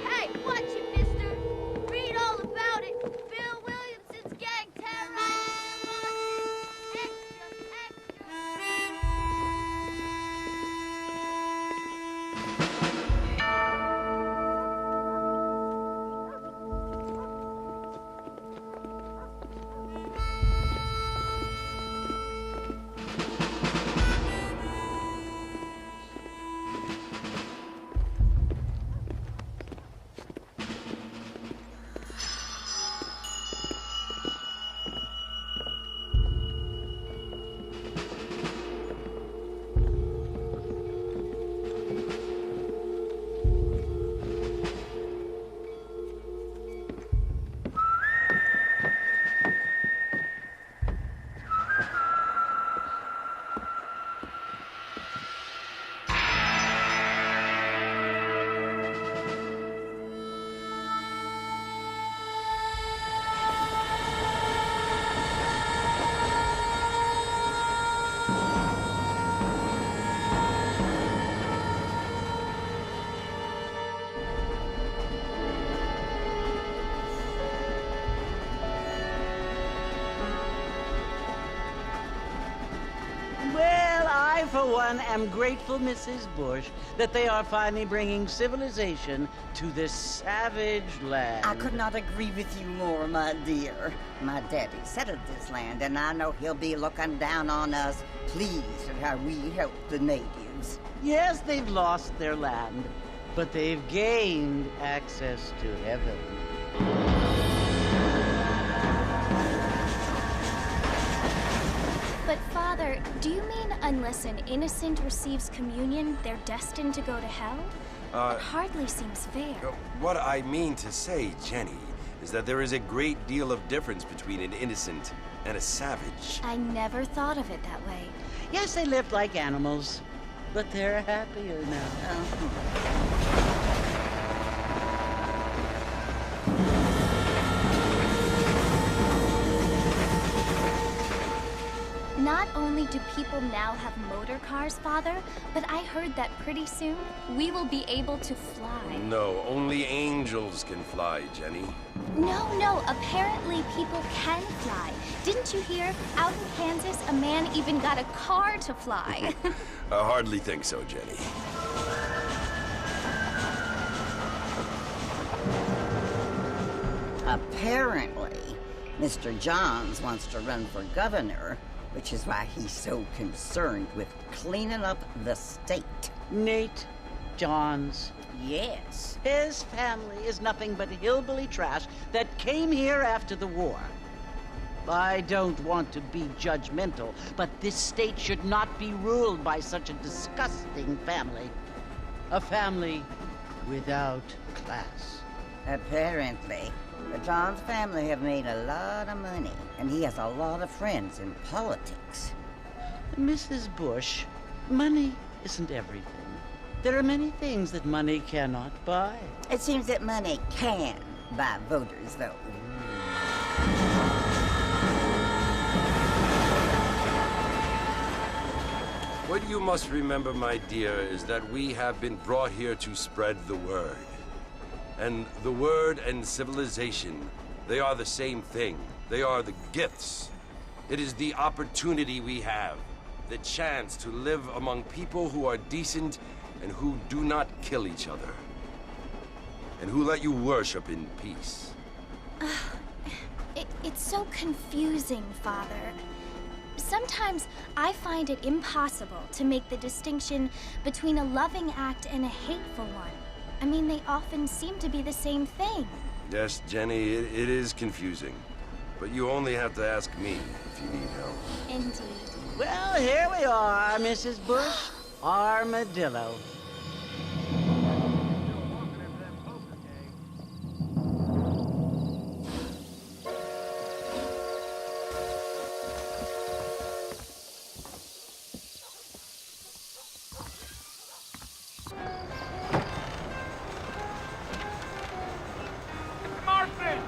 Hey, watch it, mister. Read all about it. Bill Williamson's gang terrorizing Well, I, for one, am grateful, Mrs. Bush, that they are finally bringing civilization to this savage land. I could not agree with you more, my dear. My daddy settled this land, and I know he'll be looking down on us, pleased at how we help the natives. Yes, they've lost their land, but they've gained access to heaven. But, Father, do you mean unless an innocent receives communion, they're destined to go to hell? That hardly seems fair. What I mean to say, Jenny, is that there is a great deal of difference between an innocent and a savage. I never thought of it that way. Yes, they lived like animals, but they're happier now. Not only do people now have motor cars, Father, but I heard that pretty soon we will be able to fly. No, only angels can fly, Jenny. No, apparently people can fly. Didn't you hear? Out in Kansas, a man even got a car to fly. I hardly think so, Jenny. Apparently, Mr. Johns wants to run for governor, which is why he's so concerned with cleaning up the state. Nate Johns. Yes. His family is nothing but hillbilly trash that came here after the war. I don't want to be judgmental, but this state should not be ruled by such a disgusting family. A family without class. Apparently. The Johns family have made a lot of money, and he has a lot of friends in politics. Mrs. Bush, money isn't everything. There are many things that money cannot buy. It seems that money can buy voters, though. What you must remember, my dear, is that we have been brought here to spread the word. And the word and civilization, they are the same thing. They are the gifts. It is the opportunity we have, the chance to live among people who are decent and who do not kill each other, and who let you worship in peace. It's so confusing, Father. Sometimes I find it impossible to make the distinction between a loving act and a hateful one. I mean, they often seem to be the same thing. Yes, Jenny, it is confusing. But you only have to ask me if you need help. Indeed. Well, here we are, Mrs. Bush. Armadillo. Marston!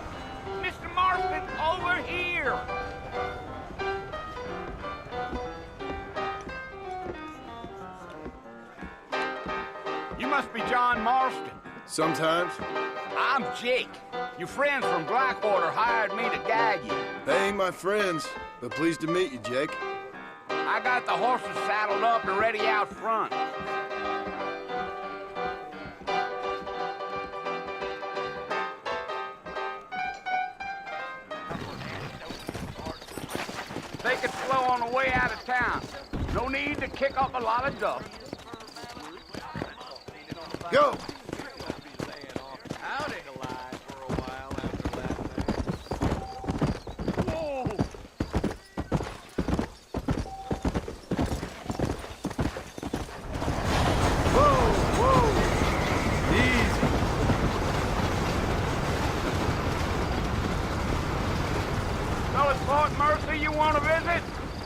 Mr. Marston, over here! must be John Marston. Sometimes. I'm Jake. Your friends from Blackwater hired me to guide you. They ain't my friends, but pleased to meet you, Jake. I got the horses saddled up and ready out front. Take it slow on the way out of town. No need to kick up a lot of dust. Go!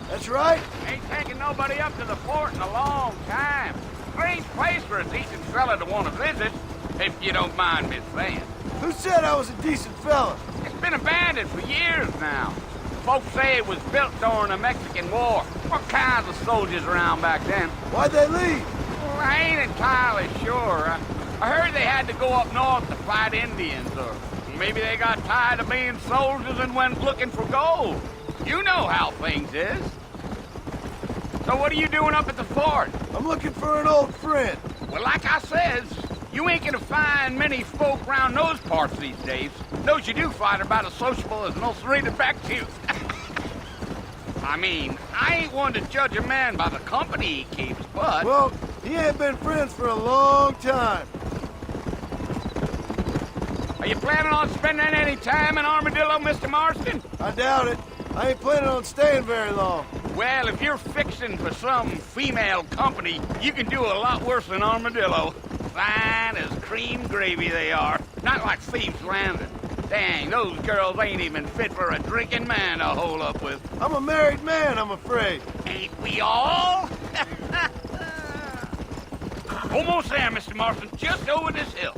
That's right. Ain't taking nobody up to the fort in a long time. Strange place for a decent fella to want to visit, if you don't mind me saying. Who said I was a decent fella? It's been abandoned for years now. Folks say it was built during the Mexican War. What kinds of soldiers around back then? Why'd they leave? Well, I ain't entirely sure. I heard they had to go up north to fight Indians, or maybe they got tired of being soldiers and went looking for gold. You know how things is. So what are you doing up at the fort? I'm looking for an old friend. Well, like I says, you ain't gonna find many folk around those parts these days. Those you do find are about as sociable as no serrated back tooth. I mean, I ain't one to judge a man by the company he keeps, but... Well, he ain't been friends for a long time. Are you planning on spending any time in Armadillo, Mr. Marston? I doubt it. I ain't planning on staying very long. Well, if you're fixing for some female company, you can do a lot worse than Armadillo. Fine as cream gravy they are. Not like Thieves' Landing. Dang, those girls ain't even fit for a drinking man to hole up with. I'm a married man, I'm afraid. Ain't we all? Almost there, Mr. Marston. Just over this hill.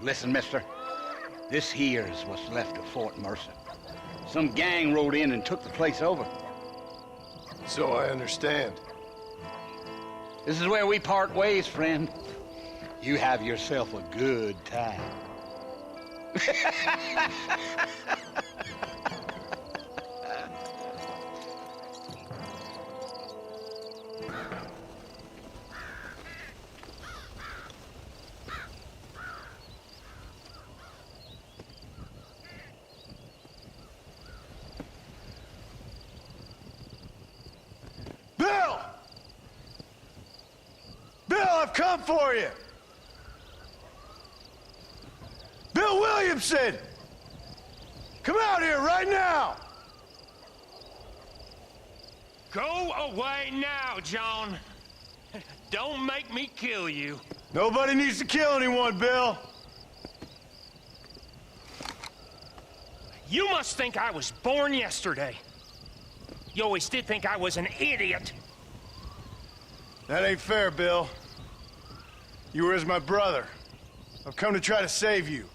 Listen, mister. This here is what's left of Fort Mercer. Some gang rode in and took the place over. So I understand. This is where we part ways, friend. You have yourself a good time. Bill! Bill, I've come for you! Bill Williamson! Come out here right now! Go away now, John. Don't make me kill you. Nobody needs to kill anyone, Bill. You must think I was born yesterday. You always did think I was an idiot. That ain't fair, Bill. You were as my brother. I've come to try to save you.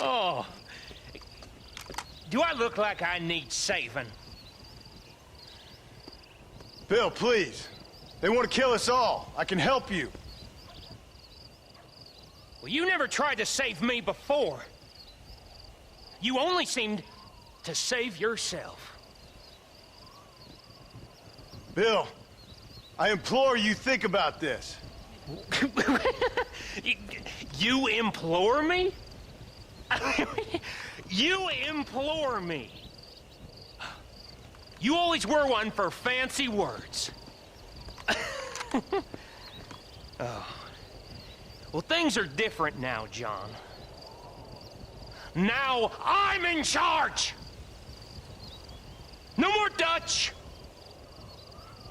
Oh. Do I look like I need saving? Bill, please. They want to kill us all. I can help you. Well, you never tried to save me before. You only seemed to save yourself. Bill, I implore you think about this. You implore me? You implore me. You always were one for fancy words. Oh. Well, things are different now, John. Now I'm in charge! No more Dutch!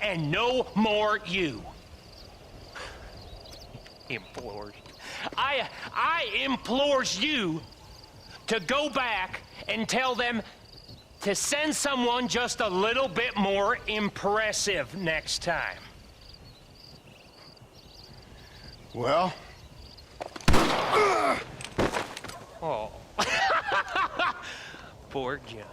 And no more you. Implores. I implores you to go back and tell them to send someone just a little bit more impressive next time. Well? Oh. Poor John.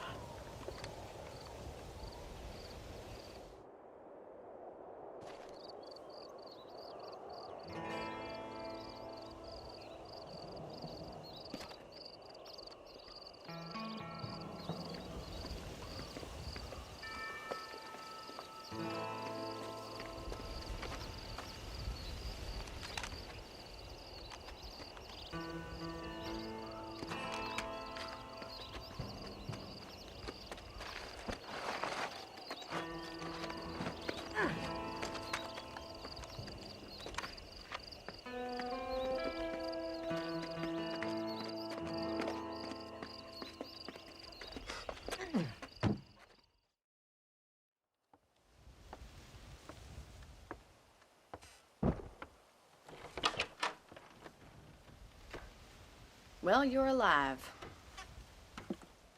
Well, you're alive.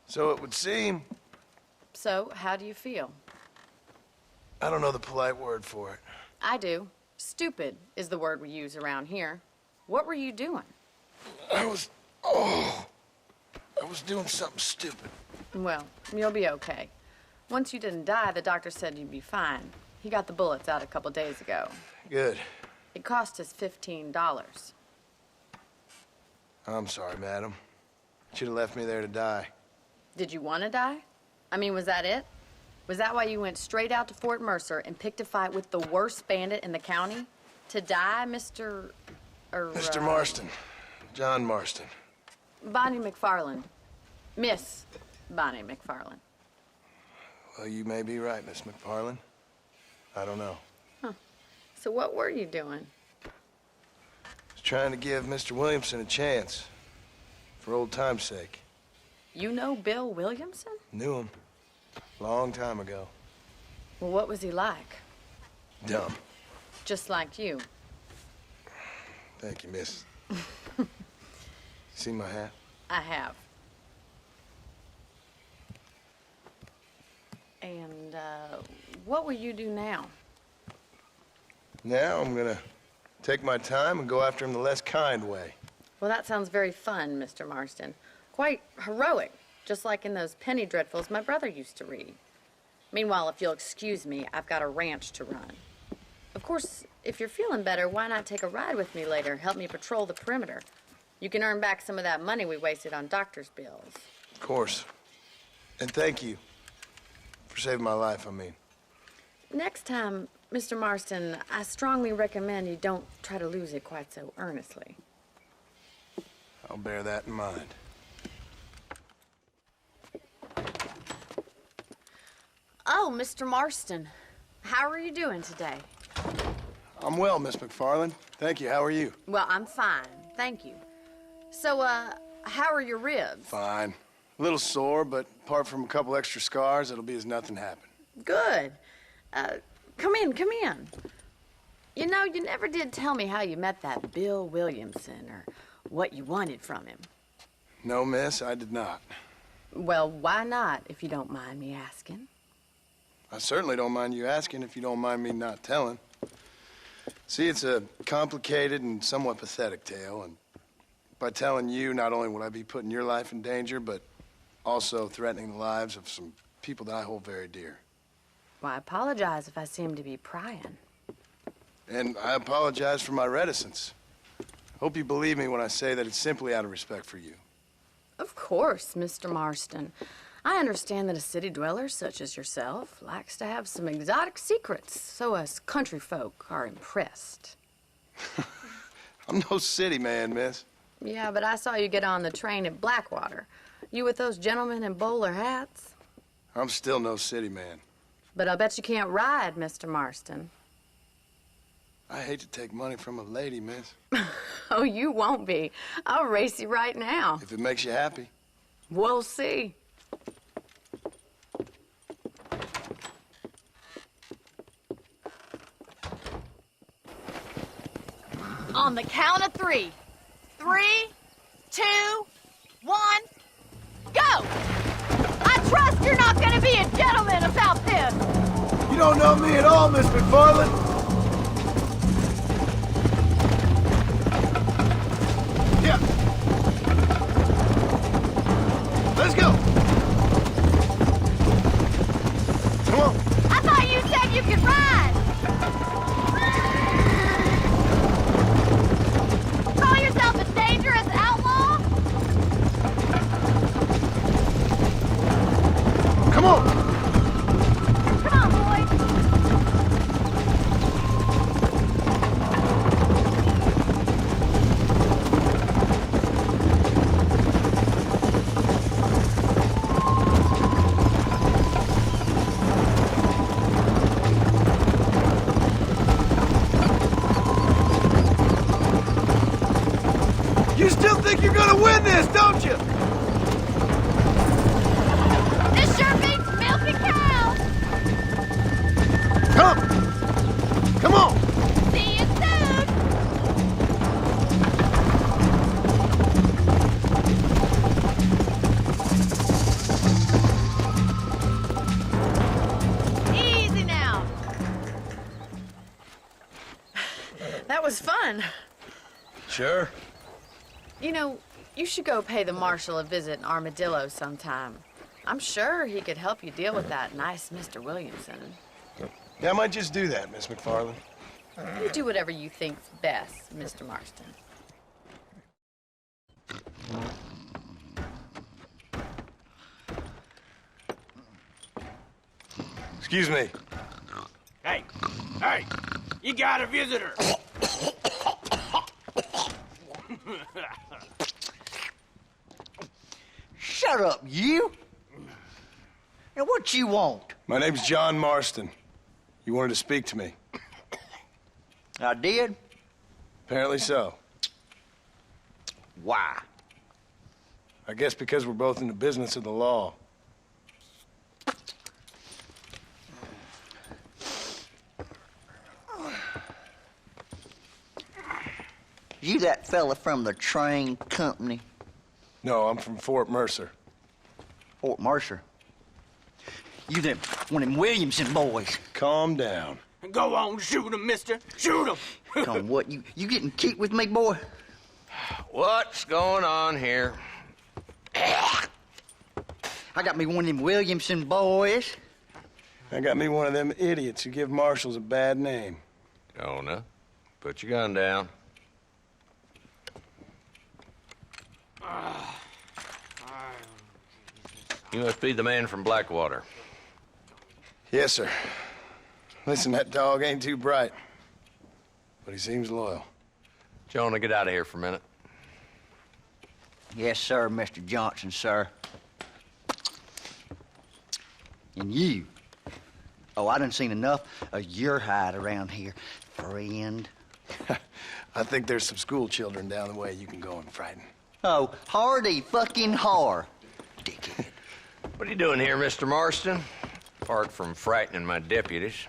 So it would seem. So, how do you feel? I don't know the polite word for it. I do. Stupid is the word we use around here. What were you doing? I was doing something stupid. Well, you'll be okay. Once you didn't die, the doctor said you'd be fine. He got the bullets out a couple days ago. Good. It cost us $15. I'm sorry, madam. Should have left me there to die. Did you want to die? I mean, was that it? Was that why you went straight out to Fort Mercer and picked a fight with the worst bandit in the county? To die, Mr. Mr. Marston. John Marston. Bonnie McFarland. Miss Bonnie McFarland. Well, you may be right, Miss McFarland. I don't know. Huh. So what were you doing? Trying to give Mr. Williamson a chance. For old time's sake. You know Bill Williamson? Knew him. Long time ago. Well, what was he like? Dumb. Just like you. Thank you, miss. See my hat? I have. And, what will you do now? Now I'm gonna take my time and go after him the less kind way. Well, that sounds very fun, Mr. Marston. Quite heroic, just like in those penny dreadfuls my brother used to read. Meanwhile, if you'll excuse me, I've got a ranch to run. Of course, if you're feeling better, why not take a ride with me later? Help me patrol the perimeter. You can earn back some of that money we wasted on doctor's bills. Of course. And thank you for saving my life, I mean. Next time, Mr. Marston, I strongly recommend you don't try to lose it quite so earnestly. I'll bear that in mind. Oh, Mr. Marston, how are you doing today? I'm well, Miss McFarland. Thank you. How are you? Well, I'm fine, thank you. So, how are your ribs? Fine. A little sore, but apart from a couple extra scars, it'll be as nothing happened. Good. Come in, come in. You know, you never did tell me how you met that Bill Williamson or what you wanted from him. No, miss, I did not. Well, why not, if you don't mind me asking? I certainly don't mind you asking if you don't mind me not telling. See, it's a complicated and somewhat pathetic tale, and by telling you, not only would I be putting your life in danger, but also threatening the lives of some people that I hold very dear. Well, I apologize if I seem to be prying. And I apologize for my reticence. Hope you believe me when I say that it's simply out of respect for you. Of course, Mr. Marston. I understand that a city dweller such as yourself likes to have some exotic secrets, so us country folk are impressed. I'm no city man, miss. Yeah, but I saw you get on the train at Blackwater. You with those gentlemen in bowler hats? I'm still no city man. But I'll bet you can't ride, Mr. Marston. I hate to take money from a lady, miss. Oh, you won't be. I'll race you right now. If it makes you happy. We'll see. On the count of 3. 3, 2, 1, go! I trust you're not gonna be a gentleman about this! You don't know me at all, Miss McFarland. Yeah. Let's go. Come on. I thought you said you could ride! Call yourself a dangerous outlaw? Come on. Come on, boy. think you're gonna win this, don't you? This sure beats milking cows! Come on! See you soon! Easy now! That was fun. Sure. You know, you should go pay the marshal a visit in Armadillo sometime. I'm sure he could help you deal with that nice Mr. Williamson. Yeah, I might just do that, Miss McFarland. You do whatever you think's best, Mr. Marston. Excuse me. Hey, you got a visitor. Shut up, you! And what you want? My name's John Marston. You wanted to speak to me. I did? Apparently so. Why? I guess because we're both in the business of the law. You that fella from the train company? No, I'm from Fort Mercer. Fort Mercer? You them one of them Williamson boys. Calm down. Go on, shoot him, mister. Shoot him. Come, what, you getting cute with me, boy? What's going on here? I got me one of them Williamson boys. I got me one of them idiots who give marshals a bad name. Jonah, put your gun down. You must be the man from Blackwater. Yes, sir. Listen, that dog ain't too bright, but he seems loyal. Jonah, get out of here for a minute. Yes, sir, Mr. Johnson, sir. And you. Oh, I done seen enough of your hide around here, friend. I think there's some school children down the way you can go and frighten. Oh, hardy fucking har. Dickhead. What are you doing here, Mr. Marston? Apart from frightening my deputies.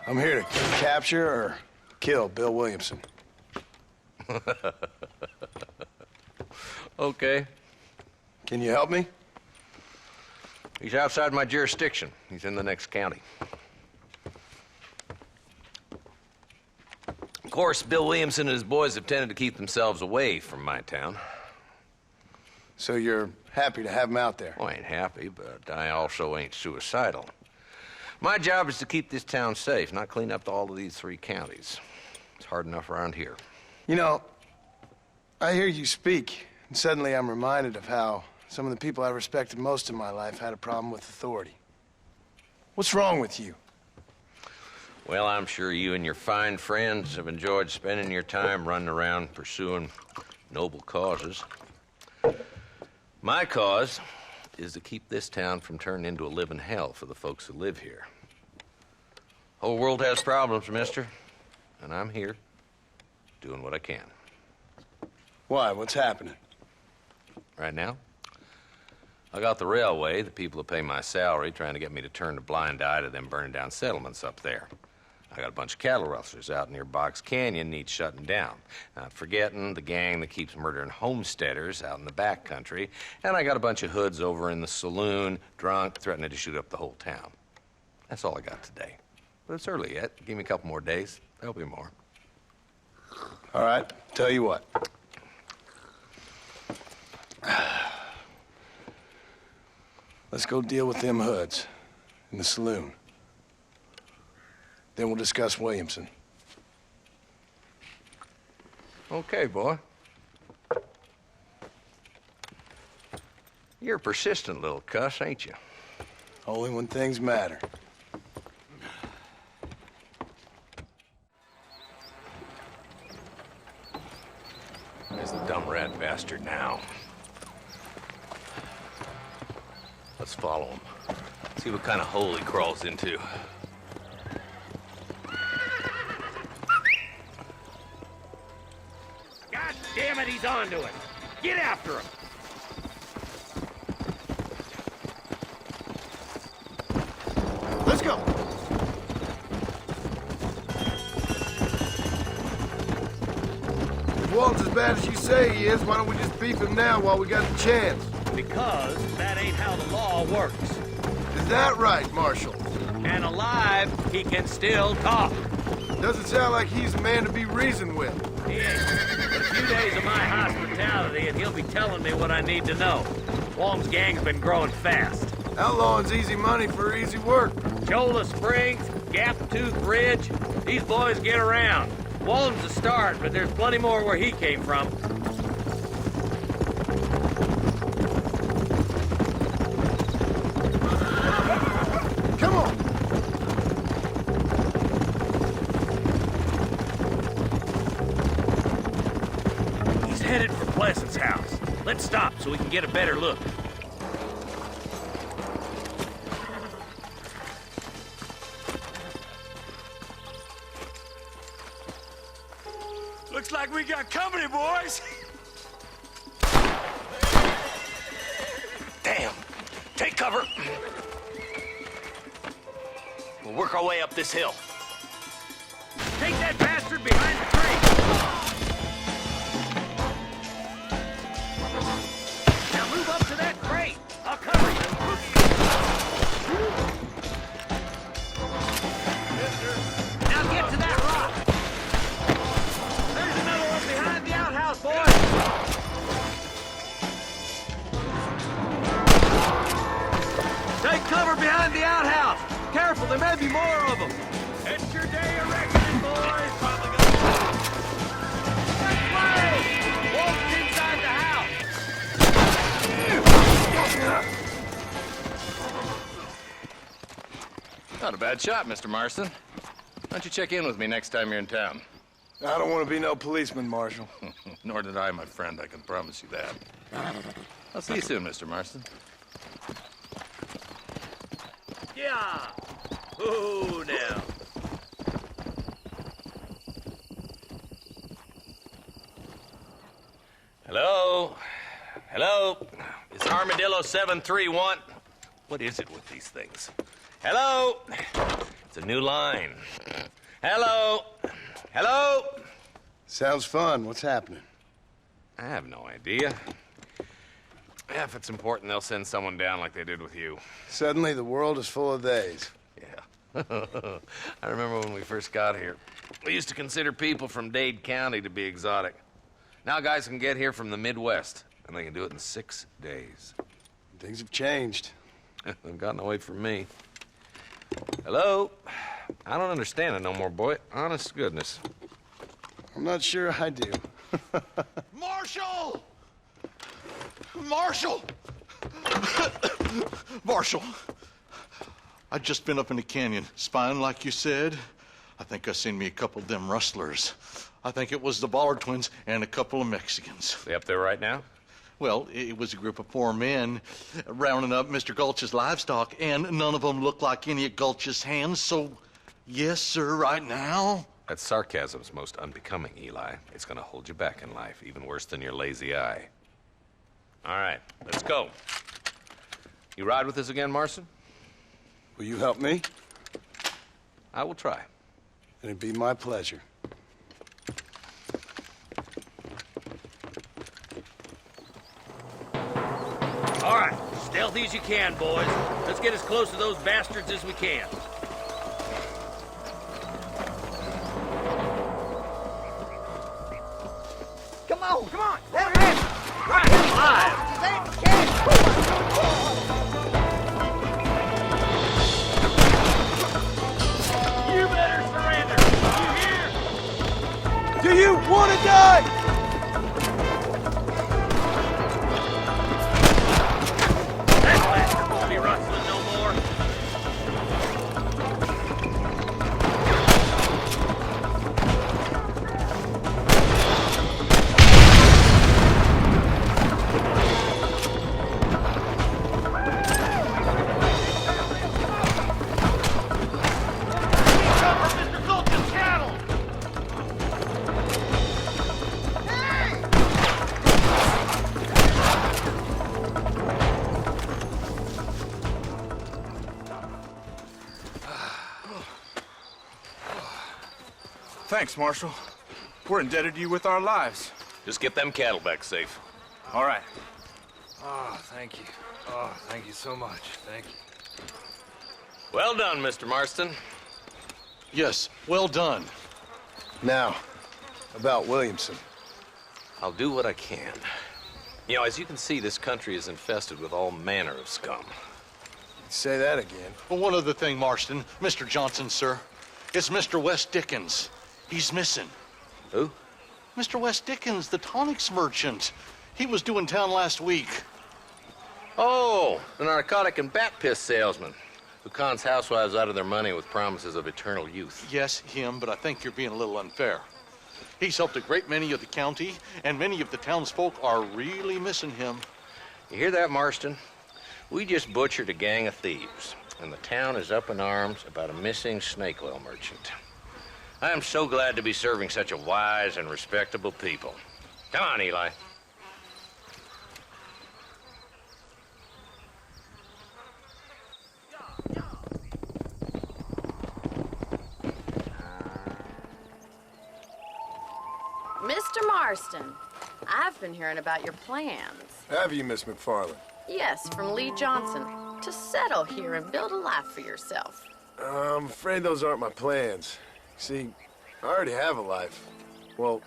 I'm here to capture or kill Bill Williamson. Okay. Can you help me? He's outside my jurisdiction. He's in the next county. Of course, Bill Williamson and his boys have tended to keep themselves away from my town. So you're happy to have him out there? Well, I ain't happy, but I also ain't suicidal. My job is to keep this town safe, not clean up all of these 3 counties. It's hard enough around here. You know, I hear you speak, and suddenly I'm reminded of how some of the people I respected most in my life had a problem with authority. What's wrong with you? Well, I'm sure you and your fine friends have enjoyed spending your time running around pursuing noble causes. My cause is to keep this town from turning into a living hell for the folks who live here. Whole world has problems, mister, and I'm here doing what I can. Why? What's happening? Right now, I got the railway, the people who pay my salary, trying to get me to turn a blind eye to them burning down settlements up there. I got a bunch of cattle rustlers out near Box Canyon needs shutting down. Not forgetting the gang that keeps murdering homesteaders out in the back country. And I got a bunch of hoods over in the saloon, drunk, threatening to shoot up the whole town. That's all I got today. But it's early yet. Give me a couple more days. There'll be more. All right, tell you what. Let's go deal with them hoods in the saloon. Then we'll discuss Williamson. Okay, boy. You're a persistent little cuss, ain't you? Only when things matter. There's the dumb rat bastard now. Let's follow him. See what kind of hole he crawls into. he's onto it. Get after him. Let's go. If Walt's as bad as you say he is, why don't we just beef him now while we got the chance? Because that ain't how the law works. Is that right, Marshal? And alive, he can still talk. Doesn't sound like he's a man to be reasoned with. He ain't. But a few days of my hospitality, and he'll be telling me what I need to know. Wong's gang's been growing fast. Outlawing's easy money for easy work. Cholla Springs, Gap Tooth Ridge, these boys get around. Walden's the start, but there's plenty more where he came from. Come on! He's headed for Pleasant's house. Let's stop so we can get a better look. Looks like we got company, boys. Damn! Take cover! We'll work our way up this hill. Take that bastard behind the tree! Now move up to that crate! I'll cover you! Now get to that rock! There's another one behind the outhouse, boys! Take cover behind the outhouse! Careful, there may be more of them! It's your day of reckoning, boys! Let's play! Wolf's inside the house! Not a bad shot, Mr. Marston. Why don't you check in with me next time you're in town? I don't want to be no policeman, Marshal. Nor did I, my friend, I can promise you that. I'll see you soon, Mr. Marston. Yeah! Ooh, now. Hello? Hello? It's Armadillo 731. What is it with these things? Hello? It's a new line. Hello? Hello? Sounds fun. What's happening? I have no idea. Yeah, if it's important, they'll send someone down like they did with you. Suddenly, the world is full of theys. Yeah. I remember when we first got here. We used to consider people from Dade County to be exotic. Now guys can get here from the Midwest, and they can do it in 6 days. Things have changed. They've gotten away from me. Hello? I don't understand it no more, boy. Honest to goodness. I'm not sure I do. Marshal! Marshal! Marshal! I'd just been up in the canyon, spying like you said. I think I seen me a couple of them rustlers. I think it was the Ballard twins and a couple of Mexicans. They up there right now? Well, it was a group of 4 men rounding up Mr. Gulch's livestock, and none of them looked like any of Gulch's hands, so yes, sir, right now. That sarcasm's most unbecoming, Eli. It's gonna hold you back in life, even worse than your lazy eye. All right, let's go. You ride with us again, Marston? Will you help me? I will try. It'd be my pleasure. All right, stealthy as you can, boys. Let's get as close to those bastards as we can. Come on! Come on! Right, alive! You better surrender! You hear? Do you want to die? That bastard won't be rustling no more. Thanks, Marshal. We're indebted to you with our lives. Just get them cattle back safe. All right. Oh, thank you. Oh, thank you so much. Thank you. Well done, Mr. Marston. Yes, well done. Now, about Williamson. I'll do what I can. You know, as you can see, this country is infested with all manner of scum. Say that again. Well, one other thing, Marston. Mr. Johnson, sir. It's Mr. Wes Dickens. He's missing. Who? Mr. Wes Dickens, the tonics merchant. He was due in town last week. Oh, the narcotic and bat piss salesman who cons housewives out of their money with promises of eternal youth. Yes, him, but I think you're being a little unfair. He's helped a great many of the county, and many of the townsfolk are really missing him. You hear that, Marston? We just butchered a gang of thieves, and the town is up in arms about a missing snake oil merchant. I am so glad to be serving such a wise and respectable people. Come on, Eli. Mr. Marston, I've been hearing about your plans. Have you, Miss McFarland? Yes, from Lee Johnson, to settle here and build a life for yourself. I'm afraid those aren't my plans. See, I already have a life. Well,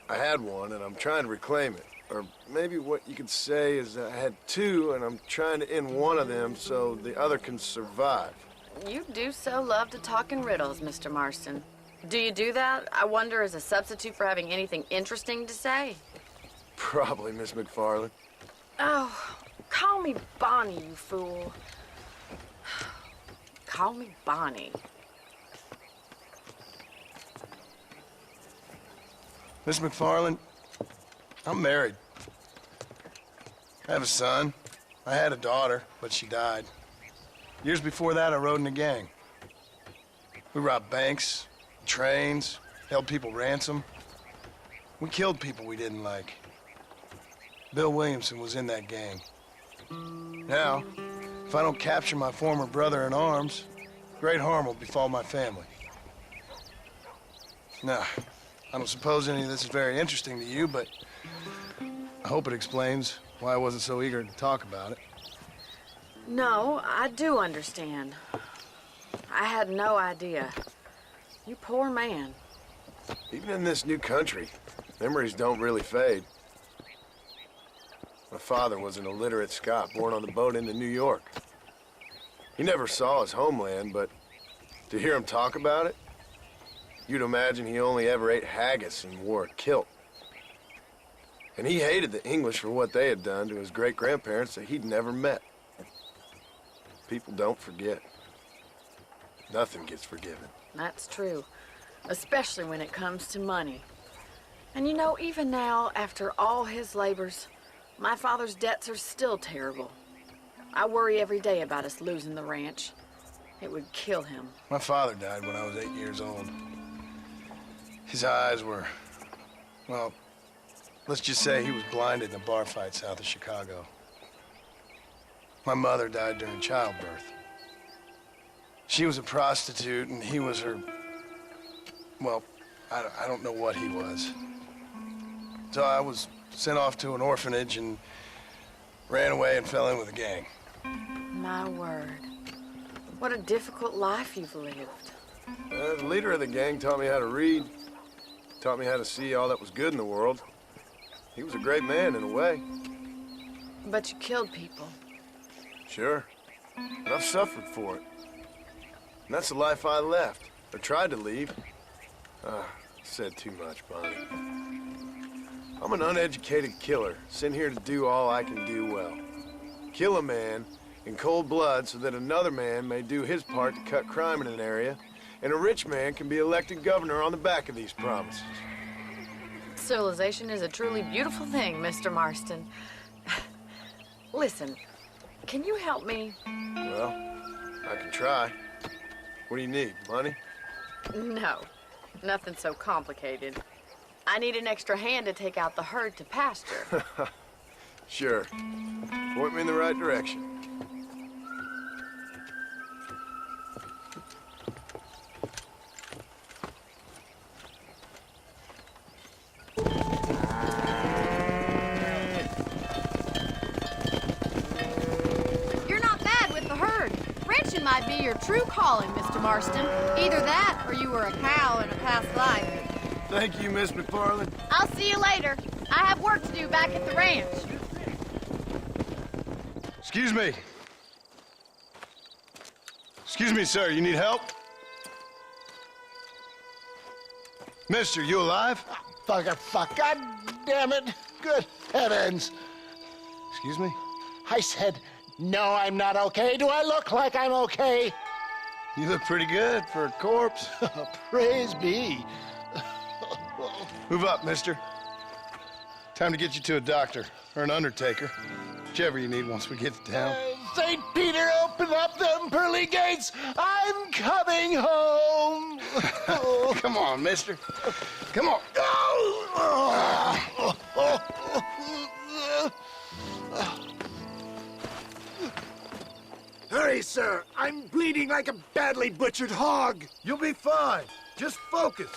I had one, and I'm trying to reclaim it. Or maybe what you could say is that I had two, and I'm trying to end one of them so the other can survive. You do so love to talk in riddles, Mr. Marston. Do you do that, I wonder, as a substitute for having anything interesting to say? Probably, Miss McFarland. Oh, call me Bonnie, you fool. Call me Bonnie. Miss McFarland, I'm married. I have a son. I had a daughter, but she died. Years before that, I rode in a gang. We robbed banks, trains, held people ransom. We killed people we didn't like. Bill Williamson was in that gang. Now, if I don't capture my former brother in arms, great harm will befall my family. Now, I don't suppose any of this is very interesting to you, but I hope it explains why I wasn't so eager to talk about it. No, I do understand. I had no idea. You poor man. Even in this new country, memories don't really fade. My father was an illiterate Scot born on the boat into New York. He never saw his homeland, but to hear him talk about it, you'd imagine he only ever ate haggis and wore a kilt. And he hated the English for what they had done to his great-grandparents that he'd never met. People don't forget. Nothing gets forgiven. That's true, especially when it comes to money. And you know, even now, after all his labors, my father's debts are still terrible. I worry every day about us losing the ranch. It would kill him. My father died when I was 8 years old. His eyes were, well, let's just say he was blinded in a bar fight south of Chicago. My mother died during childbirth. She was a prostitute, and he was her, well, I don't know what he was. So I was sent off to an orphanage and ran away and fell in with a gang. My word. What a difficult life you've lived. The leader of the gang taught me how to read, taught me how to see all that was good in the world. He was a great man in a way. But you killed people. Sure. And I've suffered for it. And that's the life I left, or tried to leave. Said too much, Bonnie. I'm an uneducated killer, sent here to do all I can do well. Kill a man in cold blood so that another man may do his part to cut crime in an area, and a rich man can be elected governor on the back of these promises. Civilization is a truly beautiful thing, Mr. Marston. Listen, can you help me? Well, I can try. What do you need, money? No, nothing so complicated. I need an extra hand to take out the herd to pasture. Sure. Point me in the right direction. be your true calling, Mr. Marston. Either that, or you were a cow in a past life. Thank you, Miss McFarland. I'll see you later. I have work to do back at the ranch. Excuse me. Excuse me, sir. You need help? Mister, you alive? Fuck. God damn it. Good heavens. Excuse me? I said, no, I'm not okay. Do I look like I'm okay? You look pretty good for a corpse. Praise be. Move up, mister. Time to get you to a doctor or an undertaker. Whichever you need once we get to town. St. Peter, open up them pearly gates. I'm coming home. Come on, mister. Come on. Hurry, sir. I'm bleeding like a badly butchered hog. You'll be fine. Just focus.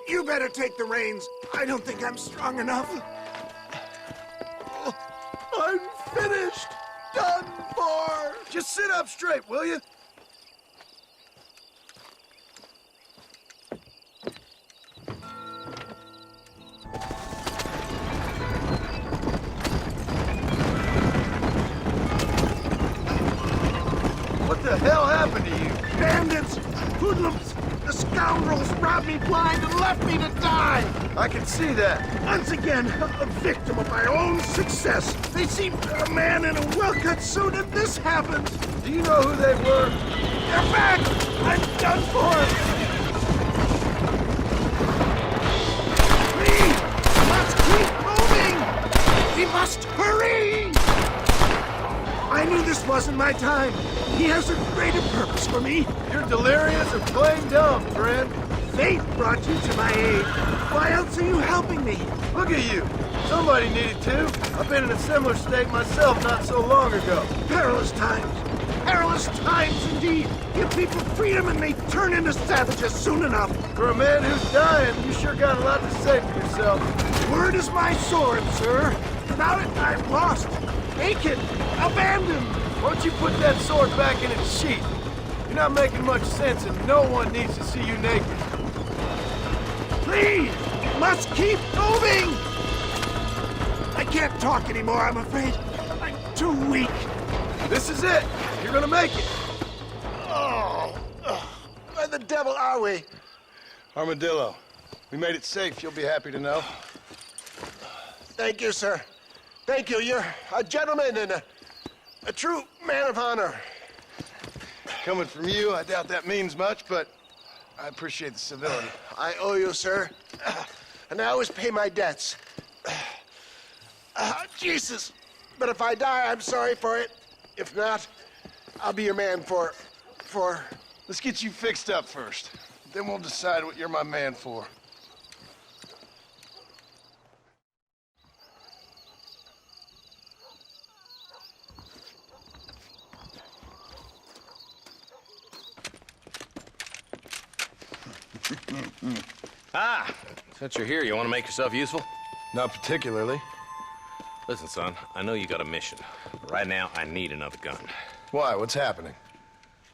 You better take the reins. I don't think I'm strong enough. I'm finished. Done for. Just sit up straight, will you? What the hell happened to you? Bandits! Hoodlums! The scoundrels robbed me blind and left me to die! I can see that. Once again, a victim of my own success. They seemed a man in a well-cut suit and this happens. Do you know who they were? They're back! I'm done for! Please! Let's keep moving! We must hurry! I knew this wasn't my time. He has a greater purpose for me. You're delirious or plain dumb, friend. Fate brought you to my aid. Why else are you helping me? Look at you. Somebody needed to. I've been in a similar state myself not so long ago. Perilous times. Perilous times indeed. Give people freedom and they turn into savages soon enough. For a man who's dying, you sure got a lot to say for yourself. Word is my sword, sir. Without it, I'm lost. Naked. Abandoned. Why don't you put that sword back in its sheath? You're not making much sense and no one needs to see you naked. Please! Must keep moving! I can't talk anymore, I'm afraid. I'm too weak. This is it. You're gonna make it. Where the devil are we? Armadillo. We made it safe, you'll be happy to know. Thank you, sir. Thank you. You're a gentleman and a true man of honor. Coming from you, I doubt that means much, but I appreciate the civility. I owe you, sir. And I always pay my debts. Jesus. But if I die, I'm sorry for it. If not, I'll be your man for... Let's get you fixed up first. Then we'll decide what you're my man for. Since you're here, you want to make yourself useful? Not particularly. Listen, son, I know you got a mission. But right now, I need another gun. Why? What's happening?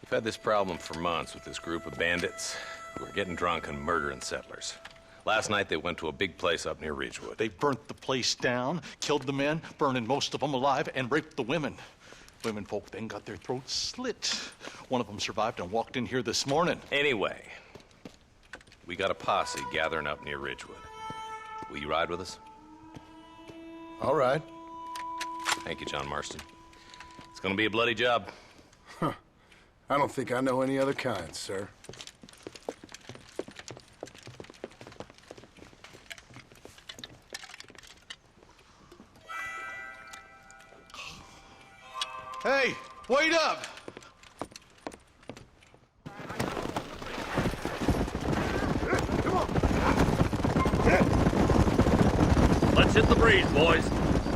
We've had this problem for months with this group of bandits who are getting drunk and murdering settlers. Last night, they went to a big place up near Ridgewood. They burnt the place down, killed the men, burning most of them alive, and raped the women. Women folk then got their throats slit. One of them survived and walked in here this morning. Anyway, we got a posse gathering up near Ridgewood. Will you ride with us? All right. Thank you, John Marston. It's gonna be a bloody job. Huh. I don't think I know any other kind, sir. Hey, wait up! Let's hit the breeze, boys.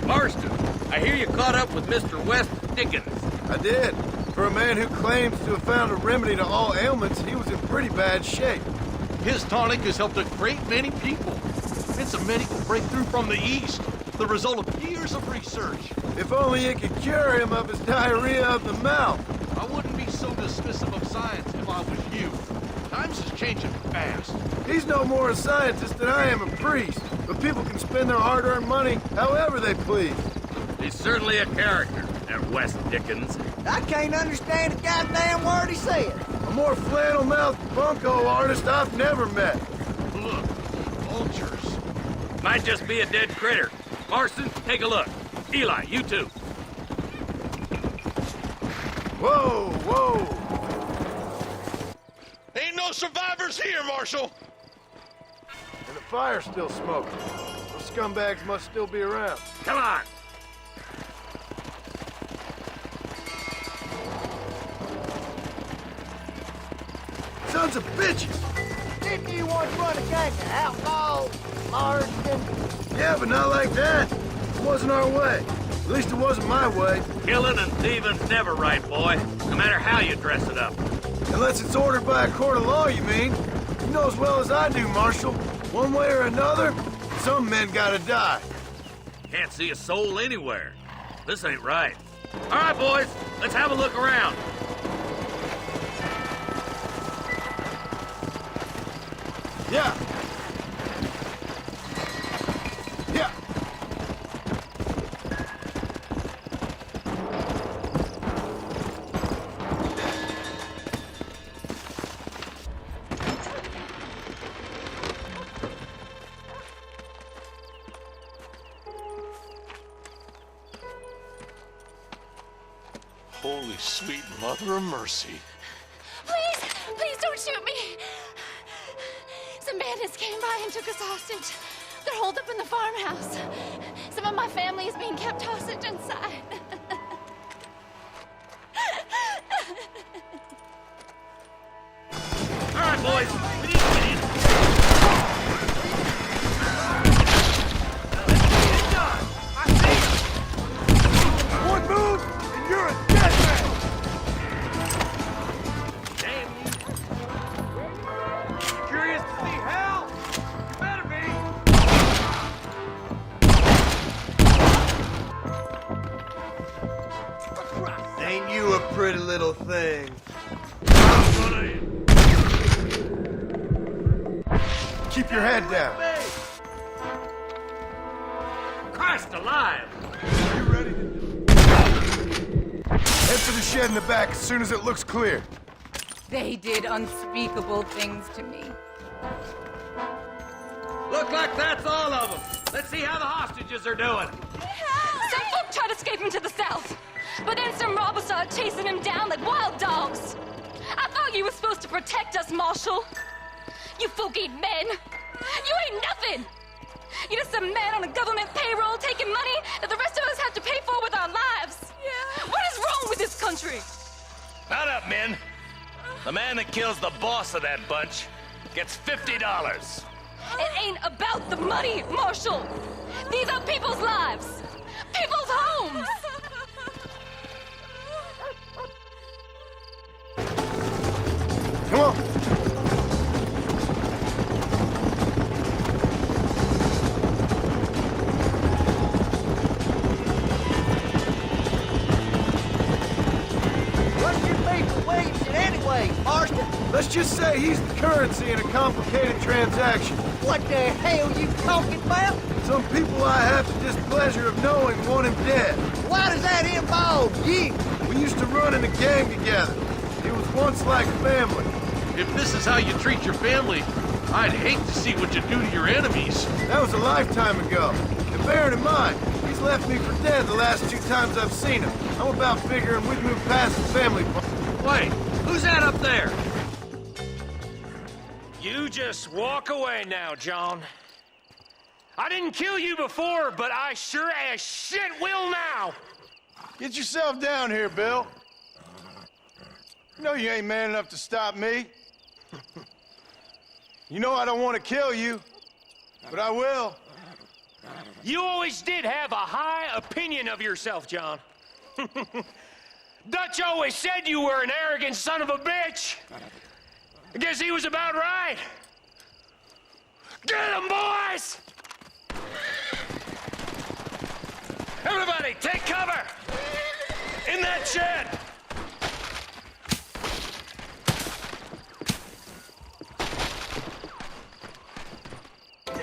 Marston, I hear you caught up with Mr. West Dickens. I did. For a man who claims to have found a remedy to all ailments, he was in pretty bad shape. His tonic has helped a great many people. It's a medical breakthrough from the East. the result of years of research. If only it could cure him of his diarrhea of the mouth. I wouldn't be so dismissive of science if I was you. Times is changing fast. He's no more a scientist than I am a priest. But people can spend their hard-earned money however they please. He's certainly a character, that West Dickens. I can't understand a goddamn word he said. A more flannel-mouthed bunco artist I've never met. Look, vultures. Might just be a dead critter. Marston, take a look. Eli, you too. Whoa, whoa! Ain't no survivors here, Marshal! And the fire's still smoking. Those scumbags must still be around. Come on! Sons of bitches! Didn't you once run a gang of outlaws, Marston? Yeah, but not like that. It wasn't our way. At least it wasn't my way. Killing and thieving's never right, boy. No matter how you dress it up. Unless it's ordered by a court of law, you mean? You know as well as I do, Marshal. One way or another, some men gotta die. Can't see a soul anywhere. This ain't right. All right, boys, let's have a look around. Yeah. Yeah. Holy sweet mother of mercy. Please, please don't shoot me. Some bandits came by and took us hostage. They're holed up in the farmhouse. Some of my family is being kept hostage inside. All right, boys, we need to get in. Get done! I see you! One move, and you're a dead man! Damn you. Curious to see hell? You better be! Ain't you a pretty little thing? Keep your head down. Christ alive! You ready? Head for the shed in the back as soon as it looks clear. They did unspeakable things to me. Look like that's all of them. Let's see how the hostages are doing. Some folk tried escaping to the south, but then some robbers started chasing him down like wild dogs. I thought you were supposed to protect us, Marshal. You folk ain't men. You ain't nothing. You're just some man on a government payroll taking money that the rest of us have to pay for with our lives. Yeah. What is wrong with this country? Mount up, men. The man that kills the boss of that bunch gets $50. It ain't about the money, Marshal. These are people's lives. People's homes. Come on. What's your beef with anyway, Marston? Let's just say he's the currency in a complicated transaction. What the hell you talking about? Some people I have the displeasure of knowing want him dead. Why does that involve you? We used to run in a gang together. It was once like family. If this is how you treat your family, I'd hate to see what you do to your enemies. That was a lifetime ago. And bearing in mind, he's left me for dead the last 2 times I've seen him. I'm about figuring we've moved past the family part. Wait, who's that up there? You just walk away now, John. I didn't kill you before, but I sure as shit will now. Get yourself down here, Bill. You know you ain't man enough to stop me. You know I don't want to kill you, but I will. You always did have a high opinion of yourself, John. Dutch always said you were an arrogant son of a bitch. I guess he was about right. Get him, boys! Everybody, take cover! In that shed!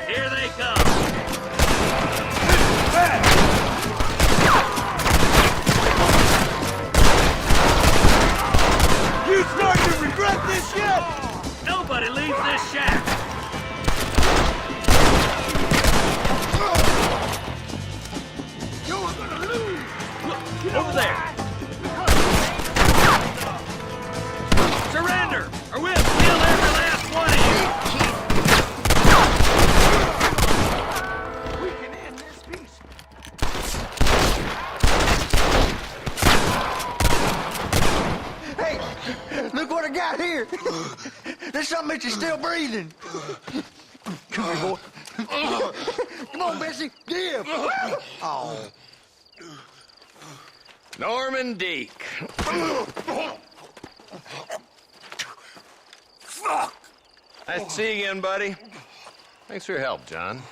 Here they come! You starting to regret this yet? Nobody leaves this shack! You're gonna lose! Over there! Surrender, or we'll kill every last one of you! We can end this piece. Hey, look what I got here. There's something that you're still breathing. Come here, boy. Come on, Bessie. Give. Oh. Norman Deek. Fuck! Nice to see you again, buddy. Thanks for your help, John.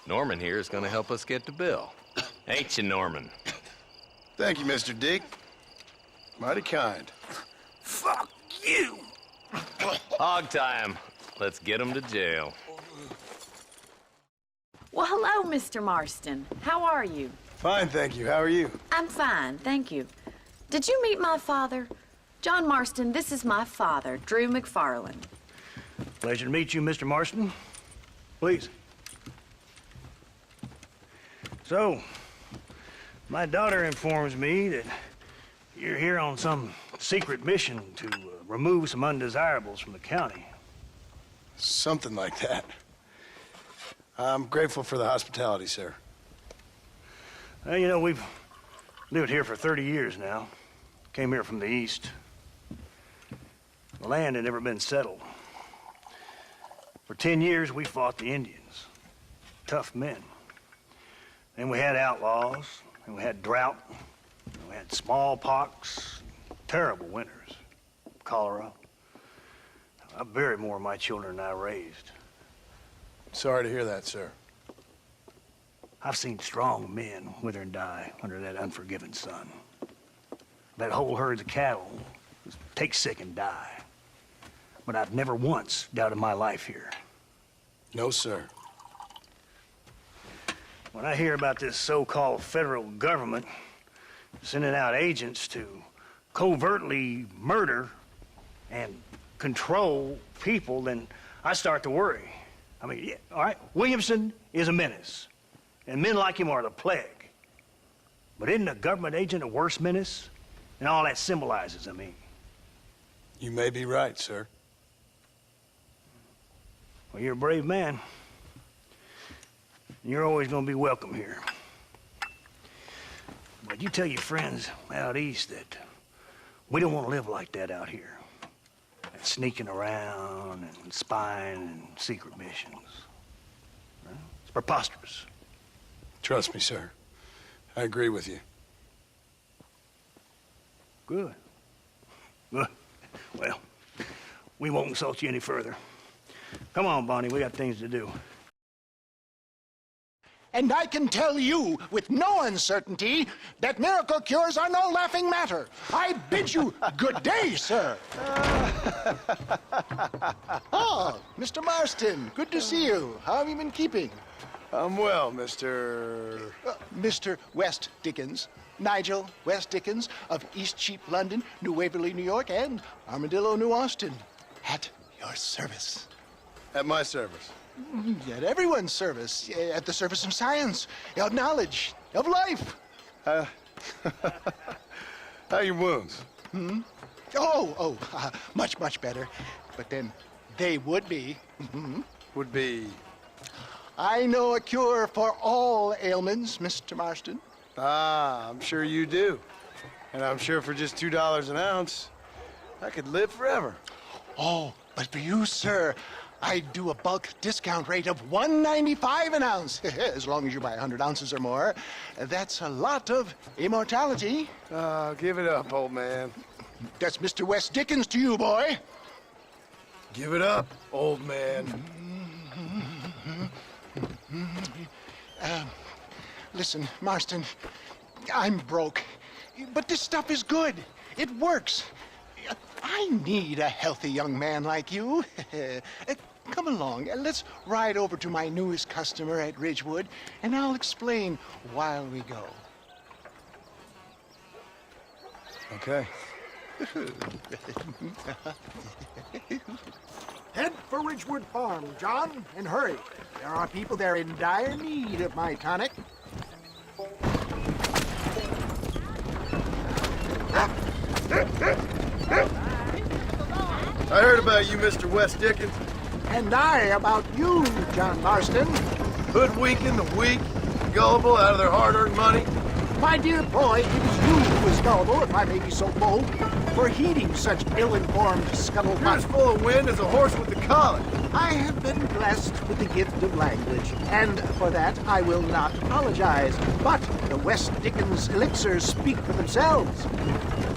Norman here is going to help us get to Bill. Ain't you, Norman? Thank you, Mr. Dick. Mighty kind. Fuck you! Hog time. Let's get him to jail. Well, hello, Mr. Marston. How are you? Fine, thank you. How are you? I'm fine, thank you. Did you meet my father? John Marston, this is my father, Drew McFarland. Pleasure to meet you, Mr. Marston. Please. So, my daughter informs me that you're here on some secret mission to remove some undesirables from the county. Something like that. I'm grateful for the hospitality, sir. Well, you know, we've lived here for 30 years now. Came here from the east. The land had never been settled. For 10 years, we fought the Indians. Tough men. Then we had outlaws, and we had drought, and we had smallpox, terrible winters, cholera. I buried more of my children than I raised. Sorry to hear that, sir. I've seen strong men wither and die under that unforgiving sun. That whole herds of cattle take sick and die. But I've never once doubted my life here. No, sir. When I hear about this so-called federal government sending out agents to covertly murder and control people, then I start to worry. I mean, yeah, all right, Williamson is a menace, and men like him are the plague. But isn't a government agent a worse menace? And all that symbolizes, I mean. You may be right, sir. Well, you're a brave man. You're always gonna be welcome here. But you tell your friends out east that we don't want to live like that out here. Sneaking around and spying and secret missions. Right? It's preposterous. Trust me, sir. I agree with you. Good. Good. Well, we won't insult you any further. Come on, Bonnie, we got things to do. And I can tell you with no uncertainty that miracle cures are no laughing matter. I bid you good day, sir. Oh, Mr. Marston, good to see you. How have you been keeping? I'm well, Mr. Mr. West Dickens. Nigel West Dickens of Eastcheap, London, New Waverly, New York, and Armadillo, New Austin. At your service. At my service. At everyone's service. At the service of science, of knowledge, of life. How are your wounds? Much, much better. But then they would be. Would be? I know a cure for all ailments, Mr. Marston. Ah, I'm sure you do. And I'm sure for just $2 an ounce, I could live forever. Oh, but for you, sir, I'd do a bulk discount rate of $1.95 an ounce, as long as you buy 100 ounces or more. That's a lot of immortality. Give it up, old man. That's Mr. West Dickens to you, boy. Give it up, old man. Listen, Marston, I'm broke, but this stuff is good. It works. I need a healthy young man like you. Come along, let's ride over to my newest customer at Ridgewood, and I'll explain while we go. Okay. Head for Ridgewood Farm, John, and hurry. There are people there in dire need of my tonic. I heard about you, Mr. West Dickens. And I about you, John Marston. Hoodwinking the weak, gullible out of their hard-earned money. My dear boy, it is you who is gullible, if I may be so bold, for heeding such ill-informed scuttlebutt. You're as full of wind as a horse with the collar. I have been blessed with the gift of language, and for that I will not apologize. But the West Dickens elixirs speak for themselves.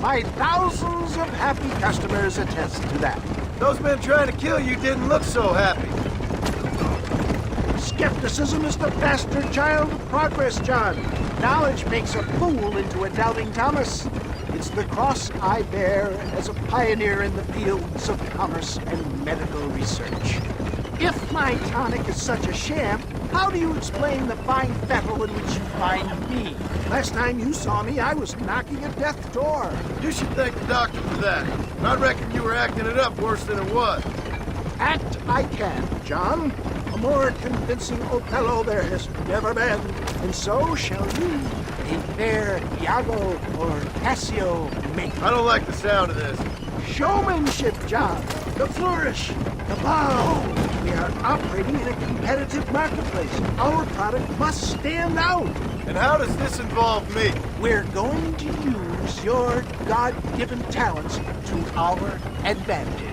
My thousands of happy customers attest to that. Those men trying to kill you didn't look so happy. Skepticism is the bastard child of progress, John. Knowledge makes a fool into a doubting Thomas. It's the cross I bear as a pioneer in the fields of commerce and medical research. If my tonic is such a sham, how do you explain the fine fettle in which you find me? Last time you saw me, I was knocking at death's door. You should thank the doctor for that. I reckon you were acting it up worse than it was. Act I can, John. A more convincing Othello there has never been, and so shall you, a fair Iago or Cassio make. I don't like the sound of this. Showmanship, John. The flourish, the bow. We are operating in a competitive marketplace. Our product must stand out. And how does this involve me? We're going to use your God-given talents to our advantage.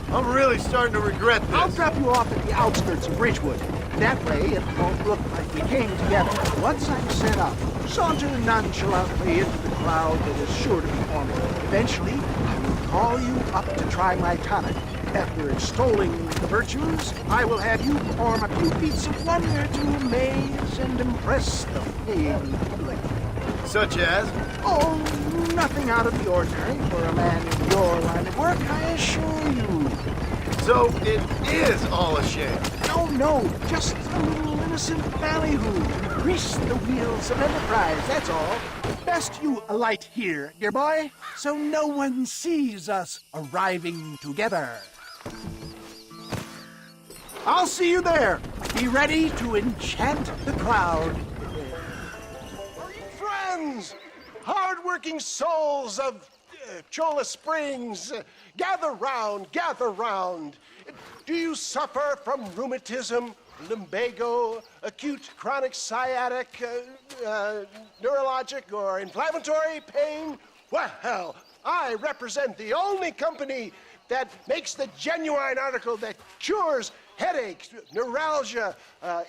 I'm really starting to regret this. I'll drop you off at the outskirts of Ridgewood. That way, it won't look like we came together. Once I'm set up, saunter nonchalantly into the crowd that is sure to be forming. Eventually, I will call you up to try my tonic. After extolling the virtues, I will have you perform a few feats of wonder to amaze and impress the paying public. Such as? Oh, nothing out of the ordinary for a man in your line of work, I assure you. So it is all a sham? No, just a little innocent ballyhoo to grease the wheels of enterprise, that's all. Best you alight here, dear boy, so no one sees us arriving together. I'll see you there. Be ready to enchant the crowd. Friends, hard-working souls of Cholla Springs, gather round, gather round. Do you suffer from rheumatism, lumbago, acute chronic sciatic, neurologic, or inflammatory pain? Well, I represent the only company that makes the genuine article that cures headaches, neuralgia,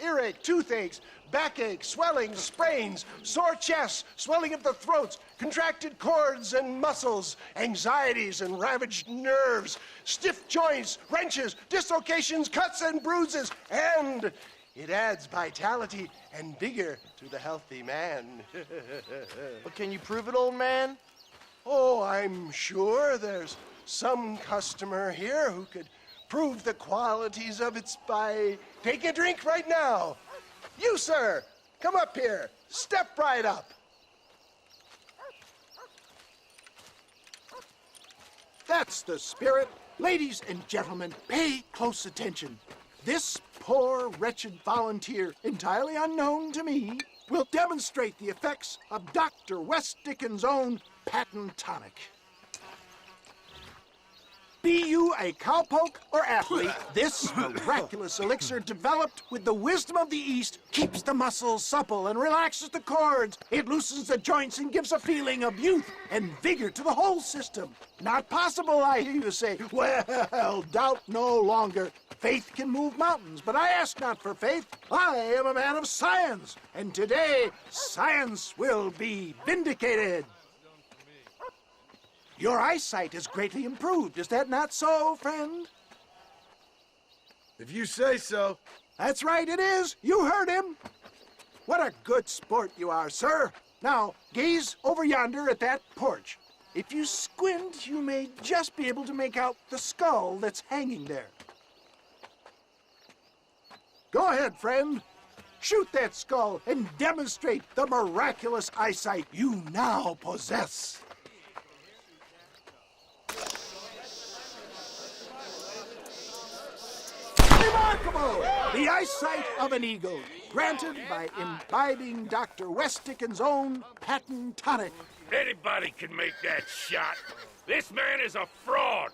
earache, toothaches, backache, swelling, sprains, sore chests, swelling of the throats, contracted cords and muscles, anxieties and ravaged nerves, stiff joints, wrenches, dislocations, cuts and bruises, and it adds vitality and vigor to the healthy man. But can you prove it, old man? Oh, I'm sure there's some customer here who could prove the qualities of it by taking a drink right now. You, sir, come up here. Step right up. That's the spirit. Ladies and gentlemen, pay close attention. This poor, wretched volunteer, entirely unknown to me, will demonstrate the effects of Dr. West Dickens' own patent tonic. Be you a cowpoke or athlete, this miraculous elixir developed with the wisdom of the East keeps the muscles supple and relaxes the cords. It loosens the joints and gives a feeling of youth and vigor to the whole system. Not possible, I hear you say. Well, doubt no longer. Faith can move mountains, but I ask not for faith. I am a man of science, and today science will be vindicated. Your eyesight has greatly improved. Is that not so, friend? If you say so. That's right, it is. You heard him. What a good sport you are, sir. Now, gaze over yonder at that porch. If you squint, you may just be able to make out the skull that's hanging there. Go ahead, friend. Shoot that skull and demonstrate the miraculous eyesight you now possess. Remarkable! The eyesight of an eagle, granted by imbibing Dr. West Dickens' own patent tonic. Anybody can make that shot. This man is a fraud.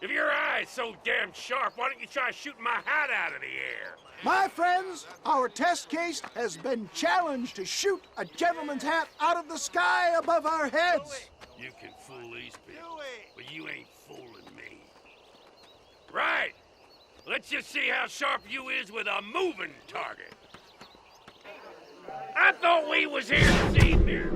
If your eye's so damn sharp, why don't you try shooting my hat out of the air? My friends, our test case has been challenged to shoot a gentleman's hat out of the sky above our heads. You can fool these people, but you ain't fooling me. Right. Let's just see how sharp you is with a moving target. I thought we was here this evening.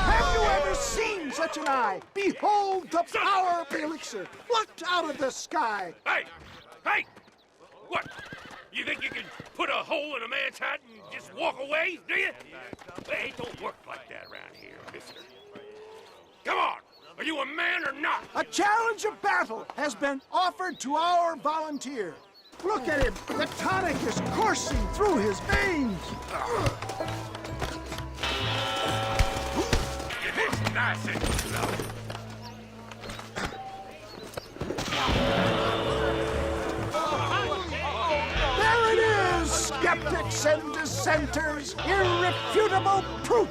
Have you ever seen such an eye? Behold the power of the elixir, plucked out of the sky. Hey! Hey! What? You think you can put a hole in a man's hat and just walk away, do you? Hey, it don't work like that around here, mister. Come on! Are you a man or not? A challenge of battle has been offered to our volunteer. Look at him. The tonic is coursing through his veins. It's nice and slow. There it is, skeptics and dissenters. Irrefutable proof.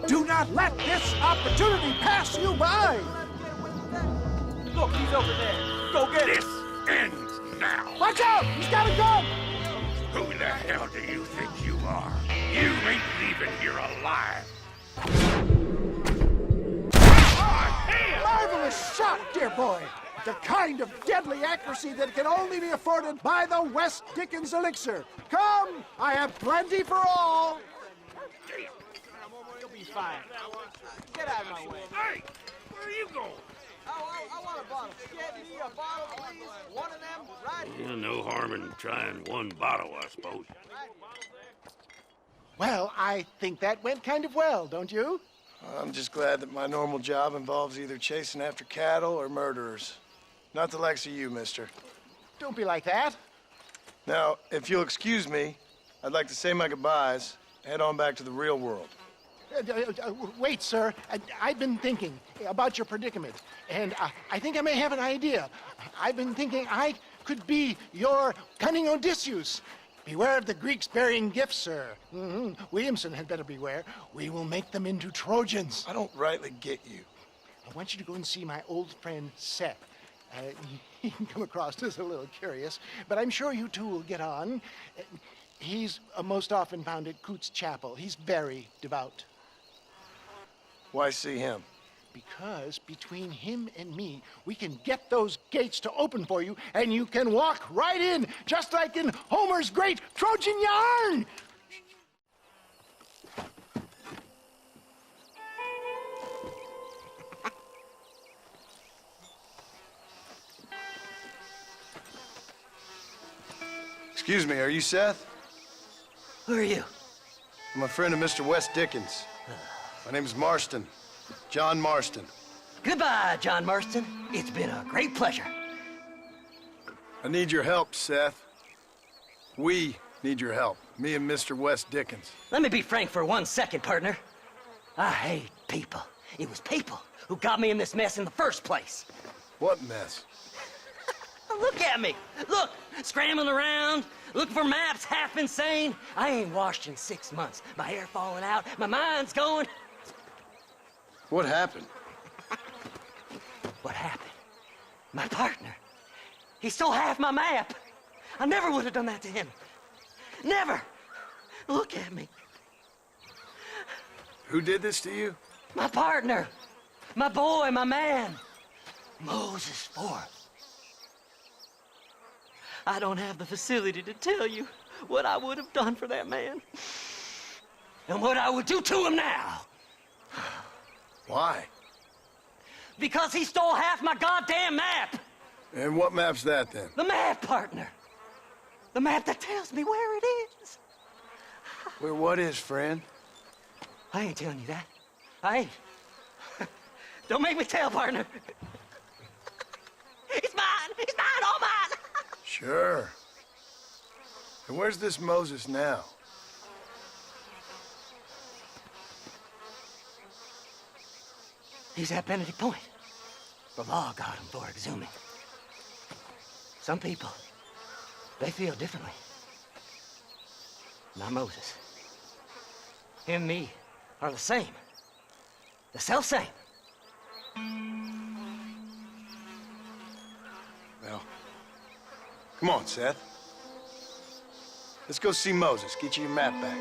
Do not let this opportunity pass you by. Look, he's over there. Go get him. This ends now. Watch out! He's got a gun! Who the hell do you think you are? You ain't leaving here alive. Marvelous shot, dear boy. The kind of deadly accuracy that can only be afforded by the West Dickens elixir. Come, I have plenty for all. You'll be fine. Get out of my way. Hey, where are you going? I want a bottle. Get me a bottle, please. One of them, right here. Yeah, no harm in trying one bottle, I suppose. Well, I think that went kind of well, don't you? I'm just glad that my normal job involves either chasing after cattle or murderers. Not the likes of you, mister. Don't be like that. Now, if you'll excuse me, I'd like to say my goodbyes, head on back to the real world. Wait, sir. I've been thinking about your predicament, and I think I may have an idea. I've been thinking I could be your cunning Odysseus. Beware of the Greeks bearing gifts, sir. Williamson had better beware. We will make them into Trojans. I don't rightly get you. I want you to go and see my old friend Seth. He can come across as a little curious, but I'm sure you two will get on. He's most often found at Coots Chapel. He's very devout. Why see him? Because between him and me, we can get those gates to open for you, and you can walk right in, just like in Homer's great Trojan yarn! Excuse me, are you Seth? Who are you? I'm a friend of Mr. West Dickens. My name is Marston. John Marston. Goodbye, John Marston. It's been a great pleasure. I need your help, Seth. We need your help. Me and Mr. West Dickens. Let me be frank for 1 second, partner. I hate people. It was people who got me in this mess in the first place. What mess? Look at me. Look, scrambling around, looking for maps, half insane. I ain't washed in 6 months. My hair falling out, my mind's going. What happened? What happened? My partner. He stole half my map. I never would have done that to him. Never. Look at me. Who did this to you? My partner. My boy, my man. Moses Forth. I don't have the facility to tell you what I would have done for that man. And what I would do to him now. Why? Because he stole half my goddamn map. And what map's that, then? The map, partner. The map that tells me where it is. Where what is, friend? I ain't telling you that. I ain't. Don't make me tell, partner. It's mine! It's mine! All mine! Sure. And where's this Moses now? He's at Benedict Point. The law got him for exhuming. Some people, they feel differently. Not Moses. Him and me are the same. The self-same. Well, come on, Seth. Let's go see Moses, get you your map back.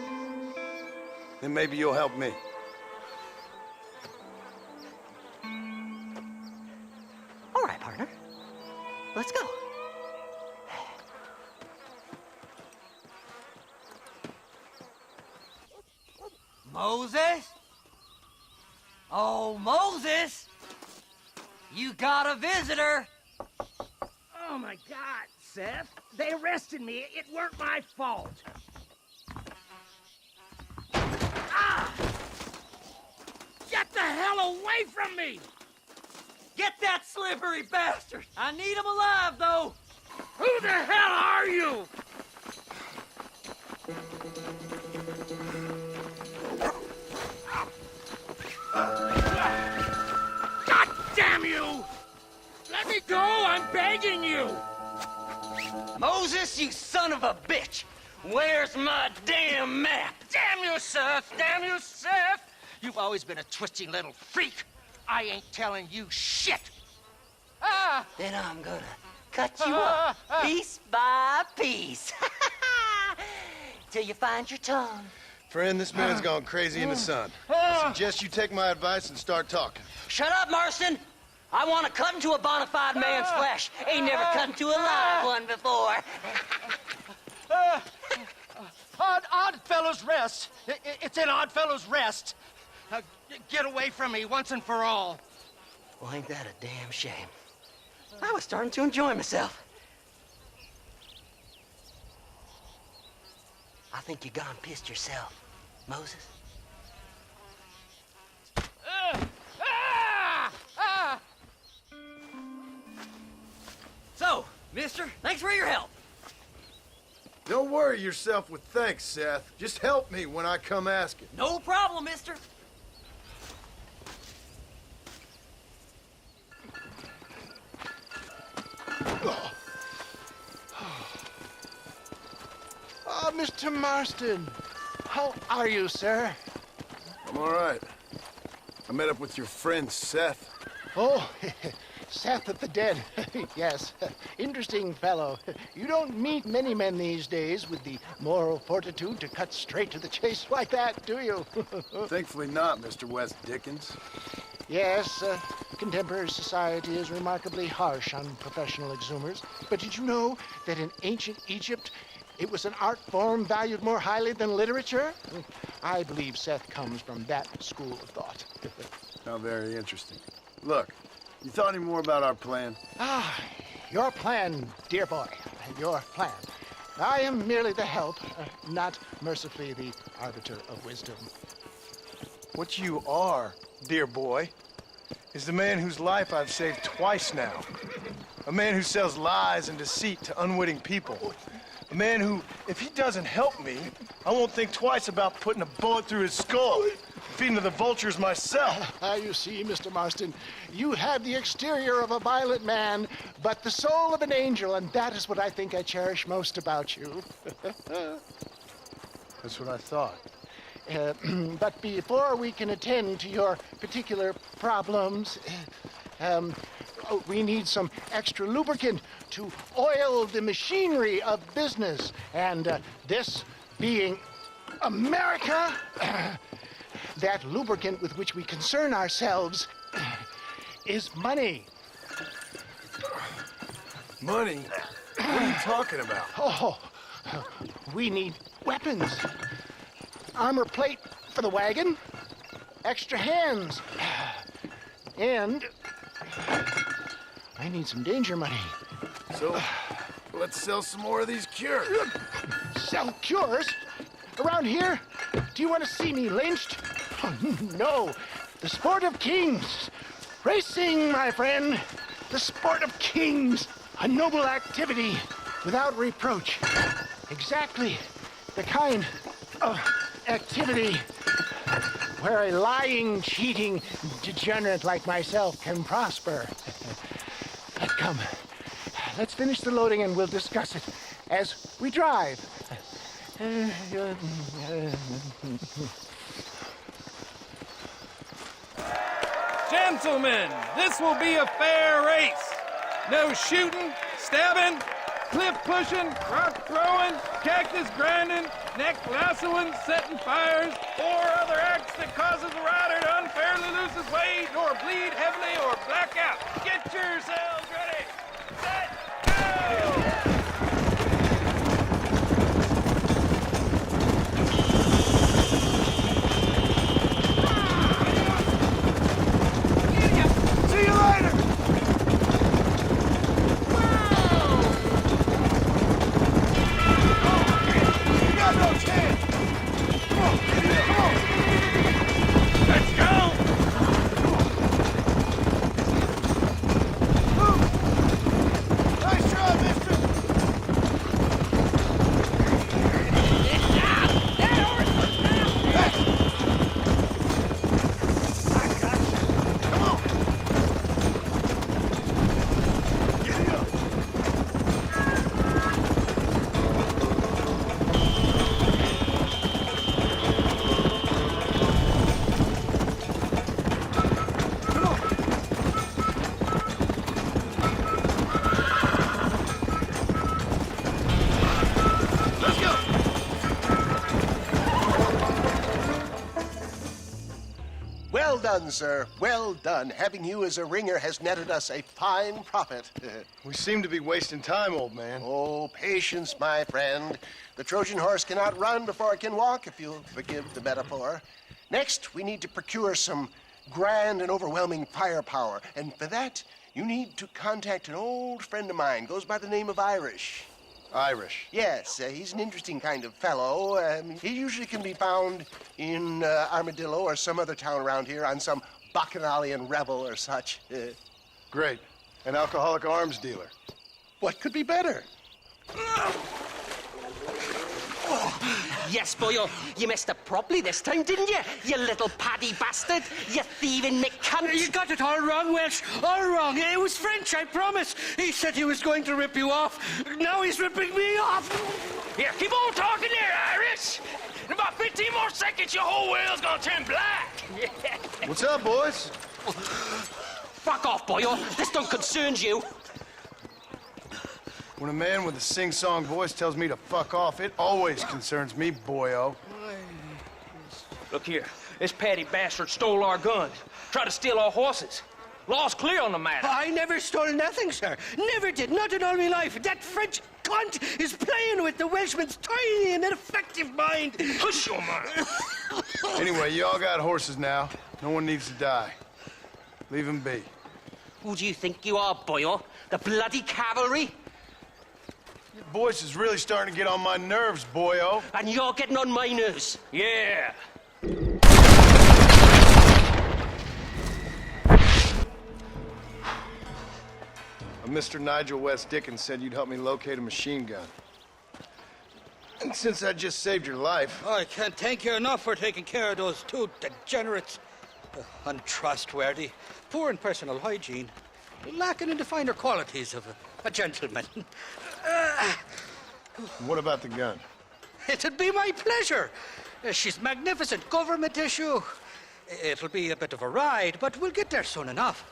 Then maybe you'll help me. All right, partner. Let's go. Moses? Oh, Moses! You got a visitor! Oh, my God, Seth. They arrested me. It weren't my fault. Ah! Get the hell away from me! Get that slippery bastard! I need him alive, though! Who the hell are you? God damn you! Let me go! I'm begging you! Moses, you son of a bitch! Where's my damn map? Damn you, Seth! Damn you, Seth! You've always been a twisty little freak. I ain't telling you shit. Ah! Then I'm gonna cut you up piece by piece. Till you find your tongue. Friend, this man's gone crazy in the sun. I suggest you take my advice and start talking. Shut up, Marston! I want to cut into a bona fide man's flesh. Ain't never cut into a live one before. Odd Fellow's Rest. It's in Odd Fellow's Rest. Get away from me once and for all. Well, ain't that a damn shame? I was starting to enjoy myself. I think you gone pissed yourself, Moses. So, mister, thanks for your help. Don't worry yourself with thanks, Seth. Just help me when I come asking. No problem, mister. Ah, Mr. Marston. How are you, sir? I'm all right. I met up with your friend, Seth. Oh, Seth of the Dead. Yes, interesting fellow. You don't meet many men these days with the moral fortitude to cut straight to the chase like that, do you? Thankfully not, Mr. West Dickens. Yes, contemporary society is remarkably harsh on professional exhumers. But did you know that in ancient Egypt, it was an art form valued more highly than literature? I believe Seth comes from that school of thought. How very interesting. Look, you thought any more about our plan? Ah, your plan, dear boy, your plan. I am merely the help, not mercifully the arbiter of wisdom. What you are, dear boy, is the man whose life I've saved twice now. A man who sells lies and deceit to unwitting people. A man who, if he doesn't help me, I won't think twice about putting a bullet through his skull, feeding to the vultures myself. You see, Mr. Marston, you have the exterior of a violent man, but the soul of an angel, and that is what I think I cherish most about you. That's what I thought. But before we can attend to your particular problems, we need some extra lubricant to oil the machinery of business. And this being America, that lubricant with which we concern ourselves is money. Money? What are you talking about? Oh, we need weapons. Armor plate for the wagon, extra hands, and I need some danger money So, let's sell some more of these cures. Sell cures? Around here? Do you want to see me lynched? Oh, no. The sport of kings. Racing, my friend. The sport of kings. A noble activity without reproach. Exactly the kind of activity where a lying, cheating degenerate like myself can prosper. Come, let's finish the loading and we'll discuss it as we drive. Gentlemen, this will be a fair race. No shooting, stabbing, cliff pushing, rock throwing, cactus grinding, neck lassoing, setting fires, or other acts that causes a rider to unfairly lose his weight, or bleed heavily, or black out. Get yourselves ready. Set, go! See you later! You got no chance! Come on, come on! Let's go! Nice try, mister! Well done, sir. Well done. Having you as a ringer has netted us a fine profit. We seem to be wasting time, old man. Oh, patience, my friend. The Trojan horse cannot run before it can walk, if you'll forgive the metaphor. Next, we need to procure some grand and overwhelming firepower. And for that, you need to contact an old friend of mine. Goes by the name of Irish. Irish? Yes, he's an interesting kind of fellow. He usually can be found in Armadillo or some other town around here on some bacchanalian revel or such. Great. An alcoholic arms dealer. What could be better? Yes, boyo, you messed up properly this time, didn't you? You little paddy bastard. You thieving McCunt. You got it all wrong, Welsh. All wrong. It was French, I promise. He said he was going to rip you off. Now he's ripping me off. Here, keep on talking there, Irish. In about 15 more seconds, your whole whale's gonna turn black. What's up, boys? Fuck off, boyo. This don't concern you. When a man with a sing-song voice tells me to fuck off, it always concerns me, boyo. Look here, this Paddy bastard stole our guns, tried to steal our horses. Law's clear on the matter. I never stole nothing, sir. Never did. Not in all my life. That French cunt is playing with the Welshman's tiny and ineffective mind. Hush your mouth. Anyway, you all got horses now. No one needs to die. Leave them be. Who do you think you are, boyo? The bloody cavalry? Your voice is really starting to get on my nerves, boyo. And you're getting on my nerves. Yeah. Mr. Nigel West Dickens said you'd help me locate a machine gun. And since I just saved your life... I can't thank you enough for taking care of those two degenerates. Untrustworthy, poor in personal hygiene, lacking in the finer qualities of a gentleman. What about the gun? It'd be my pleasure. She's magnificent, government issue. It'll be a bit of a ride, but we'll get there soon enough.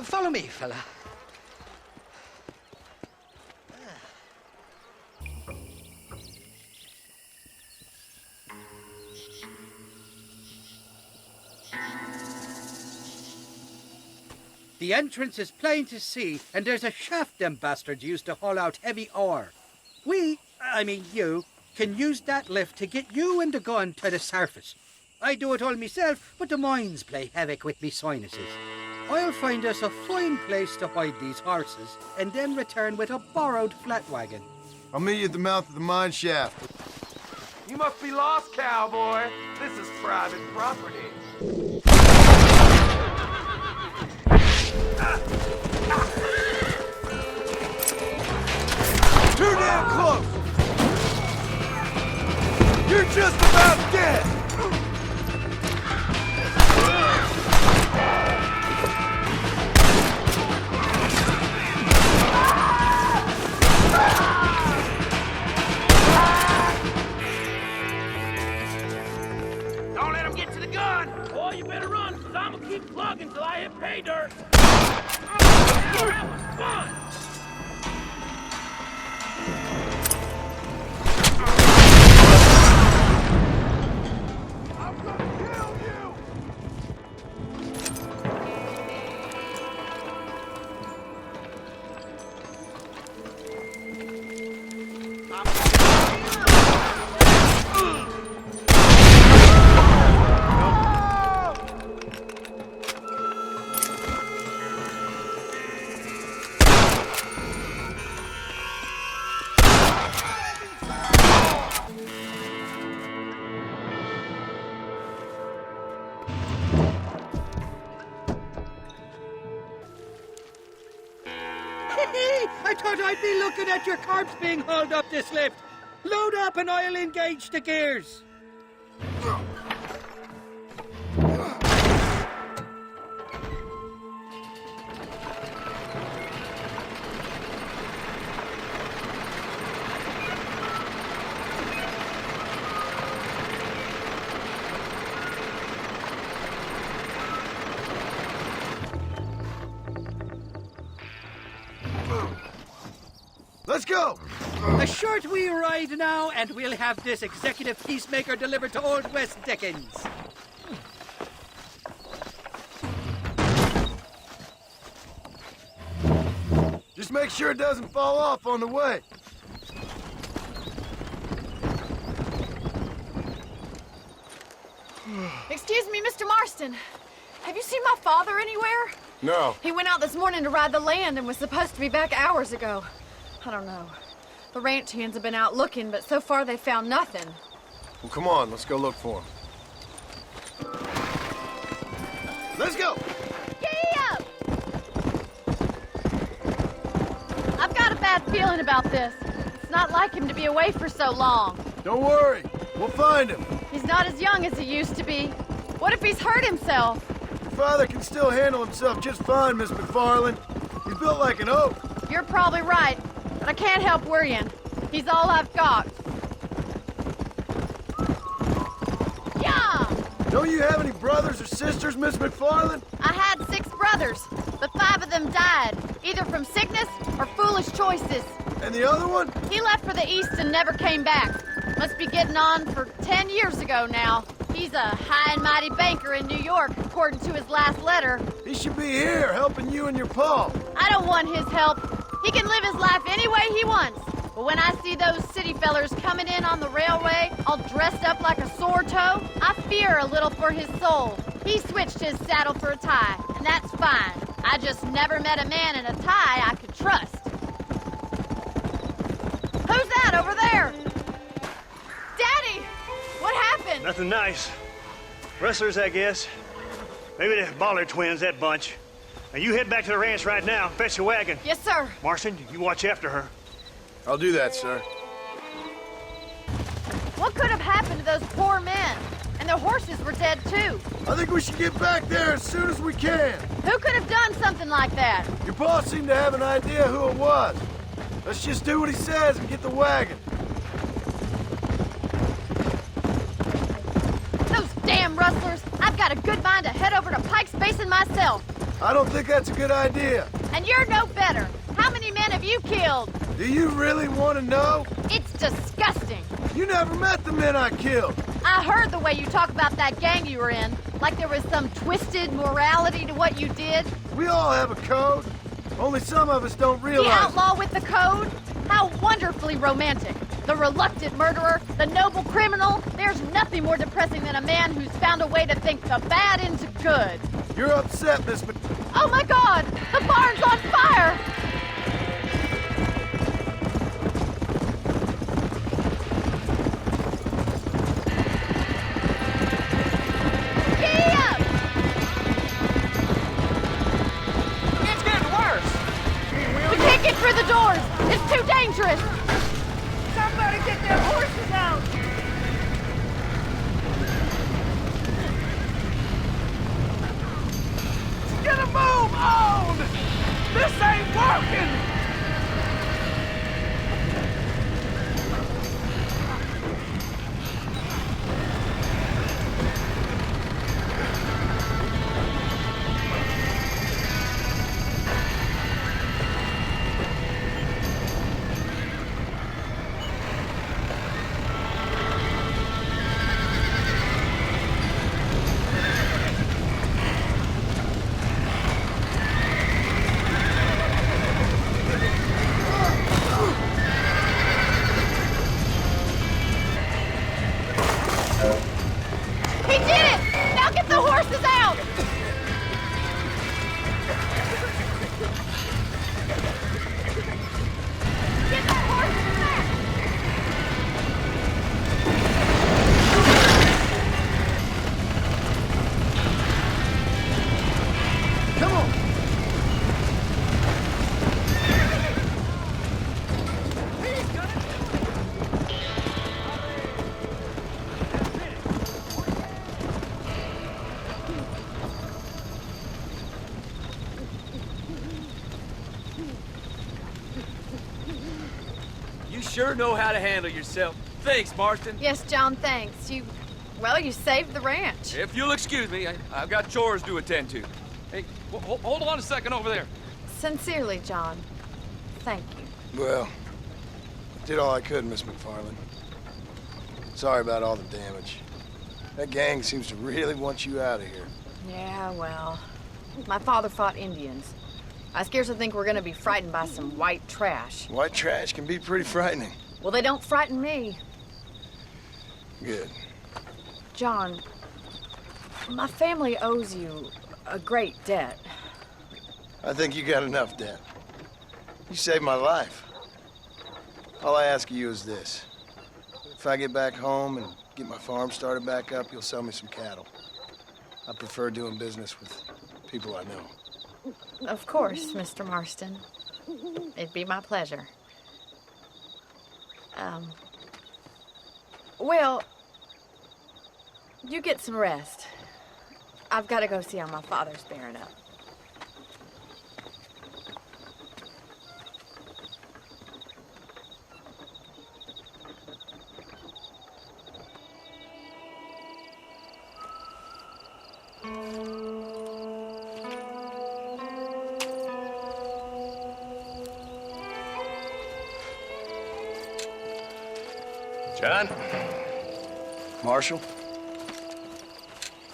Follow me, fella. The entrance is plain to see, and there's a shaft them bastards used to haul out heavy ore. I mean you, can use that lift to get you and the gun to the surface. I do it all myself, but the mines play havoc with me sinuses. I'll find us a fine place to hide these horses, and then return with a borrowed flat wagon. I'll meet you at the mouth of the mine shaft. You must be lost, cowboy. This is private property. Too damn close! You're just about dead! Don't let him get to the gun! Boy, you better run, because I'm gonna keep plugging till I hit pay dirt. Oh, that was fun! I thought I'd be looking at your corpse being hauled up this lift. Load up and I'll engage the gears. Let's go! A short wee ride now, and we'll have this executive peacemaker delivered to Old West Dickens. Just make sure it doesn't fall off on the way. Excuse me, Mr. Marston. Have you seen my father anywhere? No. He went out this morning to ride the land and was supposed to be back hours ago. I don't know. The ranch hands have been out looking, but so far they've found nothing. Well, come on, let's go look for him. Let's go! Giddy up! I've got a bad feeling about this. It's not like him to be away for so long. Don't worry, we'll find him. He's not as young as he used to be. What if he's hurt himself? Your father can still handle himself just fine, Miss McFarland. He's built like an oak. You're probably right, but I can't help worrying. He's all I've got. Yeah! Don't you have any brothers or sisters, Miss McFarland? I had 6 brothers, but 5 of them died, either from sickness or foolish choices. And the other one? He left for the east and never came back. Must be getting on for 10 years ago now. He's a high and mighty banker in New York, according to his last letter. He should be here, helping you and your pa. I don't want his help. He can live his life any way he wants. But when I see those city fellers coming in on the railway, all dressed up like a sore toe, I fear a little for his soul. He switched his saddle for a tie, and that's fine. I just never met a man in a tie I could trust. Who's that over there? Daddy! What happened? Nothing nice. Rustlers, I guess. Maybe the Bollard twins, that bunch. Now you head back to the ranch right now and fetch the wagon. Yes, sir. Marston, you watch after her. I'll do that, sir. What could have happened to those poor men? And their horses were dead, too. I think we should get back there as soon as we can. Who could have done something like that? Your boss seemed to have an idea who it was. Let's just do what he says and get the wagon. Those damn rustlers! I've got a good mind to head over to Pike's Basin myself. I don't think that's a good idea. And you're no better. How many men have you killed? Do you really want to know? It's disgusting. You never met the men I killed. I heard the way you talk about that gang you were in, like there was some twisted morality to what you did. We all have a code. Only some of us don't realize. The outlaw with the code? How wonderfully romantic. The reluctant murderer, the noble criminal. There's nothing more depressing than a man who's found a way to think the bad into good. You're upset, Miss Mc... Oh my God! The barn's on fire! Gee up! It's getting worse! We can't get through the doors! It's too dangerous! Somebody get their horses out! Get a move on! This ain't working! He did it! Now get the horses out! Get the horses back! Come on! You sure know how to handle yourself. Thanks, Marston. Yes, John, thanks. You saved the ranch. If you'll excuse me, I've got chores to attend to. Hey, hold on a second over there. Sincerely, John. Thank you. Well, I did all I could, Miss McFarland. Sorry about all the damage. That gang seems to really want you out of here. Yeah, well, my father fought Indians. I scarcely think we're gonna be frightened by some white trash. White trash can be pretty frightening. Well, they don't frighten me. Good. John, my family owes you a great debt. I think you got enough debt. You saved my life. All I ask of you is this. If I get back home and get my farm started back up, you'll sell me some cattle. I prefer doing business with people I know. Of course, Mr. Marston. It'd be my pleasure. Well, you get some rest. I've got to go see how my father's bearing up. John? Marshal?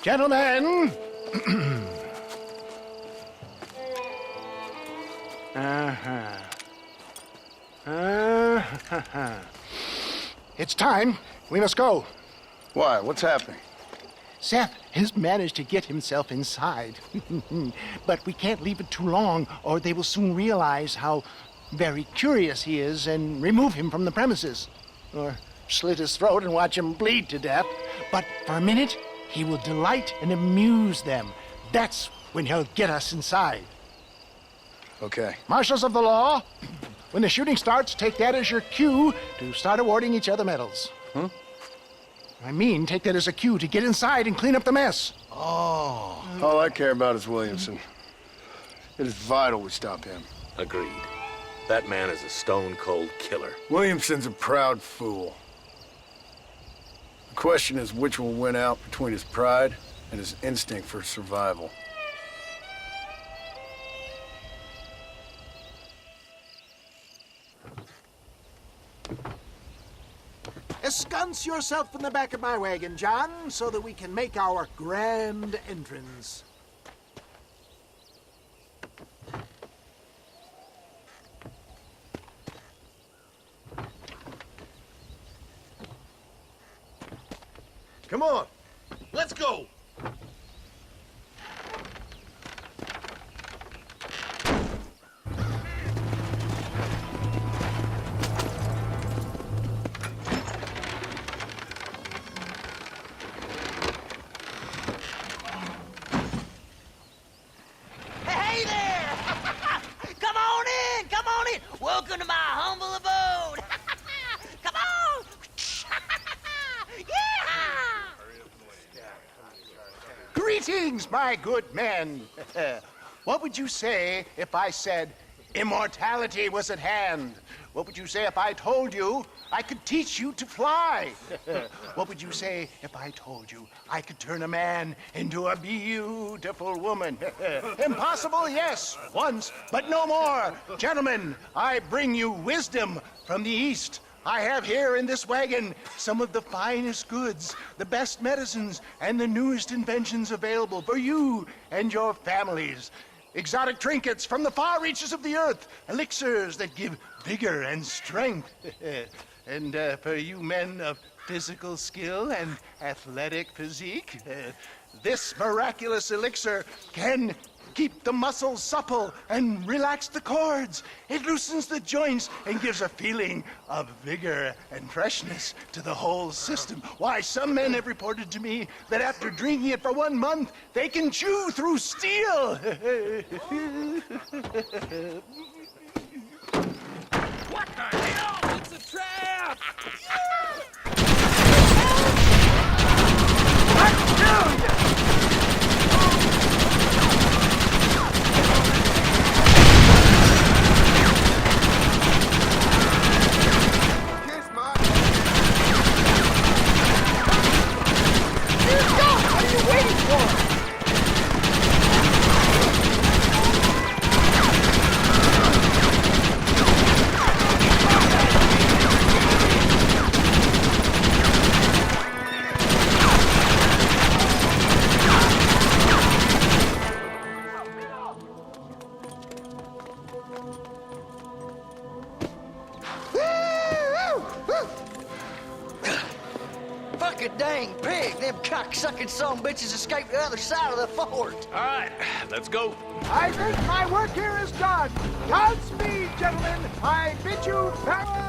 Gentlemen! It's time. We must go. Why? What's happening? Seth has managed to get himself inside. But we can't leave it too long, or they will soon realize how very curious he is and remove him from the premises. Or slit his throat and watch him bleed to death. But for a minute, he will delight and amuse them. That's when he'll get us inside. Okay. Marshals of the law, when the shooting starts, take that as your cue to start awarding each other medals. Huh? I mean, take that as a cue to get inside and clean up the mess. Oh. All I care about is Williamson. It is vital we stop him. Agreed. That man is a stone-cold killer. Williamson's a proud fool. The question is which will win out between his pride and his instinct for survival. Ensconce yourself in the back of my wagon, John, so that we can make our grand entrance. Come on, let's go. Welcome to my humble abode. Come on. Yeah! Greetings, my good men. What would you say if I said immortality was at hand? What would you say if I told you I could teach you to fly? What would you say if I told you I could turn a man into a beautiful woman? Impossible, yes, once, but no more. Gentlemen, I bring you wisdom from the East. I have here in this wagon some of the finest goods, the best medicines, and the newest inventions available for you and your families. Exotic trinkets from the far reaches of the earth, elixirs that give vigor and strength. And for you men of physical skill and athletic physique, this miraculous elixir can keep the muscles supple and relax the cords. It loosens the joints and gives a feeling of vigor and freshness to the whole system. Why, some men have reported to me that after drinking it for 1 month, they can chew through steel. What the hell? It's a trap! I tell you! What are you waiting for? Fucking dang pig! Them cock-sucking son bitches escaped the other side of the fort. All right, let's go. I think my work here is done. Godspeed, gentlemen. I bid you farewell.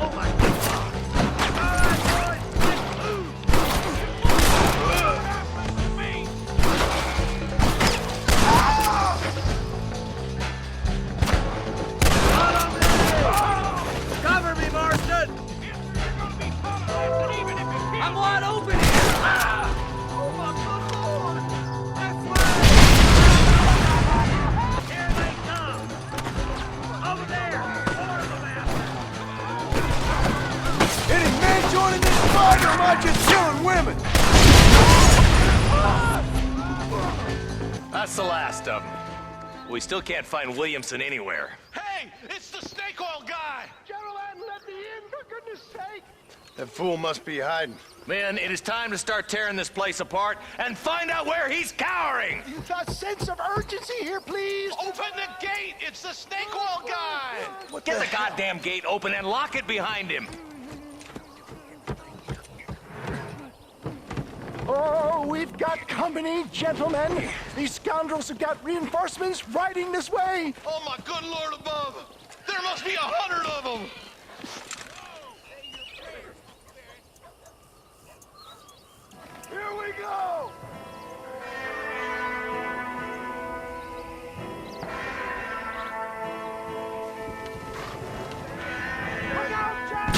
Oh my God! All right, boys, let's move! Cover me, Marston! I'm wide open here! Oh my good Lord! That's right! Here they come! Over there! Order them out! Any men joining this fight, or am I just killing women? That's the last of them. We still can't find Williamson anywhere. Hey, it's the snake oil guy! Gentlemen, let me in, for goodness sake! That fool must be hiding. Men, it is time to start tearing this place apart and find out where he's cowering! A sense of urgency here, please! Open the gate! It's the snake oil guy! Get the goddamn gate open and lock it behind him! Oh, we've got company, gentlemen. These scoundrels have got reinforcements riding this way. Oh, my good Lord above! There must be 100 of them! Here we go! Look out, Jack!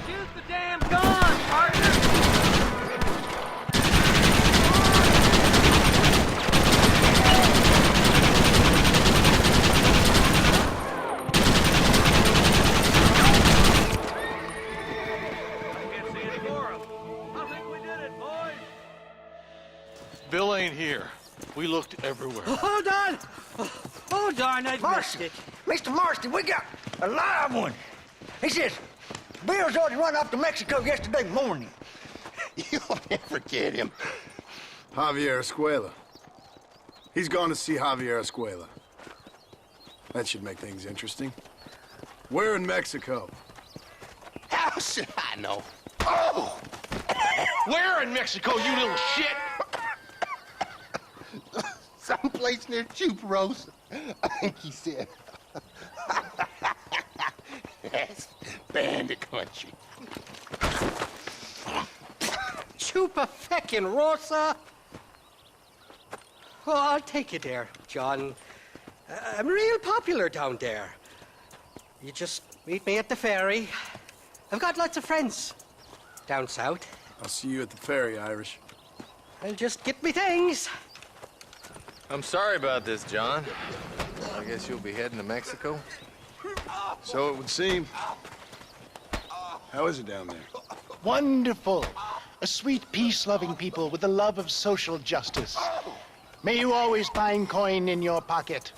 Use the damn gun, partner! Bill ain't here. We looked everywhere. Hold on! Oh, darn, I missed Marston, it. Mr. Marston, we got a live one. He says, Bill's already run off to Mexico yesterday morning. You'll never get him. Javier Escuella. He's gone to see Javier Escuella. That should make things interesting. Where in Mexico? How should I know? Oh! Where in Mexico, you little shit? Someplace near Chuparosa, I think he said. That's bandit country. Chupa-feckin' Rosa. Oh, I'll take you there, John. I'm real popular down there. You just meet me at the ferry. I've got lots of friends down south. I'll see you at the ferry, Irish. I'll just get me things. I'm sorry about this, John. I guess you'll be heading to Mexico? So it would seem. How is it down there? Wonderful. A sweet, peace-loving people with the love of social justice. May you always find coin in your pocket.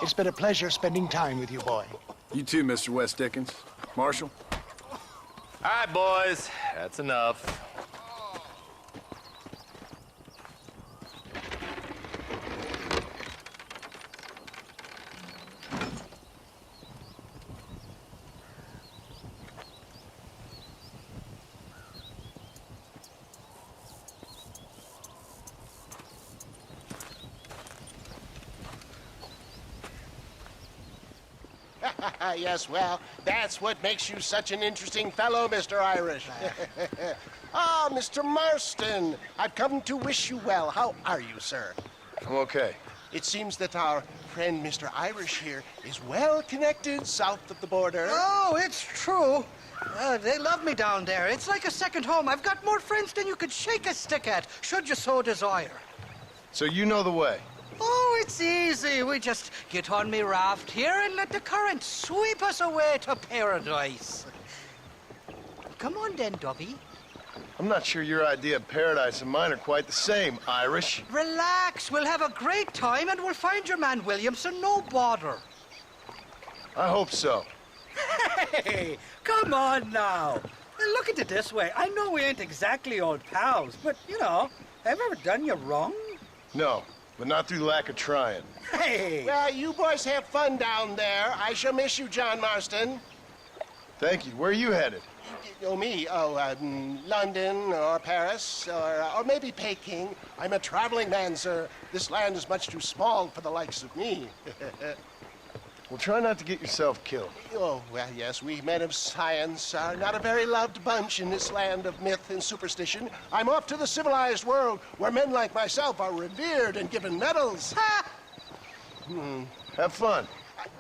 It's been a pleasure spending time with you, boy. You too, Mr. West Dickens. Marshal? All right, boys. That's enough. Yes, well, that's what makes you such an interesting fellow, Mr. Irish. Ah, Mr. Marston, I've come to wish you well. How are you, sir? I'm okay. It seems that our friend Mr. Irish here is well connected south of the border. Oh, it's true. They love me down there. It's like a second home. I've got more friends than you could shake a stick at, should you so desire. So you know the way? Oh, it's easy. We just get on me raft here and let the current sweep us away to paradise. Come on then, Dubby. I'm not sure your idea of paradise and mine are quite the same, Irish. Relax. We'll have a great time and we'll find your man Williamson, no bother. I hope so. Hey, come on now. Look at it this way. I know we ain't exactly old pals, but, you know, have I ever done you wrong? No, but not through lack of trying. Hey! Well, you boys have fun down there. I shall miss you, John Marston. Thank you. Where are you headed? Oh, me? Oh, London or Paris or maybe Peking. I'm a traveling man, sir. This land is much too small for the likes of me. Well, try not to get yourself killed. Oh, well, yes, we men of science are not a very loved bunch in this land of myth and superstition. I'm off to the civilized world where men like myself are revered and given medals. Ha! Have fun.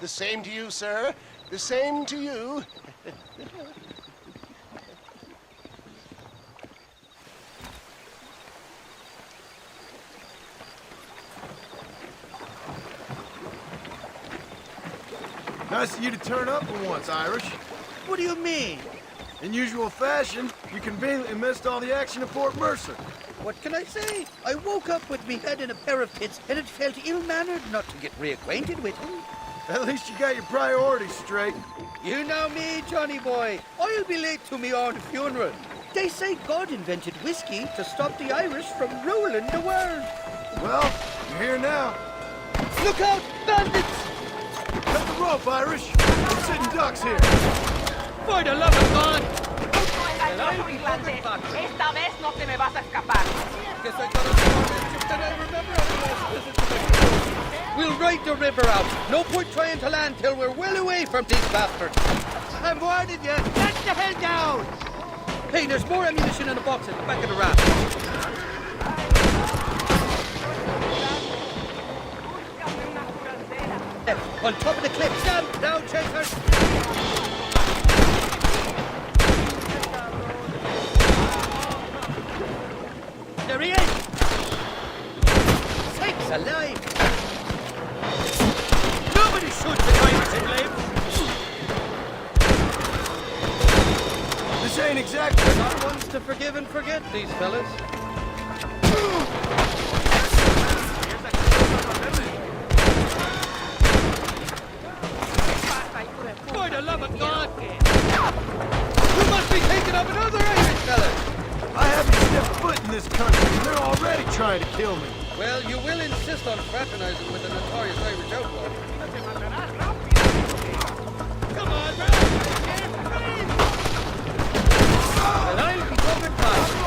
The same to you, sir. The same to you. Nice of you to turn up for once, Irish. What do you mean? In usual fashion, you conveniently missed all the action at Fort Mercer. What can I say? I woke up with me head in a pair of pits, and it felt ill-mannered not to get reacquainted with him. At least you got your priorities straight. You know me, Johnny boy. I'll be late to me own funeral. They say God invented whiskey to stop the Irish from ruling the world. Well, you're here now. Look out, bandits! Cut the rope, Irish. We're sitting ducks here. For the love of God! Esta vez no te me vas a escapar. We'll ride the river out. No point trying to land till we're well away from these bastards. I'm warning you. Get the hell down! Hey, there's more ammunition in the box at the back of the raft. On top of the cliff. Stand down, chasers. There he is! Sakes alive! Nobody shoots the Irish in life! This ain't exactly... Not ones to forgive and forget, these fellas. For the love of God! You must be thinking of another Irish fellas! I haven't stepped foot in this country, and they're already trying to kill me. Well, you will insist on fraternizing with the notorious Irish outlaw. Come on, man! And I'll be coming back.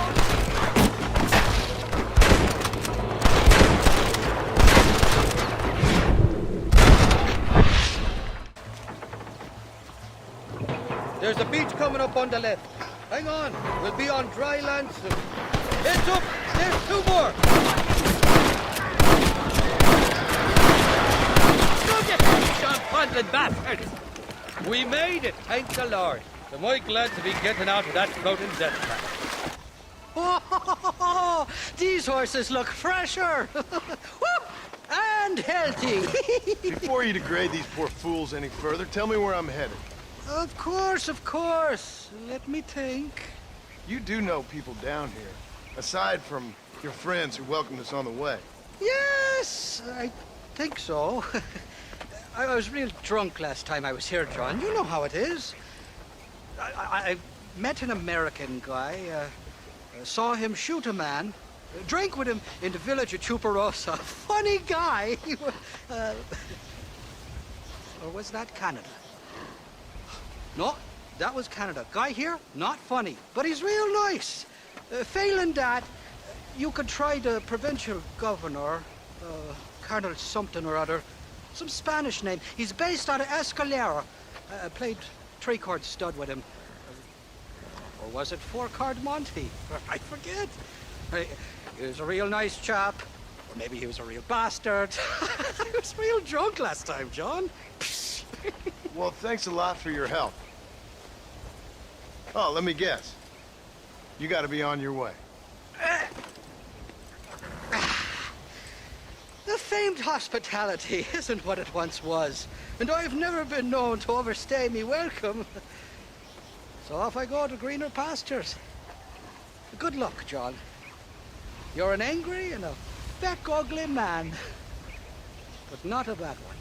coming up on the left. Hang on, we'll be on dry land soon. Heads up, there's 2 more. Look at these John bastards. We made it, thank the Lord. So my glad to be getting out of that floating death trap. Oh, these horses look fresher. Whoop, and healthy. Before you degrade these poor fools any further, tell me where I'm headed. Of course, of course. Let me think. You do know people down here, aside from your friends who welcomed us on the way. Yes, I think so. I was real drunk last time I was here, John. You know how it is. I met an American guy, saw him shoot a man, drank with him in the village of Chuparosa. Funny guy. Or was that Canada? No, that was Canada. Guy here, not funny, but he's real nice. Failing that, you could try the provincial governor, Colonel something or other, some Spanish name. He's based out of Escuella. Played 3-chord stud with him. Or was it 4-chord Monty? I forget. He was a real nice chap. Or maybe he was a real bastard. I was real drunk last time, John. Well, thanks a lot for your help. Oh, let me guess. You gotta be on your way. The famed hospitality isn't what it once was, and I've never been known to overstay me welcome. So off I go to greener pastures. Good luck, John. You're an angry and a back ugly man, but not a bad one.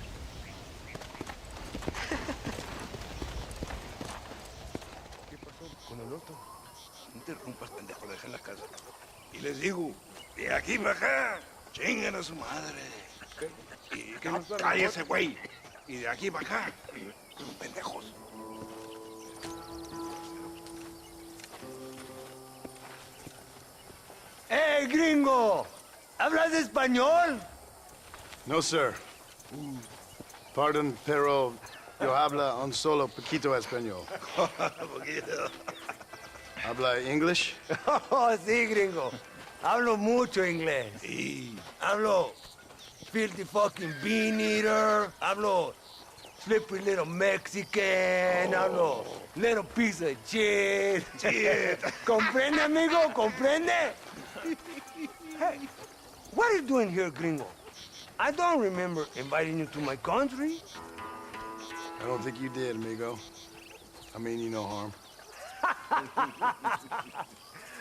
Interrumpas, pendejo, dejen la casa. Y les digo, de aquí para acá, chinguen a su madre. Y que no cállese, güey. Y de aquí para acá, pendejos. ¡Eh, gringo! ¿Hablas español? No, sir. Pardon, pero yo habla un solo poquito español. ¿Habla English? Oh, sí, gringo. Hablo mucho inglés. Sí. Hablo filthy fucking bean eater. Hablo slippery little Mexican. Hablo little piece of shit. Shit. ¿Comprende, amigo? ¿Comprende? Hey, what are you doing here, gringo? I don't remember inviting you to my country. I don't think you did, amigo. I mean you no harm.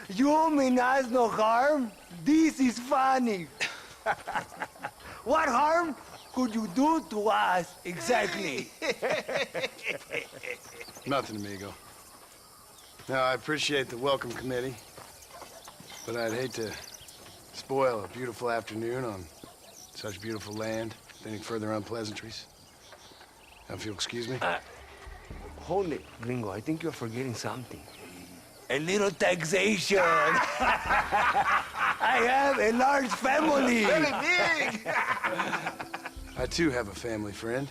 You mean us no harm? This is funny. What harm could you do to us, exactly? Nothing, amigo. Now, I appreciate the welcome committee, but I'd hate to spoil a beautiful afternoon on such beautiful land with any further unpleasantries. Now, if you'll excuse me. Hold it, gringo. I think you're forgetting something. A little taxation. I have a large family. Very big. I, too, have a family, friend.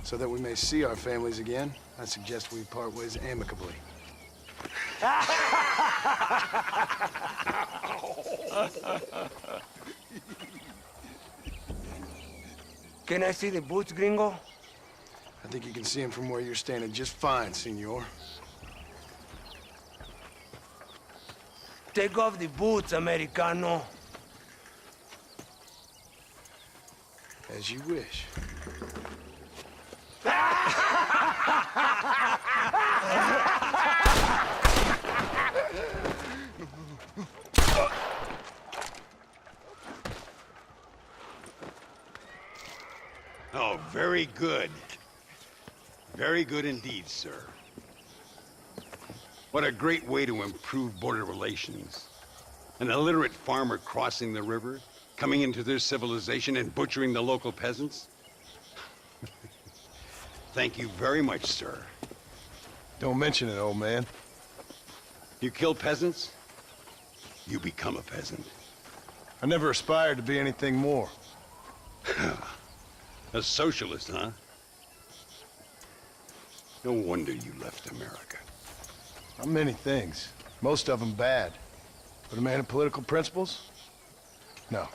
So that we may see our families again, I suggest we part ways amicably. Can I see the boots, gringo? I think you can see them from where you're standing just fine, senor. Take off the boots, Americano. As you wish. Oh, very good. Very good indeed, sir. What a great way to improve border relations. An illiterate farmer crossing the river, coming into their civilization and butchering the local peasants. Thank you very much, sir. Don't mention it, old man. You kill peasants, you become a peasant. I never aspired to be anything more. A socialist, huh? No wonder you left America. I'm many things. Most of them bad. But a man of political principles? No.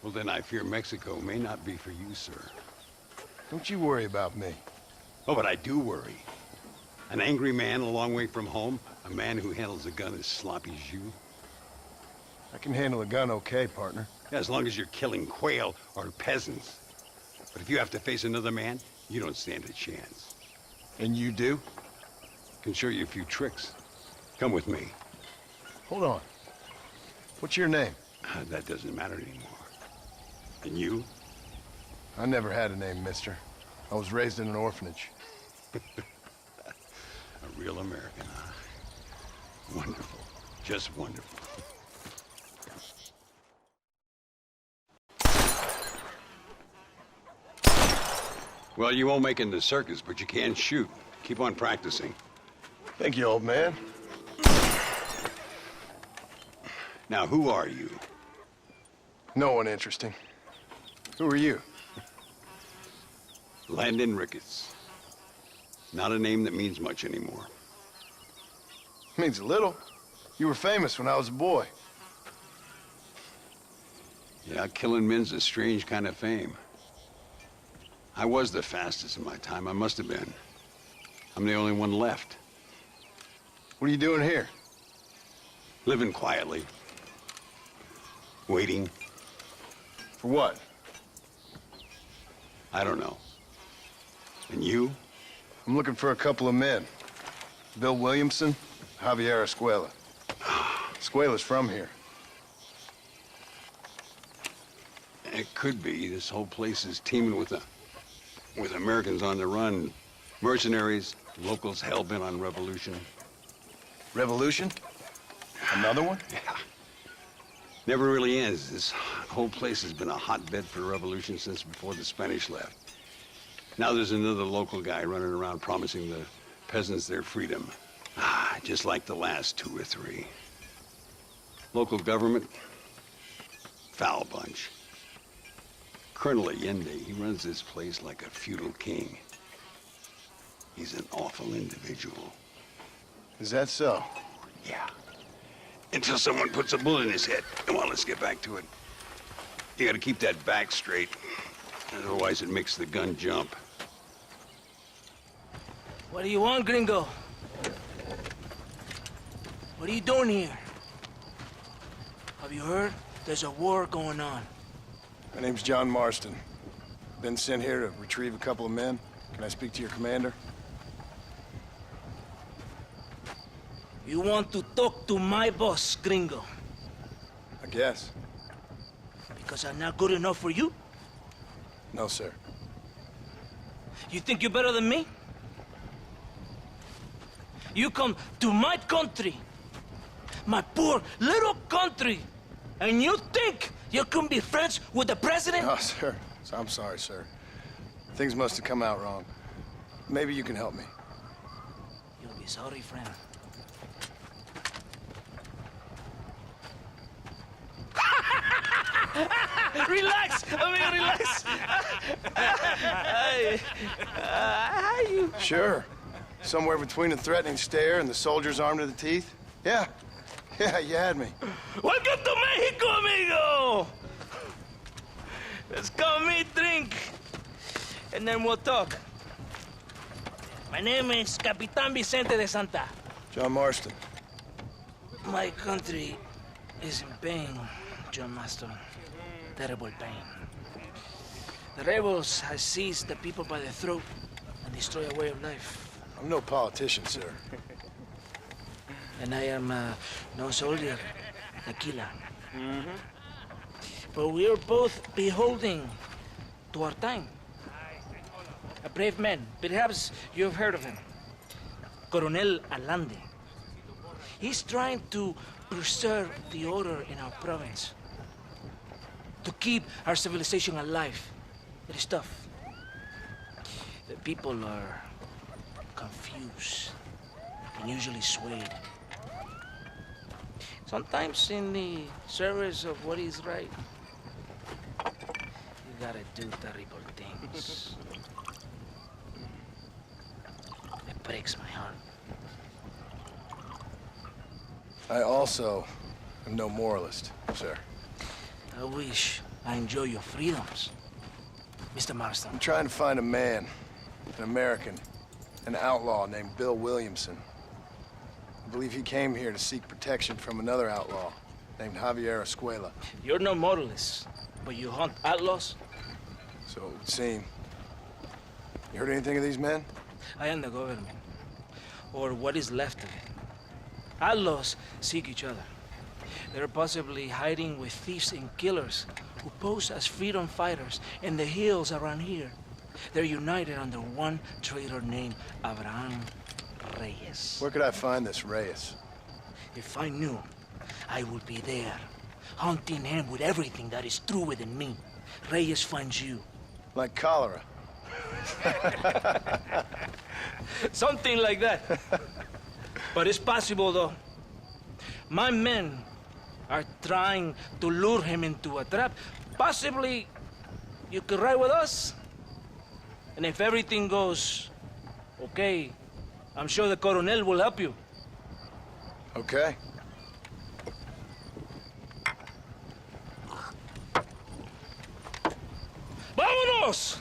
Well, then I fear Mexico may not be for you, sir. Don't you worry about me. Oh, but I do worry. An angry man a long way from home, a man who handles a gun as sloppy as you. I can handle a gun okay, partner. Yeah, as long as you're killing quail or peasants. But if you have to face another man, you don't stand a chance. And you do? Can show you a few tricks. Come with me. Hold on. What's your name? That doesn't matter anymore. And you? I never had a name, mister. I was raised in an orphanage. A real American, huh? Wonderful. Just wonderful. Well, you won't make it in the circus, but you can shoot. Keep on practicing. Thank you, old man. Now, who are you? No one interesting. Who are you? Landon Ricketts. Not a name that means much anymore. Means a little. You were famous when I was a boy. Yeah, killing men's a strange kind of fame. I was the fastest in my time. I must have been. I'm the only one left. What are you doing here? Living quietly. Waiting. For what? I don't know. And you? I'm looking for a couple of men. Bill Williamson, Javier Escuella. Escuella's from here. It could be. This whole place is teeming with Americans on the run. Mercenaries, locals hell-bent on revolution. Revolution? Another one? Yeah. Never really ends. This whole place has been a hotbed for revolution since before the Spanish left. Now there's another local guy running around promising the peasants their freedom. Just like the last 2 or 3. Local government, foul bunch. Colonel Linde, he runs this place like a feudal king. He's an awful individual. Is that so? Yeah. Until someone puts a bullet in his head. Come on, let's get back to it. You gotta keep that back straight. Otherwise it makes the gun jump. What do you want, gringo? What are you doing here? Have you heard? There's a war going on. My name's John Marston. Been sent here to retrieve a couple of men. Can I speak to your commander? You want to talk to my boss, gringo? I guess. Because I'm not good enough for you? No, sir. You think you're better than me? You come to my country, my poor little country, and you think you can be friends with the president? No, sir. I'm sorry, sir. Things must have come out wrong. Maybe you can help me. You'll be sorry, friend. Relax, amigo, relax. How you? Sure. Somewhere between a threatening stare and the soldier's arm to the teeth? Yeah. Yeah, you had me. Welcome to Mexico, amigo! Let's come meet, drink, and then we'll talk. My name is Capitan Vicente de Santa. John Marston. My country is in pain, John Marston. Terrible pain. The rebels have seized the people by the throat and destroy a way of life. I'm no politician, sir. And I am no soldier, a killer. But we are both beholding to our time. A brave man, perhaps you have heard of him. Coronel Linde. He's trying to preserve the order in our province. To keep our civilization alive. It is tough. The people are confused and usually swayed. Sometimes in the service of what is right, you gotta do terrible things. It breaks my heart. I also am no moralist, sir. I wish I enjoy your freedoms, Mr. Marston. I'm trying to find a man, an American, an outlaw named Bill Williamson. I believe he came here to seek protection from another outlaw named Javier Escuella. You're no moralist, but you hunt outlaws? So it would seem. You heard anything of these men? I am the government, or what is left of it. Outlaws seek each other. They're possibly hiding with thieves and killers who pose as freedom fighters in the hills around here. They're united under one traitor named Abraham Reyes. Where could I find this Reyes? If I knew, I would be there, hunting him with everything that is true within me. Reyes finds you. Like cholera. Something like that. But it's possible, though. My men are trying to lure him into a trap. Possibly you could ride with us. And if everything goes okay, I'm sure the Coronel will help you. Okay. ¡Vámonos!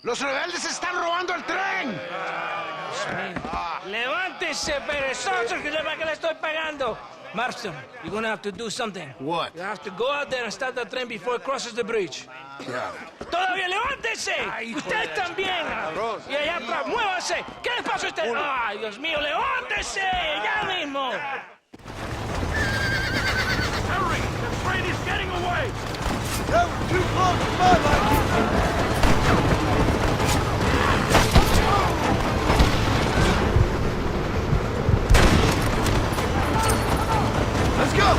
¡Los rebeldes están robando el tren! ¡Levántese, perezosos, que sepa que le estoy pagando! Marston, you're gonna have to do something. What? You have to go out there and stop the train before it crosses the bridge. Yeah. ¡Todavía levántese! ¡Usted también! Y allá atrás, muévase. ¿Qué le pasa a usted? ¡Ay, Dios mío, levántese! ¡Ya mismo! Hurry! The train is getting away! That was too close to my liking! Let's go!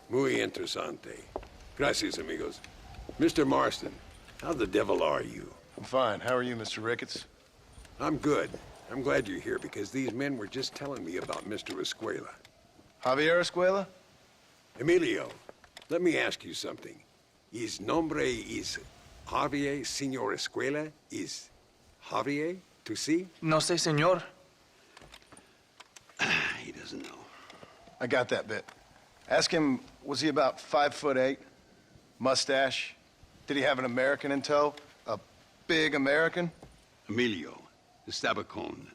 Muy interesante. Gracias, amigos. Mr. Marston, how the devil are you? I'm fine. How are you, Mr. Ricketts? I'm good. I'm glad you're here because these men were just telling me about Mr. Escuella. Javier Escuella? Emilio, let me ask you something. His nombre is Javier Señor Escuella? Is Javier to see? No sé, señor. He doesn't know. I got that bit. Ask him, was he about 5'8"? Mustache? Did he have an American in tow? A big American? Emilio, Estabacon,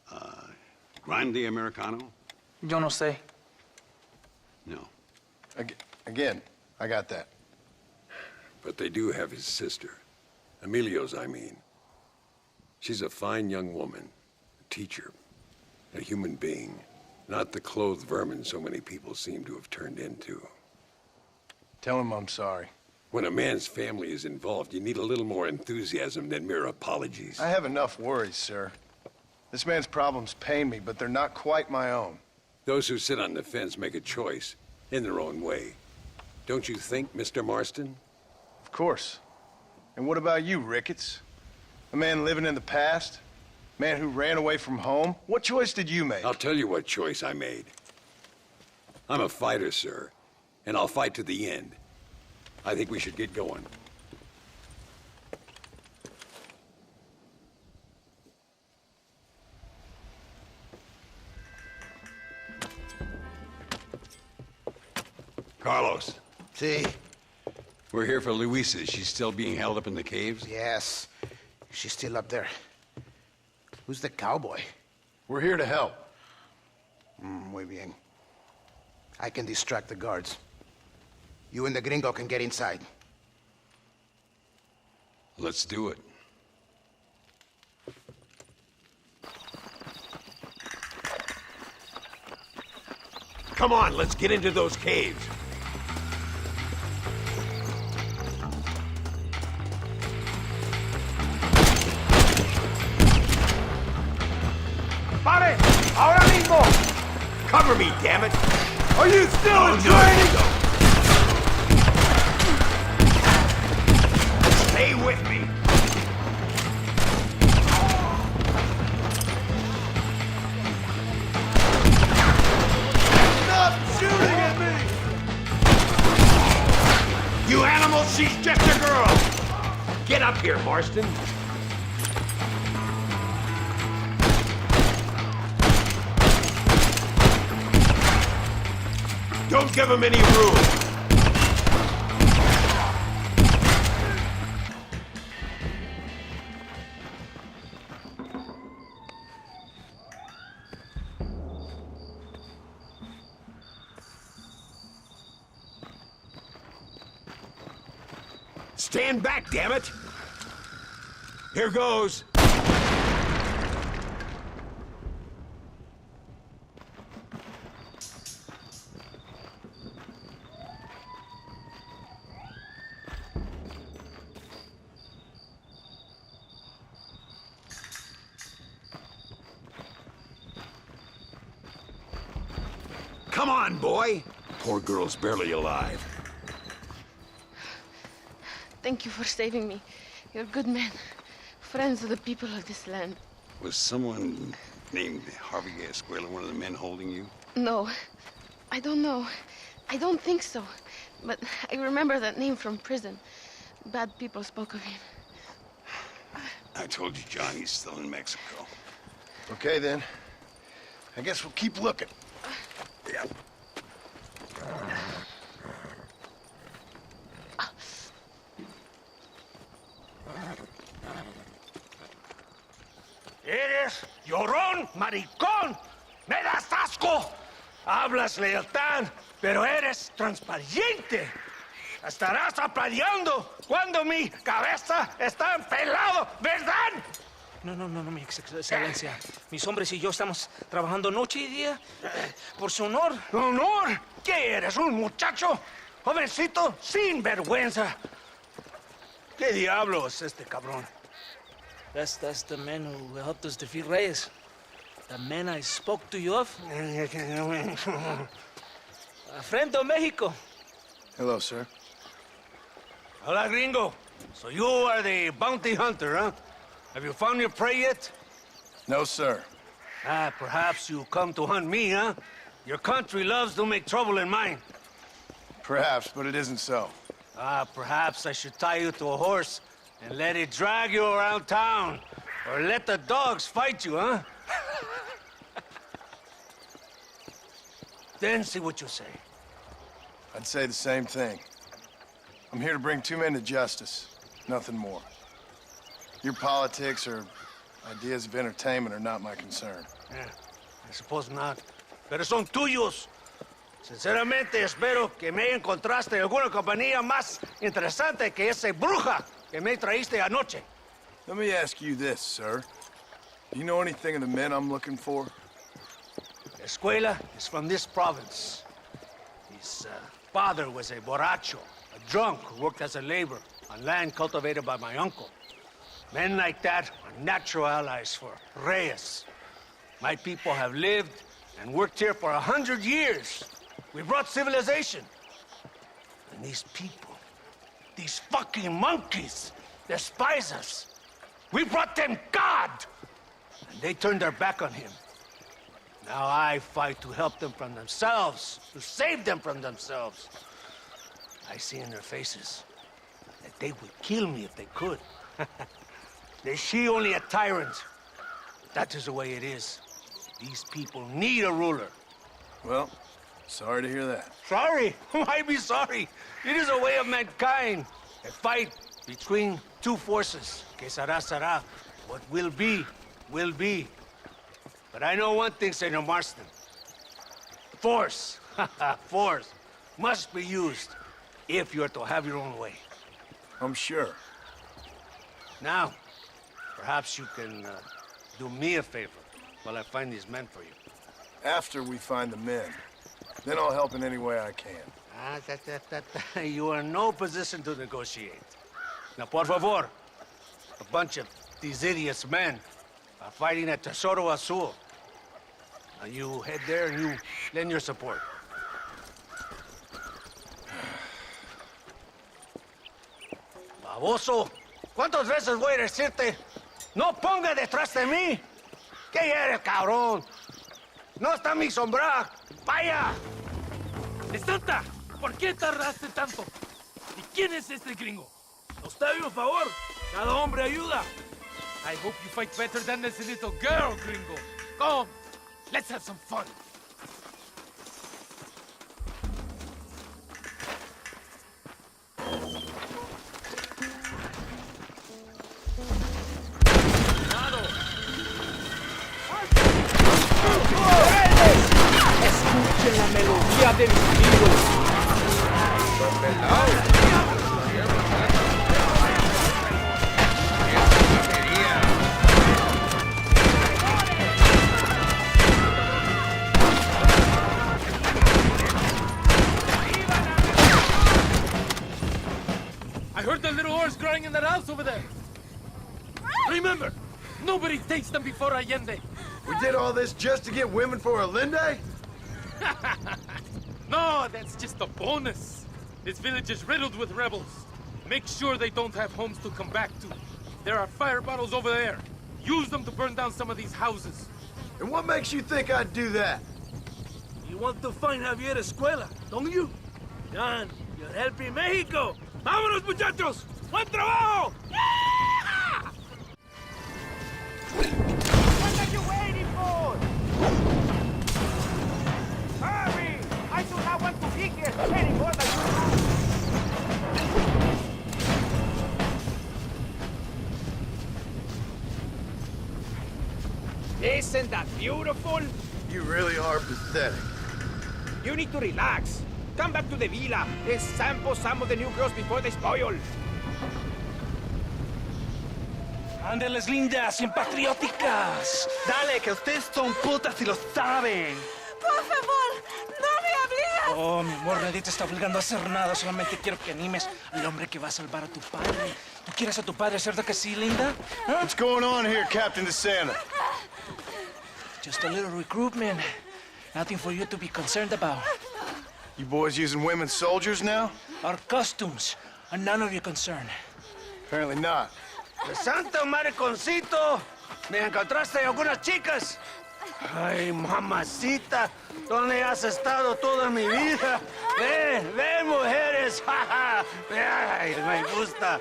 Grande Americano? Yo no sé. No. Again, I got that. But they do have his sister. Emilio's, I mean. She's a fine young woman, a teacher, a human being. Not the clothed vermin so many people seem to have turned into. Tell him I'm sorry. When a man's family is involved, you need a little more enthusiasm than mere apologies. I have enough worries, sir. This man's problems pain me, but they're not quite my own. Those who sit on the fence make a choice, in their own way. Don't you think, Mr. Marston? Of course. And what about you, Ricketts? A man living in the past? Man who ran away from home? What choice did you make? I'll tell you what choice I made. I'm a fighter, sir, and I'll fight to the end. I think we should get going. Carlos. See? We're here for Luisa. She's still being held up in the caves? Yes. She's still up there. Who's the cowboy? We're here to help. Muy bien. I can distract the guards. You and the gringo can get inside. Let's do it. Come on, let's get into those caves. ¡Pare! ¡Ahora mismo! Cover me, damn it! Are you still in training? Stay with me. Stop shooting at me! You animal, she's just a girl! Get up here, Marston. Don't give him any room. Stand back, damn it! Here goes. Come on, boy! Poor girl's barely alive. Thank you for saving me. You're good men. Friends of the people of this land. Was someone named Javier Escuella one of the men holding you? No, I don't know. I don't think so. But I remember that name from prison. Bad people spoke of him. I told you, John, he's still in Mexico. Okay, then. I guess we'll keep looking. Yeah. Eres llorón, maricón. Me das asco. Hablas lealtad, pero eres transparente. Estarás aplaudiendo cuando mi cabeza está pelado, ¿verdad? No, mi excelencia. Mis hombres y yo estamos trabajando noche y día por su honor. ¿Honor? ¿Qué eres, un muchacho? Jovencito, sin vergüenza. ¿Qué diablo es este cabrón? That's the man who helped us defeat Reyes. The man I spoke to you of. A friend of Mexico. Hello, sir. Hola, gringo. So you are the bounty hunter, huh? Have you found your prey yet? No, sir. Perhaps you come to hunt me, huh? Your country loves to make trouble in mine. Perhaps, but it isn't so. Perhaps I should tie you to a horse and let it drag you around town. Or let the dogs fight you, huh? Then see what you say. I'd say the same thing. I'm here to bring two men to justice. Nothing more. Your politics or ideas of entertainment are not my concern. Yeah, I suppose not. Pero son tuyos. Sinceramente, espero que me encontraste alguna compañía más interesante que esa bruja que me traíste anoche. Let me ask you this, sir. Do you know anything of the men I'm looking for? Escuella is from this province. His father was a borracho, a drunk who worked as a laborer on land cultivated by my uncle. Men like that are natural allies for Reyes. My people have lived and worked here for 100 years. We brought civilization. And these people, these fucking monkeys, despise us. We brought them God! And they turned their back on him. Now I fight to help them from themselves, to save them from themselves. I see in their faces that they would kill me if they could. They see only a tyrant. That is the way it is. These people need a ruler. Well, sorry to hear that. Sorry? Why be sorry? It is a way of mankind. A fight between two forces. Que será, será. What will be, will be. But I know one thing, Senor Marston. Force, force, must be used if you're to have your own way. I'm sure. Now, perhaps you can do me a favor while I find these men for you. After we find the men, then I'll help in any way I can. You are in no position to negotiate. Now, por favor, a bunch of these idiots men are fighting at Tesoro Azul. Now you head there and you lend your support. Baboso, ¿cuántas veces voy a decirte? No ponga detrás de mí. ¿Qué eres, cabrón? No está mi sombra. Vaya. ¡Santa! ¿Por qué tardaste tanto? ¿Y quién es este gringo? Nos trae un favor. Cada hombre ayuda. I hope you fight better than this little girl, gringo. Come, let's have some fun. Escuchen la melodía de mis tiros. I heard the little horse growing in that house over there. Remember, nobody takes them before Allende. We did all this just to get women for a Linde? No, that's just a bonus. This village is riddled with rebels. Make sure they don't have homes to come back to. There are fire bottles over there. Use them to burn down some of these houses. And what makes you think I'd do that? You want to find Javier Escuella, don't you? John, you're helping Mexico. ¡Vámonos, muchachos! ¡Buen trabajo! What are you waiting for? Hurry! I do not want to be here any more than you do. Isn't that beautiful? You really are pathetic. You need to relax. Come back to the villa and sample some of the new girls before they spoil. Ándeles lindas y patrióticas. Dale, que ustedes son putas y lo saben. Por favor, no me obligas. Oh, mi amor, nadie te está obligando a hacer nada. Solamente quiero que animes al hombre que va a salvar a tu padre. ¿Tú quieres a tu padre, cierto que sí, Linda? ¿Ah? What's going on here, Captain DeSanta? Just a little recruitment. Nothing for you to be concerned about. You boys using women soldiers now? Our costumes are none of your concern. Apparently not. ¡De santo mariconcito! ¿Me encontraste algunas chicas? Ay, mamacita, ¿dónde has estado toda mi vida? Ven, mujeres. Ay, me gusta.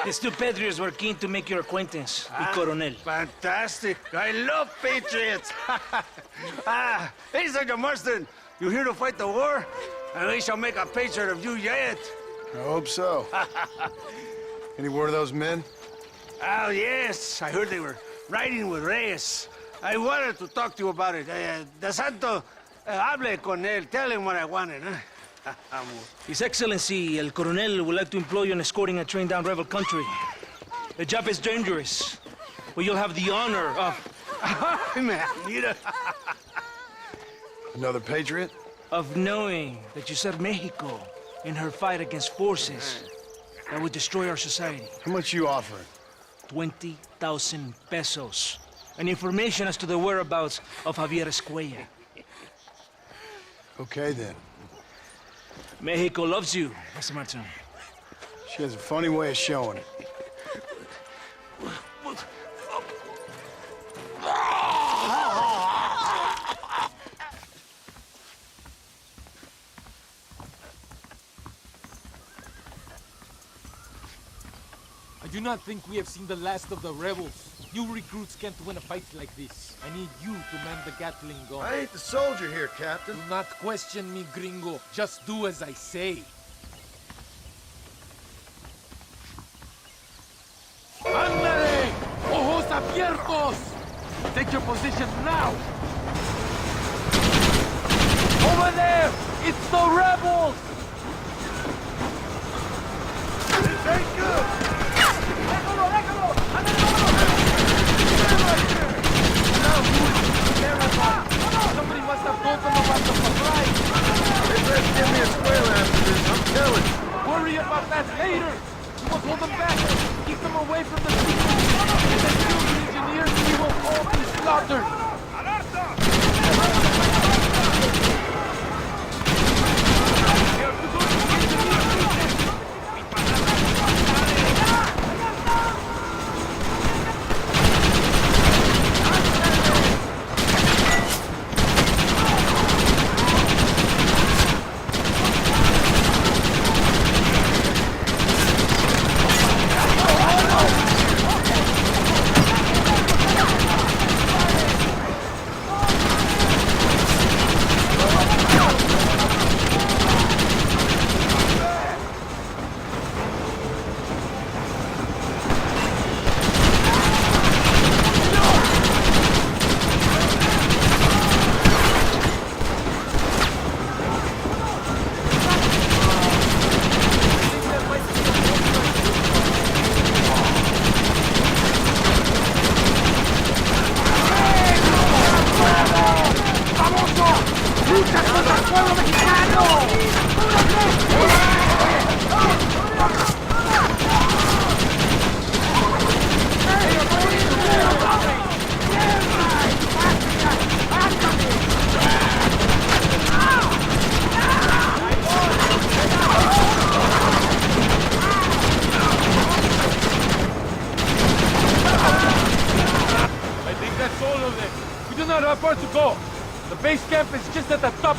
These two patriots were keen to make your acquaintance, the Coronel. Fantastic. I love patriots. Hey, Senor Marston, you here to fight the war? And we shall make a patriot of you yet. I hope so. Any word of those men? Oh, yes. I heard they were riding with Reyes. I wanted to talk to you about it. De Santo, hable con él. Tell him what I wanted, huh? His Excellency, El Coronel, would like to employ you in escorting a train down rebel country. The job is dangerous, but you'll have the honor of... Mira. Another patriot? Of knowing that you served Mexico in her fight against forces that would destroy our society. How much you offering? 20,000 pesos. And information as to the whereabouts of Javier Escuella. Okay, then. Mexico loves you, Mr. Marston. She has a funny way of showing it. I do not think we have seen the last of the rebels. You recruits can't win a fight like this. I need you to man the Gatling gun. I ain't the soldier here, Captain. Do not question me, gringo. Just do as I say. ¡Ándale! ¡Ojos abiertos! Take your position now! Over there! It's the rebels! This ain't good! Somebody must have told them about the supplies! They better give me a square after this, I'm telling you. Worry about that later! You must hold them back! Keep them away from the people! If they kill the engineers, we will all be slaughtered!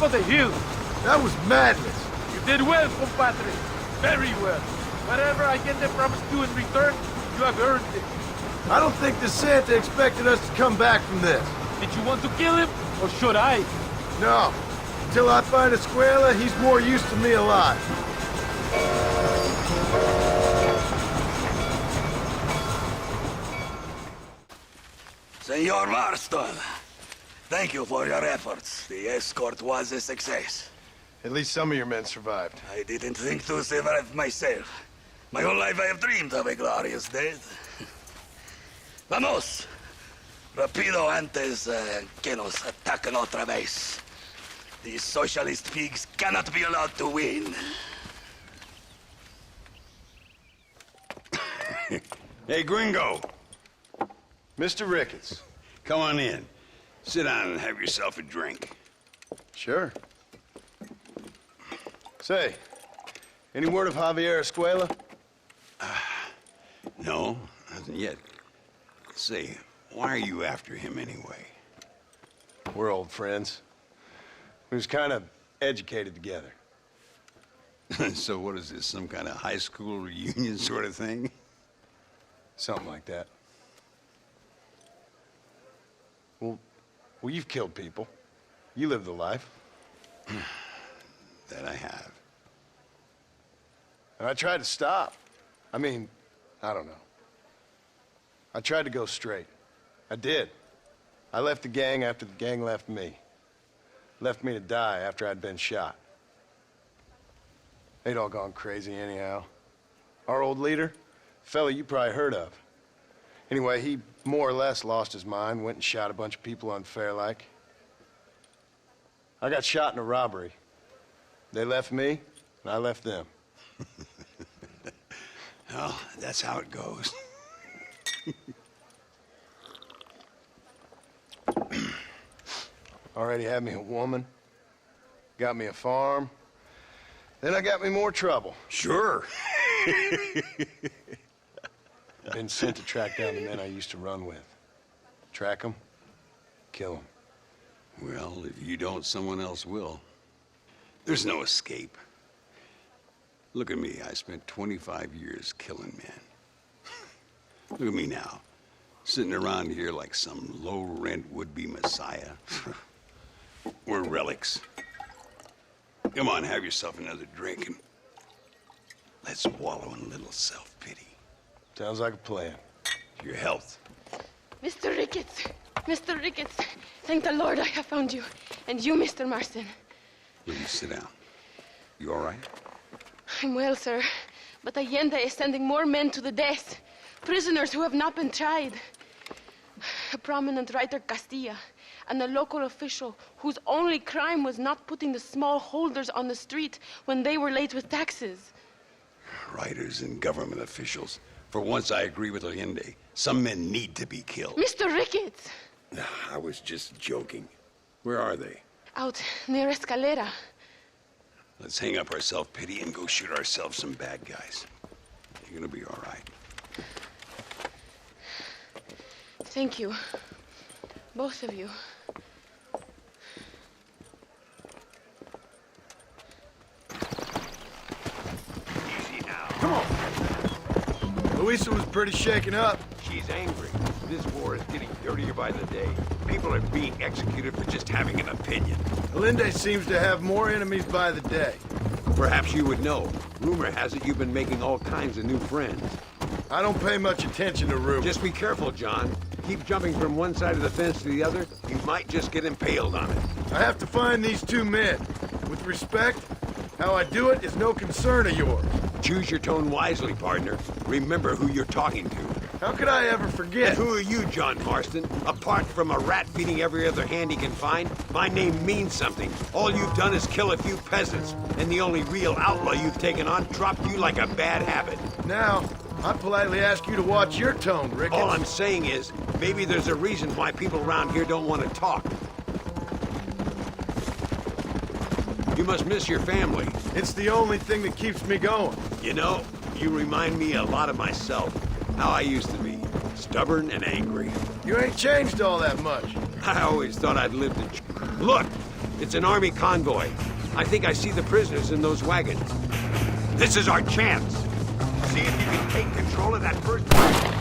The hill. That was madness. You did well, compadre. Very well. Whatever Allende promised you in return, you have earned it. I don't think the Santa expected us to come back from this. Did you want to kill him, or should I? No. Until I find Escuella, he's more use to me alive. Senor Marston, thank you for your efforts. The escort was a success. At least some of your men survived. I didn't think to survive myself. My whole life I have dreamed of a glorious death. Vamos! Rapido antes que nos ataquen otra vez. These socialist pigs cannot be allowed to win. Hey, gringo. Mr. Ricketts. Come on in. Sit down and have yourself a drink. Sure. Say, any word of Javier Escuella? No, nothing yet. Say, why are you after him anyway? We're old friends. We was kind of educated together. So what is this, some kind of high school reunion sort of thing? Something like that. Well, you've killed people. You lived the life. That I have. And I tried to stop. I mean, I don't know. I tried to go straight. I did. I left the gang after the gang left me. Left me to die after I'd been shot. They'd all gone crazy anyhow. Our old leader, fella you probably heard of. Anyway, he more or less lost his mind, went and shot a bunch of people unfair like. I got shot in a robbery. They left me, and I left them. Well, that's how it goes. Already had me a woman, got me a farm, then I got me more trouble. Sure. Been sent to track down the men I used to run with. Track them, kill them. Well, if you don't, someone else will. There's no escape. Look at me, I spent 25 years killing men. Look at me now, sitting around here like some low-rent would-be messiah. We're relics. Come on, have yourself another drink and let's wallow in a little self-pity. Sounds like a plan. Your health. Mr. Ricketts! Mr. Ricketts! Thank the Lord I have found you. And you, Mr. Marston. Will you sit down? You all right? I'm well, sir. But Allende is sending more men to the death. Prisoners who have not been tried. A prominent writer, Castilla, and a local official whose only crime was not putting the small holders on the street when they were late with taxes. Writers and government officials. For once, I agree with Linde. Some men need to be killed. Mr. Ricketts! I was just joking. Where are they? Out near Escalera. Let's hang up our self-pity and go shoot ourselves some bad guys. You're gonna be all right. Thank you. Both of you. Easy now. Come on. Luisa was pretty shaken up. She's angry. This war is getting dirtier by the day. People are being executed for just having an opinion. Linde seems to have more enemies by the day. Perhaps you would know. Rumor has it you've been making all kinds of new friends. I don't pay much attention to rumors. Just be careful, John. Keep jumping from one side of the fence to the other, you might just get impaled on it. I have to find these two men. With respect, how I do it is no concern of yours. Choose your tone wisely, partner. Remember who you're talking to. How could I ever forget? And who are you, John Marston? Apart from a rat feeding every other hand he can find, my name means something. All you've done is kill a few peasants, and the only real outlaw you've taken on dropped you like a bad habit. Now, I politely ask you to watch your tone, Ricketts. All I'm saying is, maybe there's a reason why people around here don't want to talk. You must miss your family. It's the only thing that keeps me going. You know, you remind me a lot of myself. How I used to be. Stubborn and angry. You ain't changed all that much. I always thought I'd lived in... Look! It's an army convoy. I think I see the prisoners in those wagons. This is our chance. See if you can take control of that first wagon.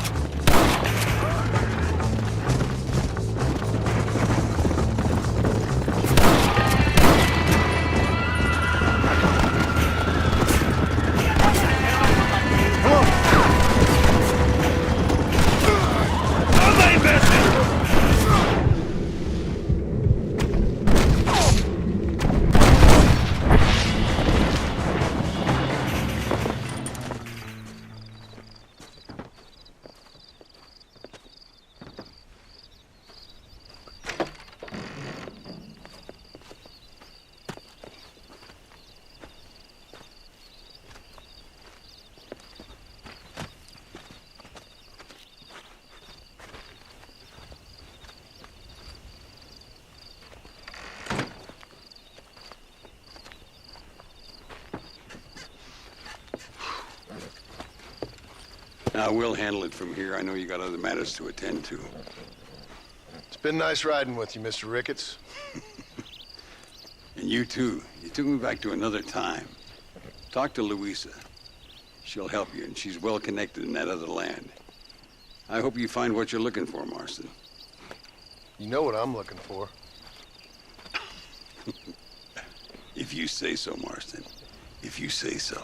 Now, we'll handle it from here. I know you got other matters to attend to. It's been nice riding with you, Mr. Ricketts. And you too. You took me back to another time. Talk to Luisa. She'll help you, and she's well connected in that other land. I hope you find what you're looking for, Marston. You know what I'm looking for. If you say so, Marston. If you say so.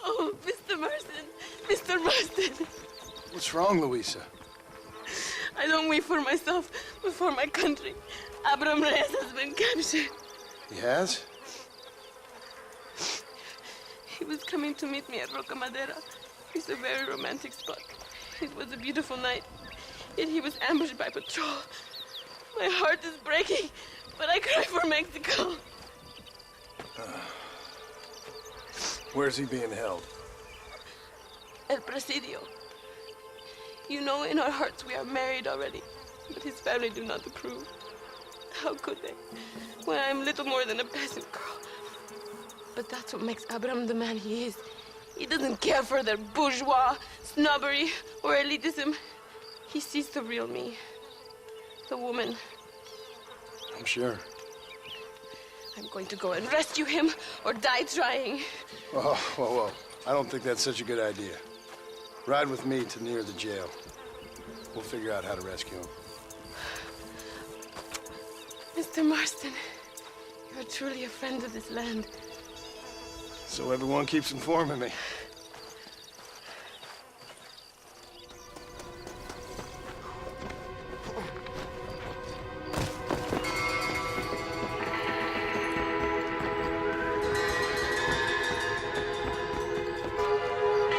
Oh, Mr. Marston! Mr. Marston! What's wrong, Luisa? I don't wait for myself, but for my country. Abram Reyes has been captured. He has? He was coming to meet me at Roca Madera. It's a very romantic spot. It was a beautiful night, yet he was ambushed by patrol. My heart is breaking, but I cry for Mexico. Where's he being held? El Presidio. You know, in our hearts we are married already, but his family do not approve. How could they, when I am little more than a peasant girl? But that's what makes Abram the man he is. He doesn't care for their bourgeois, snobbery, or elitism. He sees the real me, the woman. I'm sure. I'm going to go and rescue him or die trying. Whoa, whoa, whoa. I don't think that's such a good idea. Ride with me to near the jail. We'll figure out how to rescue him. Mr. Marston, you're truly a friend of this land. So everyone keeps informing me.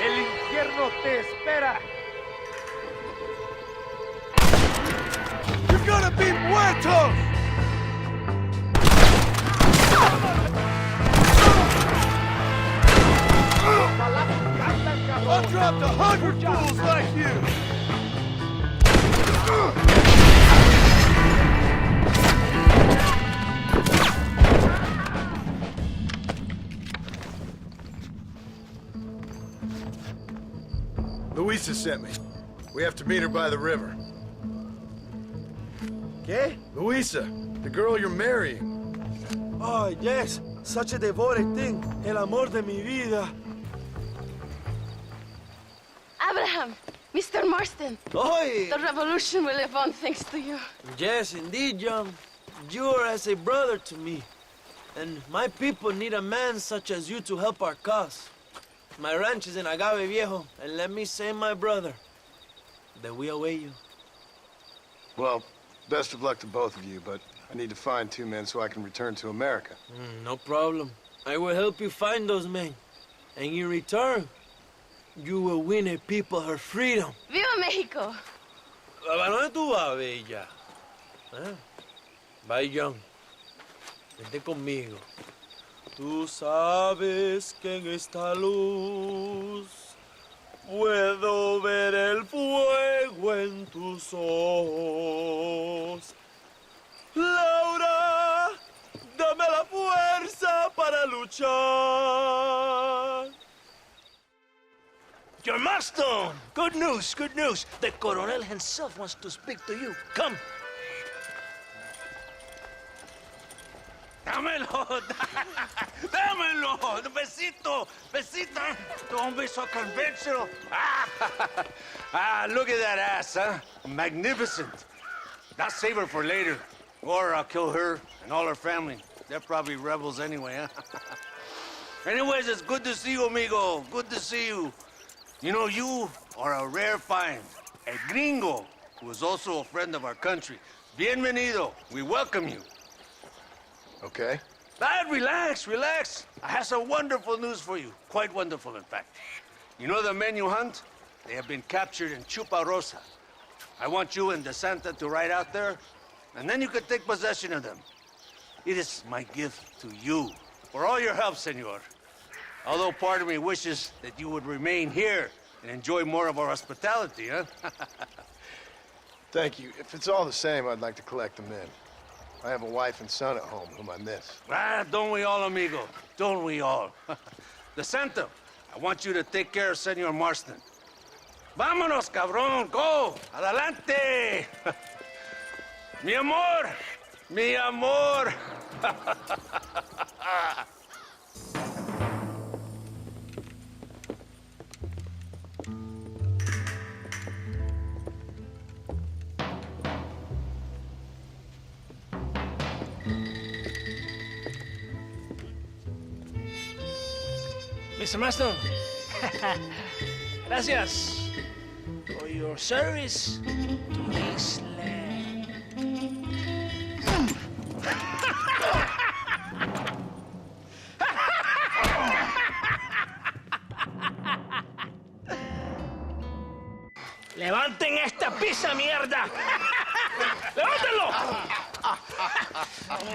El infierno te espera. You're gonna be muertos! I dropped 100 fools like you! Luisa sent me. We have to meet her by the river. ¿Qué? Luisa, the girl you're marrying. Oh, yes. Such a devoted thing. El amor de mi vida. Abraham, Mr. Marston. Oi! The revolution will live on thanks to you. Yes, indeed, John. You are as a brother to me. And my people need a man such as you to help our cause. My ranch is in Agave Viejo, and let me say, my brother, that we await you. Well, best of luck to both of you, but I need to find 2 men so I can return to America. No problem. I will help you find those men. And in return, you will win a people her freedom. ¡Viva México! ¿A dónde tú vas, bella? ¿Eh? Bye, John. Vente conmigo. Tú sabes que en esta luz puedo ver el fuego en tus ojos. Laura, dame la fuerza para luchar. Your Marston! Good news, good news. The Coronel himself wants to speak to you. Come. Dámelo, dámelo, besito, besita. Don't be so conventional. Look at that ass, huh? Magnificent. Now save her for later, or I'll kill her and all her family. They're probably rebels anyway, huh? Anyways, it's good to see you, amigo. Good to see you. You know, you are a rare find. A gringo, who is also a friend of our country. Bienvenido. We welcome you. Okay. Relax, relax. I have some wonderful news for you. Quite wonderful, in fact. You know the men you hunt? They have been captured in Chuparosa. I want you and DeSanta to ride out there, and then you can take possession of them. It is my gift to you for all your help, senor. Although part of me wishes that you would remain here and enjoy more of our hospitality, huh? Thank you. If it's all the same, I'd like to collect the men. I have a wife and son at home whom I miss. Don't we all, amigo? Don't we all? DeSanta, I want you to take care of Senor Marston. Vámonos, cabrón, go! Adelante! Mi amor! Mi amor! Mr. Marston, gracias for your service to this land. ¡Levanten esta pizza, mierda! ¡Levántenlo!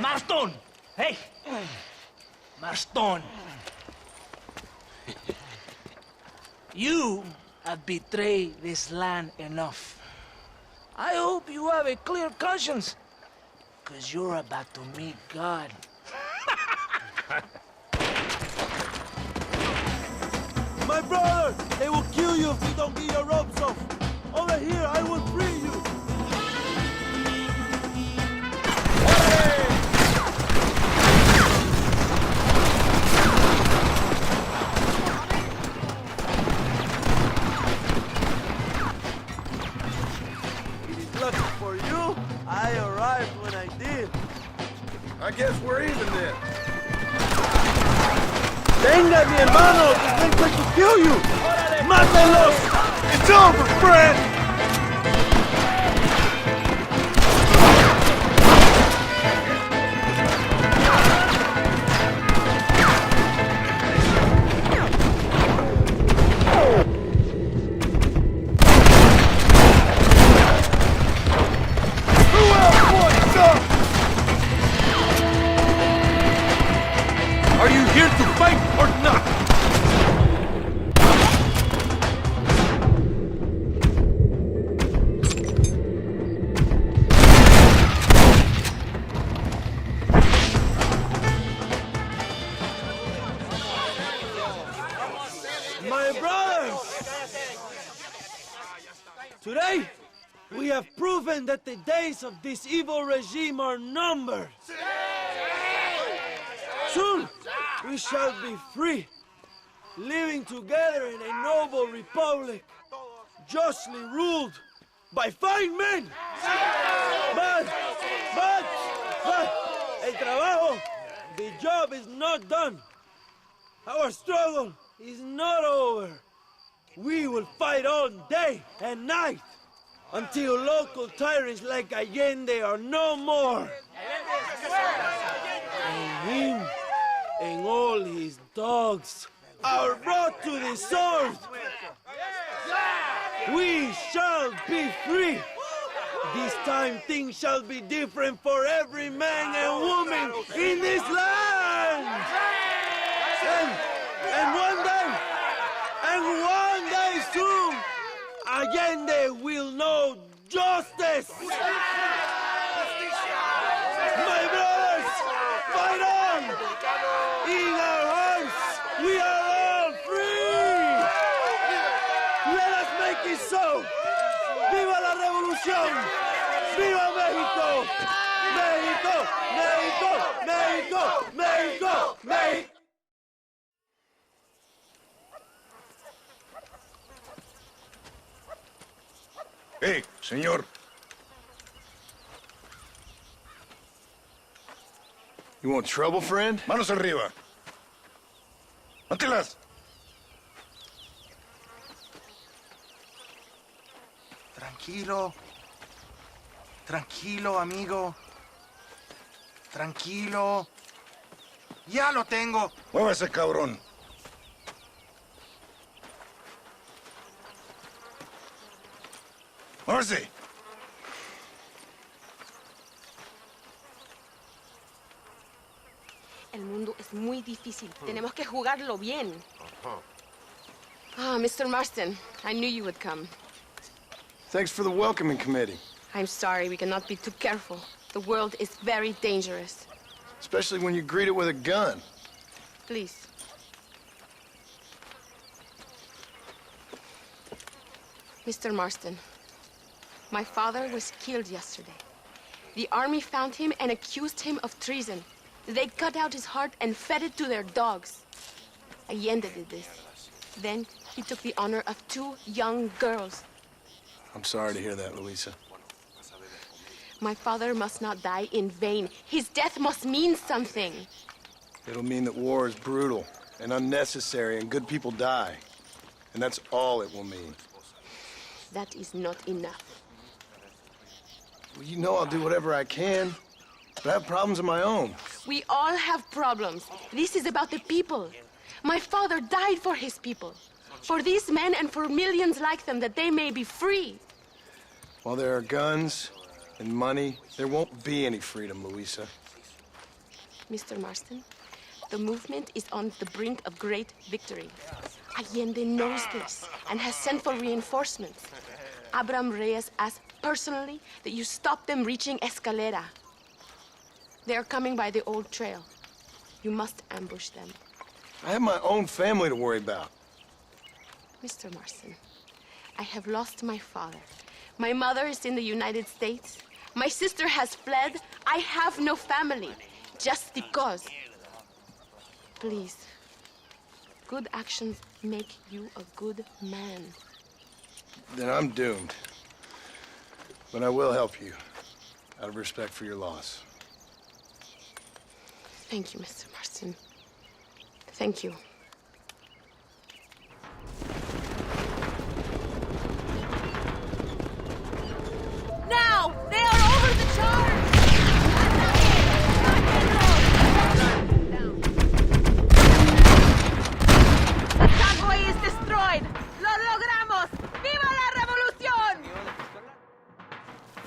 Marston, hey, Marston. You have betrayed this land enough. I hope you have a clear conscience, because you're about to meet God. My brother, they will kill you if you don't get your ropes off. Over here, I will free you. Venga, mi hermano! They're going to kill you! ¡Mátenlos! It's over, Fred! Are you here to fight or not? My brothers! Today, we have proven that the days of this evil regime are numbered. Soon, we shall be free, living together in a noble republic, justly ruled by fine men. But, el trabajo, the job is not done. Our struggle is not over. We will fight all day and night until local tyrants like Allende are no more. And him and all his dogs are brought to the sword. We shall be free. This time things shall be different for every man and woman in this land. And one day soon, Allende will know justice. My brothers, fight on! In our hearts, we are all free! Let us make it so! ¡Viva la revolución! ¡Viva México! ¡México! ¡México! ¡México! ¡México! ¡México! Hey, señor. You want trouble, friend? Manos arriba. ¡Mántelas! Tranquilo. Tranquilo, amigo. Tranquilo. Ya lo tengo. Muévase, cabrón. Muévase. El mundo es muy difícil. Tenemos que jugarlo bien. Ah, Mr. Marston, I knew you would come. Thanks for the welcoming committee. I'm sorry, we cannot be too careful. The world is very dangerous. Especially when you greet it with a gun. Please. Mr. Marston, my father was killed yesterday. The army found him and accused him of treason. They cut out his heart and fed it to their dogs. Allende did this. Then he took the honor of 2 young girls. I'm sorry to hear that, Luisa. My father must not die in vain. His death must mean something. It'll mean that war is brutal and unnecessary and good people die. And that's all it will mean. That is not enough. Well, you know I'll do whatever I can, but I have problems of my own. We all have problems. This is about the people. My father died for his people. For these men and for millions like them, that they may be free. While there are guns and money, there won't be any freedom, Luisa. Mr. Marston, the movement is on the brink of great victory. Allende knows this and has sent for reinforcements. Abraham Reyes asked personally that you stop them reaching Escalera. They are coming by the old trail. You must ambush them. I have my own family to worry about. Mr. Marston, I have lost my father. My mother is in the United States. My sister has fled. I have no family. Just because. Please. Good actions make you a good man. Then I'm doomed. But I will help you, out of respect for your loss. Thank you, Mr. Marston. Thank you.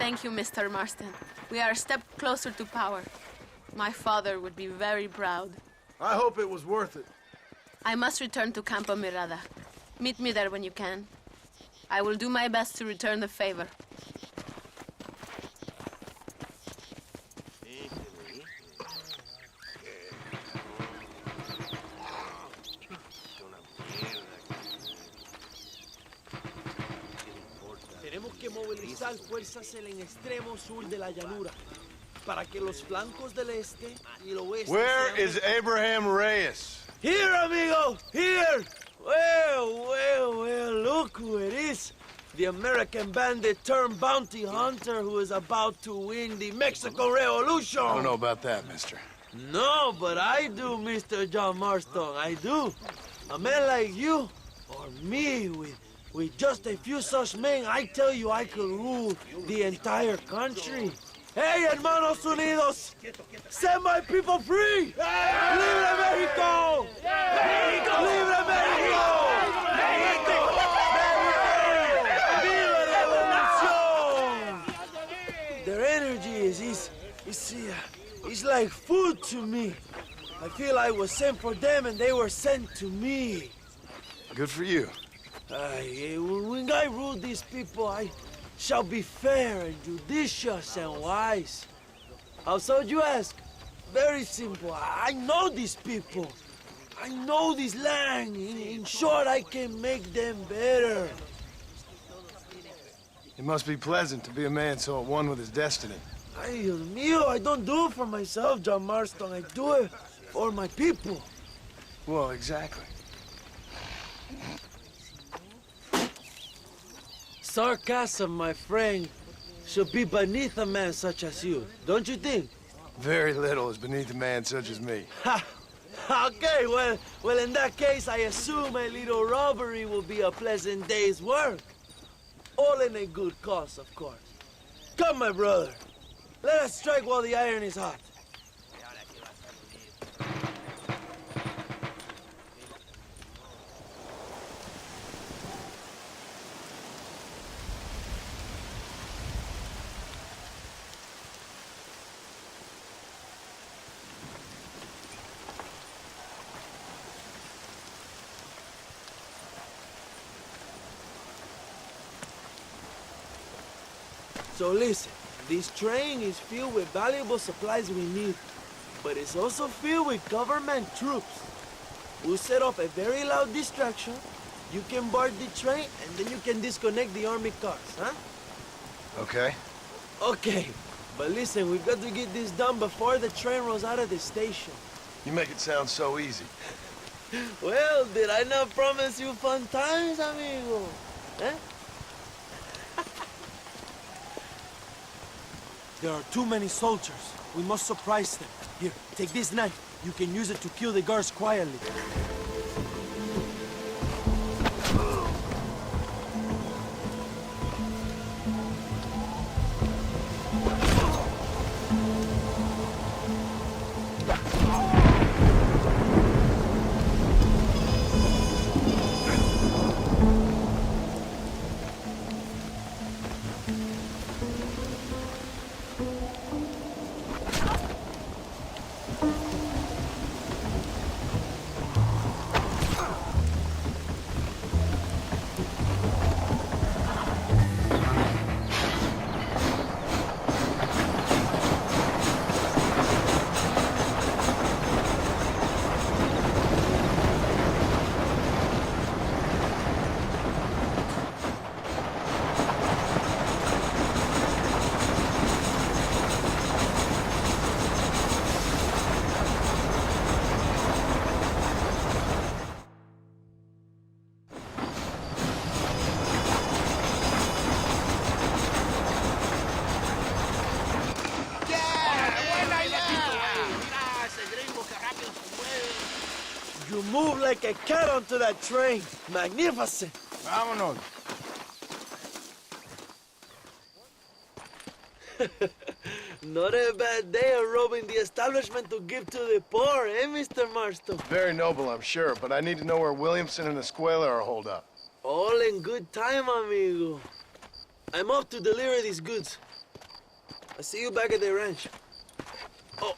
Thank you, Mr. Marston. We are a step closer to power. My father would be very proud. I hope it was worth it. I must return to Campo Mirada. Meet me there when you can. I will do my best to return the favor. Tenemos que movilizar fuerzas en el extremo sur de la llanura para que los flancos del este y el oeste. Where is Abraham Reyes? Here, amigo! Here! Well, look who it is. The American bandit turned bounty hunter who is about to win the Mexican Revolution. I don't know about that, mister. No, but I do, Mr. John Marston, I do. A man like you, or me, with just a few such men, I tell you I could rule the entire country. Hey, hermanos unidos! Set my people free! ¡Libre México! ¡México! ¡Libre México! ¡México! ¡Viva la revolución! Their energy is like food to me. I feel I was sent for them and they were sent to me. Good for you. When I rule these people, I shall be fair and judicious and wise. How so, you ask? Very simple. I know these people. I know this land. In short, I can make them better. It must be pleasant to be a man so at one with his destiny. Ay, Dios mío, I don't do it for myself, John Marston. I do it for my people. Well, exactly. Sarcasm, my friend, should be beneath a man such as you, don't you think? Very little is beneath a man such as me. Ha! Okay, well, in that case, I assume a little robbery will be a pleasant day's work. All in a good cause, of course. Come, my brother. Let us strike while the iron is hot. So listen, this train is filled with valuable supplies we need, but it's also filled with government troops. We'll set off a very loud distraction. You can board the train, and then you can disconnect the army cars, huh? Okay. Okay, but listen, we've got to get this done before the train rolls out of the station. You make it sound so easy. Well, did I not promise you fun times, amigo? Eh? There are too many soldiers. We must surprise them. Here, take this knife. You can use it to kill the guards quietly. You move like a cat onto that train. Magnificent. Vámonos. Not a bad day of robbing the establishment to give to the poor, eh, Mr. Marston? Very noble, I'm sure, but I need to know where Williamson and Escuella are holed up. All in good time, amigo. I'm off to deliver these goods. I'll see you back at the ranch. Oh,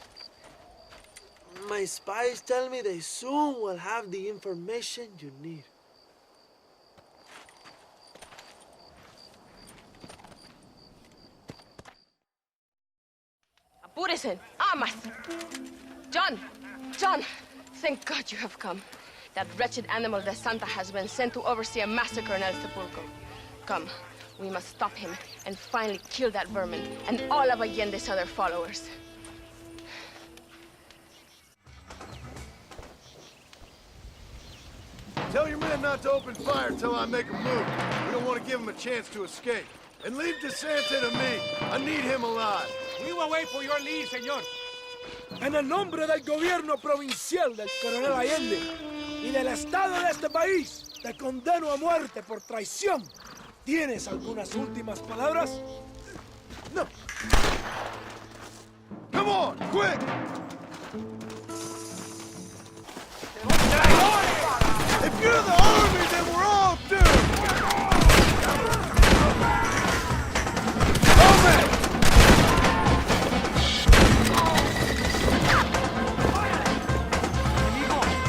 my spies tell me they soon will have the information you need. Apúrese. Amas. John. John. Thank God you have come. That wretched animal de Santa has been sent to oversee a massacre in El Sepulcro. Come. We must stop him and finally kill that vermin and all of Allende's other followers. Tell your men not to open fire till I make a move. We don't want to give them a chance to escape. And leave DeSanta to me. I need him alive. We will wait for your lead, señor. En el nombre del gobierno provincial del coronel Allende y del Estado de este país, te condeno a muerte por traición. ¿Tienes algunas últimas palabras? No. Come on, quick! If you're the army, then we're all doomed!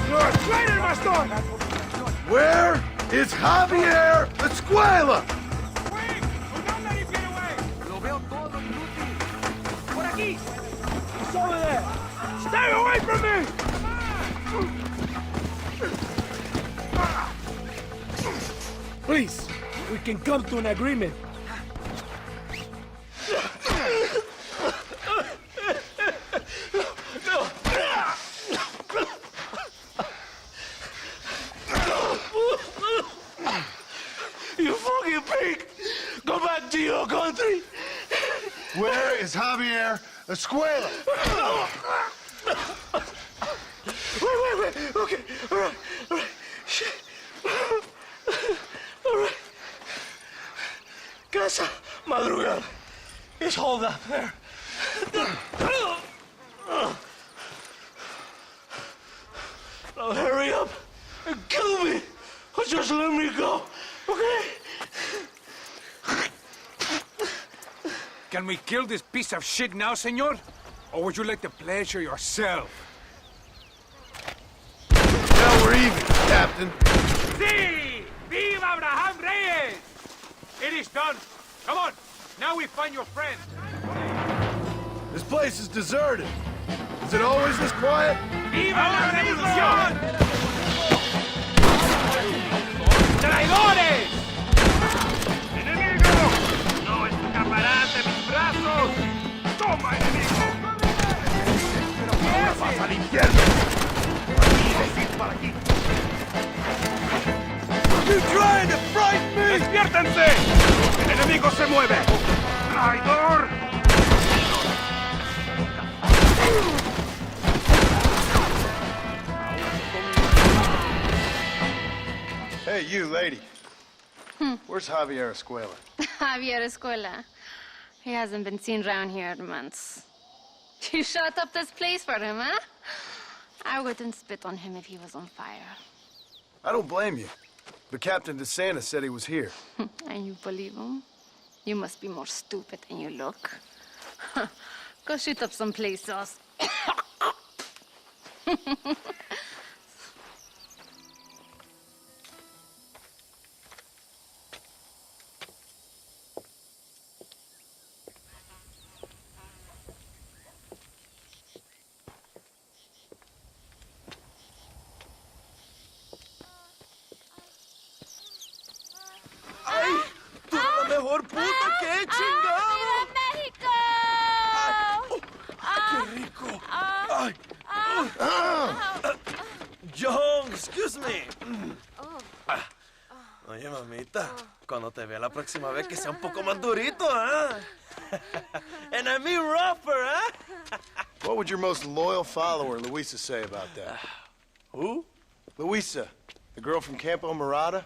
You're a traitor, Marston! Where is Javier Escuella? He's over there! Stay away from me! Please, we can come to an agreement. You fucking pig! Go back to your country! Where is Javier Escuella? Wait. Okay, all right. Shit. All right. Casa Madrugal. It's hold up there. Now hurry up and kill me, or just let me go, okay? Can we kill this piece of shit now, senor? Or would you like the pleasure yourself? Now we're even, Captain. Sí! Viva Abraham Reyes! It is done. Come on. Now we find your friend. This place is deserted. Is it always this quiet? ¡Viva la revolución! ¡Traidores! ¡Enemigo! ¡No escaparás de mis brazos! ¡Toma, enemigo! ¿Pero qué haces? ¡Vas al infierno! ¡Aquí, decís para aquí! You trying to frighten me? ¡Despiértense! ¡El enemigo se mueve! ¡Traidor! Hey, you, lady. Where's Javier Escuella? Javier Escuella. He hasn't been seen around here in months. You shut up this place for him, huh? I wouldn't spit on him if he was on fire. I don't blame you. But Captain DeSanta said he was here. And you believe him? You must be more stupid than you look. Go shoot up some place sauce. Mejor puta que chingado. México! ¡Qué rico! Ay. John, excuse me. Oye, mamita, cuando te vea la próxima vez que sea un poco más durito, ¿ah? And I mean rougher, ¿ah? What would your most loyal follower, Luisa, say about that? Who? Luisa, the girl from Campo Murata?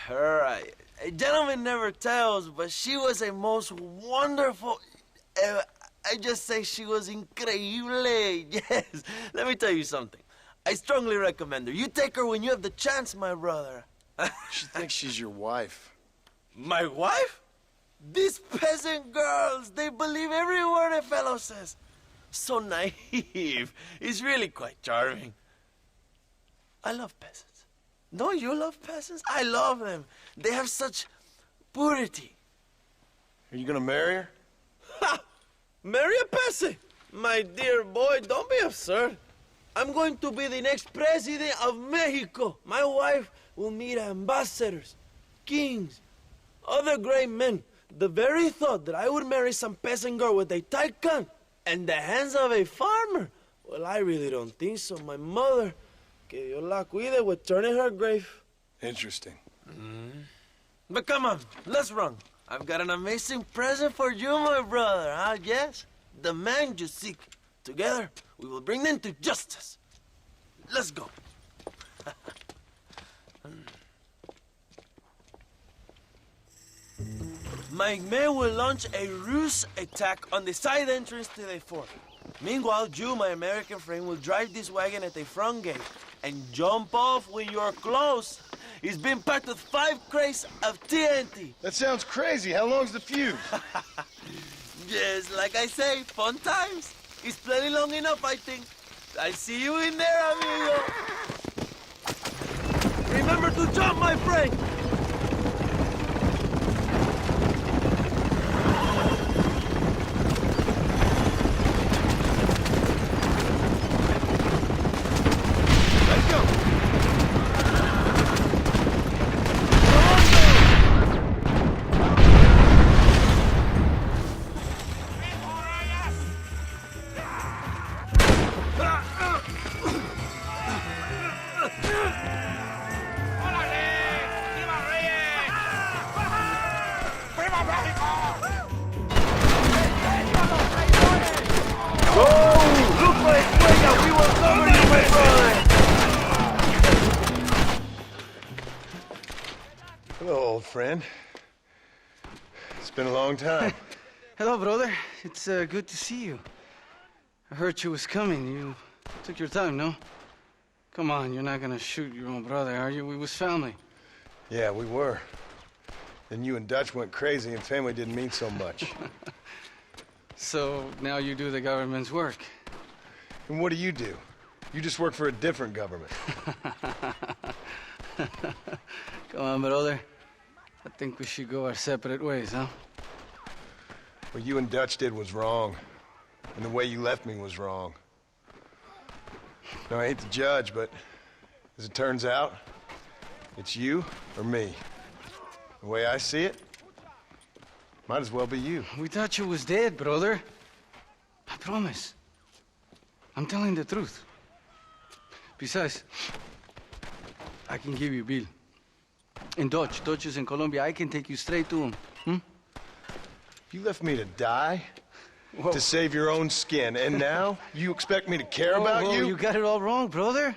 Her, a gentleman never tells, but she was a most wonderful... I just say she was increíble. Yes. Let me tell you something. I strongly recommend her. You take her when you have the chance, my brother. She thinks she's your wife. My wife? These peasant girls, they believe every word a fellow says. So naive. It's really quite charming. I love peasants. Don't you love peasants? I love them. They have such purity. Are you gonna marry her? Ha! Marry a peasant? My dear boy, don't be absurd. I'm going to be the next president of Mexico. My wife will meet ambassadors, kings, other great men. The very thought that I would marry some peasant girl with a tight gun and the hands of a farmer, well, I really don't think so. My mother, que Dios la cuide, would turn in her grave. Interesting. But come on, let's run. I've got an amazing present for you, my brother, huh? Yes, the man you seek. Together, we will bring them to justice. Let's go. My men will launch a ruse attack on the side entrance to the fort. Meanwhile, you, my American friend, will drive this wagon at the front gate and jump off when you're close. It's been packed with 5 crates of TNT. That sounds crazy. How long's the fuse? Yes, like I say, fun times. It's plenty long enough, I think. I'll see you in there, amigo. Remember to jump, my friend. Hello, old friend. It's been a long time. Hello, brother. It's good to see you. I heard you was coming. You took your time, no? Come on, you're not gonna shoot your own brother, are you? We was family. Yeah, we were. Then you and Dutch went crazy and family didn't mean so much. So now you do the government's work. And what do? You just work for a different government. Come on, brother. I think we should go our separate ways, huh? What you and Dutch did was wrong. And the way you left me was wrong. Now, I hate to judge, but as it turns out, it's you or me. The way I see it, might as well be you. We thought you was dead, brother. I promise. I'm telling the truth. Besides, I can give you Bill. In Dutch. Dutch is in Colombia. I can take you straight to him. You left me to die? Whoa. To save your own skin, and now you expect me to care about you? You got it all wrong, brother.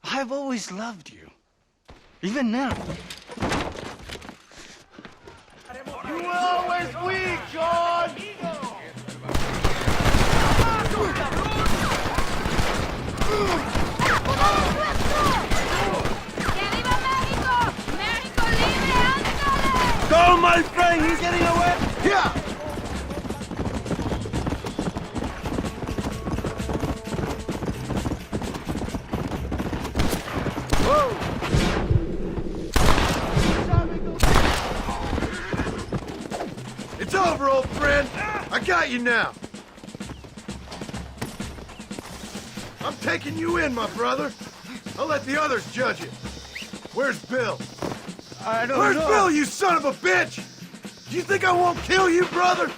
I've always loved you. Even now. You were always weak, John! Go, my friend! He's getting away! Yeah! Whoa! It's over, old friend! I got you now! I'm taking you in, my brother. I'll let the others judge it. Where's Bill? I don't know. Where's Bill, you son of a bitch? You think I won't kill you, brother?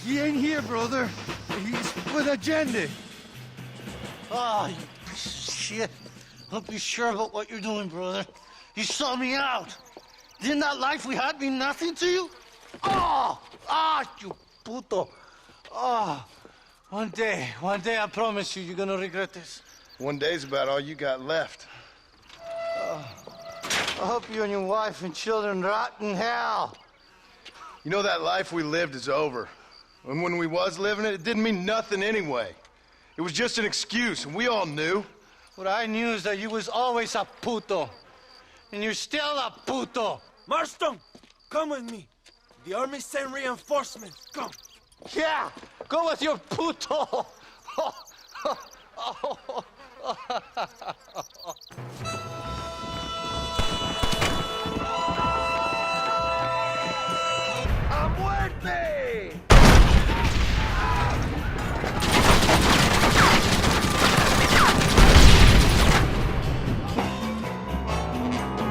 He ain't here, brother. He's with Agenda. Oh, you piece of shit. Don't be sure about what you're doing, brother. You saw me out. Didn't that life we had mean nothing to you? Oh! Ah, you puto. Oh, one day, I promise you, you're gonna regret this. One day's about all you got left. I hope you and your wife and children rot in hell. You know, that life we lived is over. And when we was living it, it didn't mean nothing anyway. It was just an excuse, and we all knew. What I knew is that you was always a puto. And you're still a puto. Marston, come with me. The army sent reinforcements. Come. Yeah, go with your puto. ¡A muerte!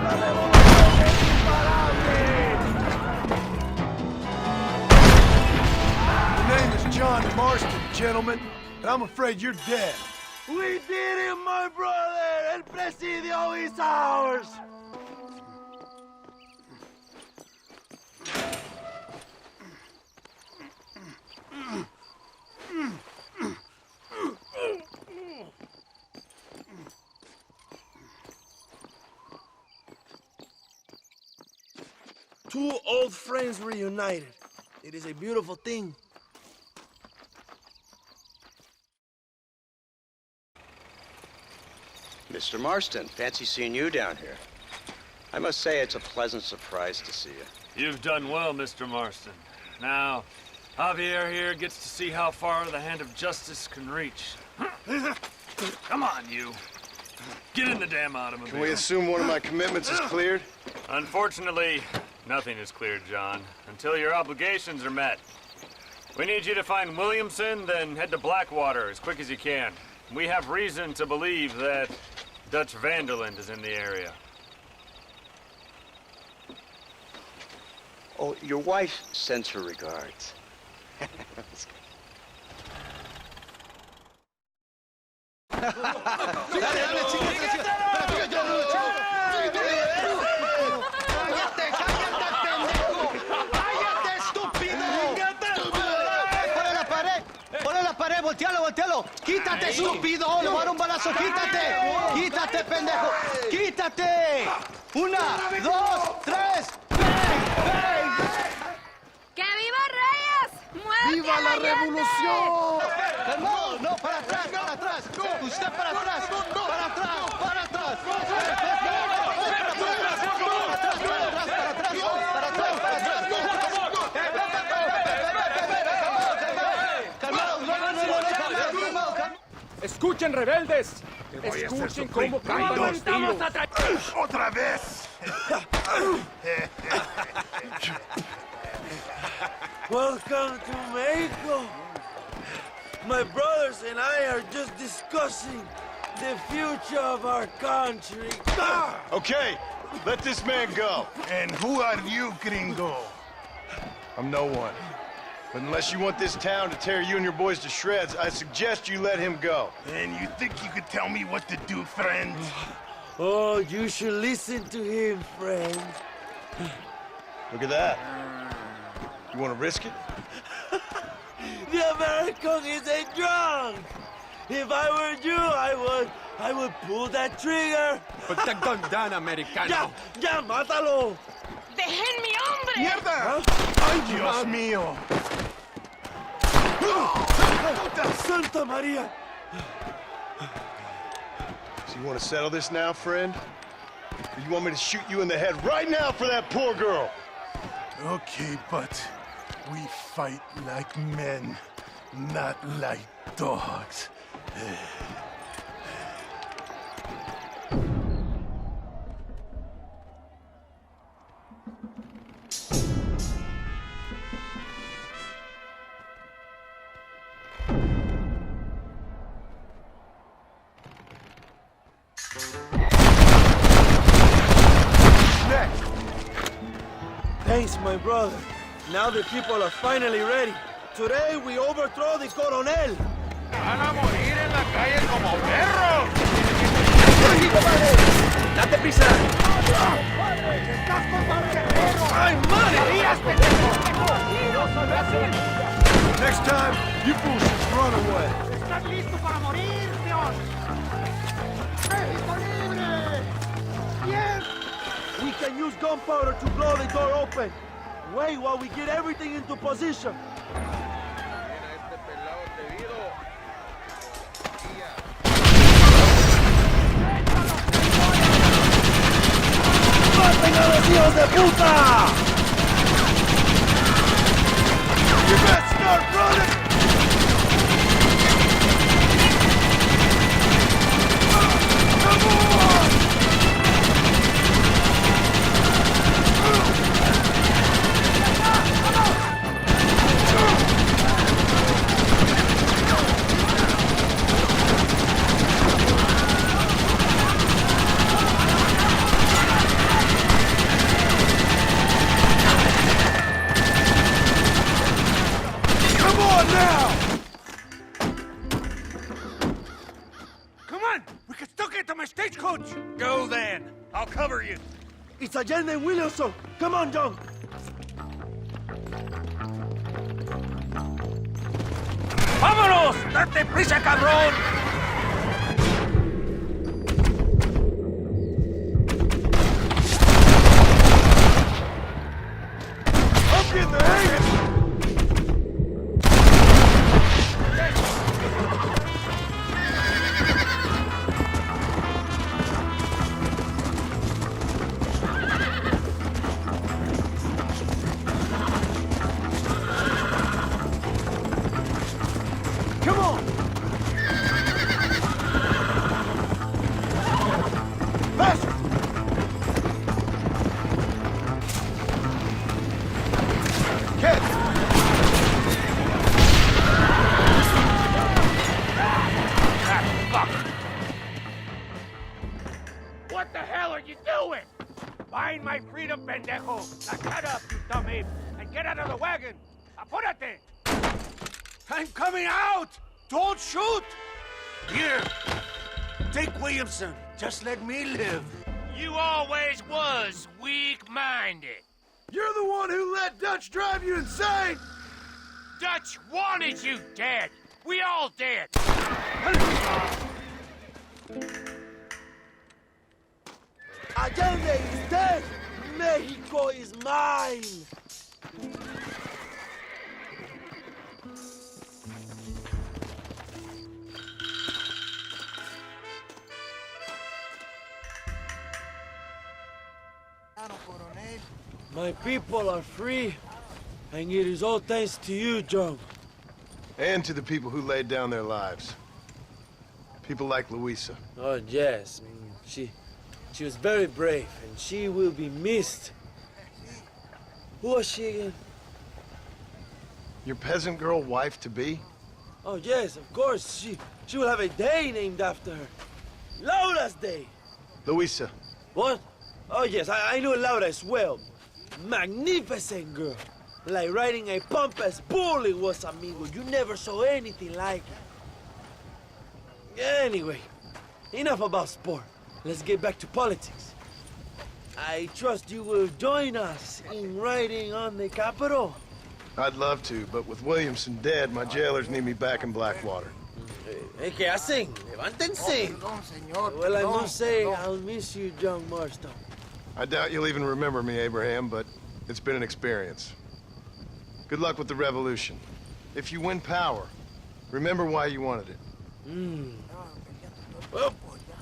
¡La revolución es imparable! My name is John Marston, gentlemen, and I'm afraid you're dead. We did it, my brother! El Presidio is ours! Two old friends reunited. It is a beautiful thing. Mr. Marston, fancy seeing you down here. I must say it's a pleasant surprise to see you. You've done well, Mr. Marston. Now, Javier here gets to see how far the hand of justice can reach. Come on, you. Get in the damn automobile. Can we assume one of my commitments is cleared? Unfortunately, nothing is cleared, John, until your obligations are met. We need you to find Williamson, then head to Blackwater as quick as you can. We have reason to believe that Dutch Vanderland is in the area. Oh, your wife sends her regards. Voltealo. Quítate, estúpido. Le voy a dar un balazo. Quítate. Quítate, pendejo. Quítate. 1, 2, 3. ¡Bang! ¡Que viva Reyes! ¡Muerte ¡Viva a la Allende! revolución! No, para atrás. Usted para atrás. Para atrás. Escuchen, rebeldes. Escuchen cómo cantan los tiros. ¡Otra vez! Welcome to Mexico. My brothers and I are just discussing the future of our country. Okay, let this man go. And who are you, gringo? I'm no one. But unless you want this town to tear you and your boys to shreds, I suggest you let him go. And you think you could tell me what to do, friend? Oh, you should listen to him, friend. Look at that. You want to risk it? The American is a drunk. If I were you, I would pull that trigger. Put the gun down, Americano. Ya, mátalo. ¡Dejen mi hombre! ¡Mierda! ¡Ay, Dios mío! Santa Maria! So you want to settle this now, friend? Or you want me to shoot you in the head right now for that poor girl? Okay, but we fight like men, not like dogs. Thanks, my brother. Now the people are finally ready. Today we overthrow the coronel. ¡Van a morir en la calle como perros! ¡Date prisa! ¡Ay, madre! Next time, you fools just run away. ¿Estás listo para morir, peón? ¡México libre! ¡Bien! We can use gunpowder to blow the door open. Wait while we get everything into position. ¡Maten a los hijos de puta! Your best start, brother! Go then. I'll cover you. It's Allende and Williamson. Come on, John. ¡Vámonos! ¡Date prisa, cabrón! I'm getting the hang of it. What the hell are you doing? Find my freedom, pendejo. Now shut up, you dumb ape, and get out of the wagon. Apúrate. I'm coming out! Don't shoot! Here, take Williamson. Just let me live. You always was weak-minded. You're the one who let Dutch drive you insane! Dutch wanted you dead. We all did. Allende is dead! Mexico is mine! My people are free, and it is all thanks to you, John. And to the people who laid down their lives. People like Luisa. Oh, yes. She was very brave, and she will be missed. Who was she again? Your peasant girl wife-to-be? Oh, yes, of course. She will have a day named after her. Laura's Day. Luisa. What? Oh, yes, I know Laura as well. Magnificent girl. Like riding a pompous bull it was, amigo. You never saw anything like it. Anyway, enough about sport. Let's get back to politics. I trust you will join us in riding on the Capitol. I'd love to, but with Williamson dead, my jailers need me back in Blackwater. ¿Qué hacen? Levántense. Well, I must say, I'll miss you, John Marston. I doubt you'll even remember me, Abraham, but it's been an experience. Good luck with the revolution. If you win power, remember why you wanted it. Well,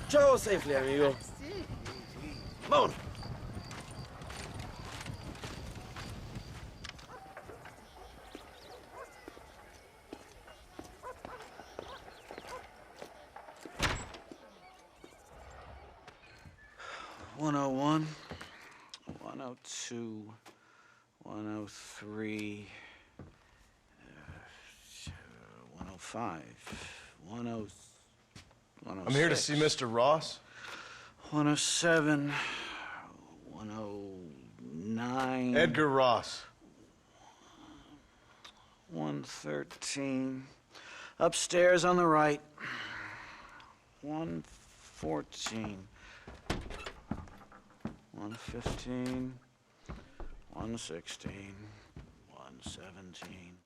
travel safely, amigo. Vámonos. .101, 102, 103, 105, 106. I'm here to see Mr. Ross. 107, 109. Edgar Ross. 113. Upstairs on the right. 114. 115, 116, 117.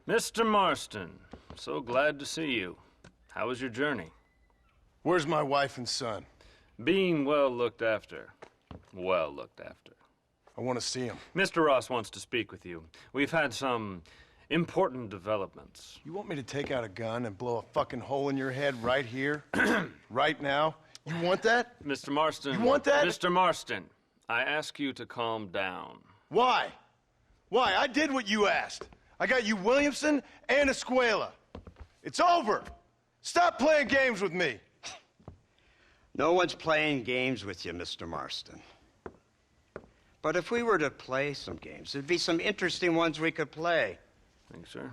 Mr. Marston, so glad to see you. How was your journey? Where's my wife and son? Being well looked after. Well looked after. I want to see him. Mr. Ross wants to speak with you. We've had some important developments. You want me to take out a gun and blow a fucking hole in your head right here? Right now? You want that? Mr. Marston. You want that? Mr. Marston, I ask you to calm down. Why? Why? I did what you asked. I got you Williamson and Escuella. It's over. Stop playing games with me. No one's playing games with you, Mr. Marston. But if we were to play some games, there'd be some interesting ones we could play. Thanks, sir.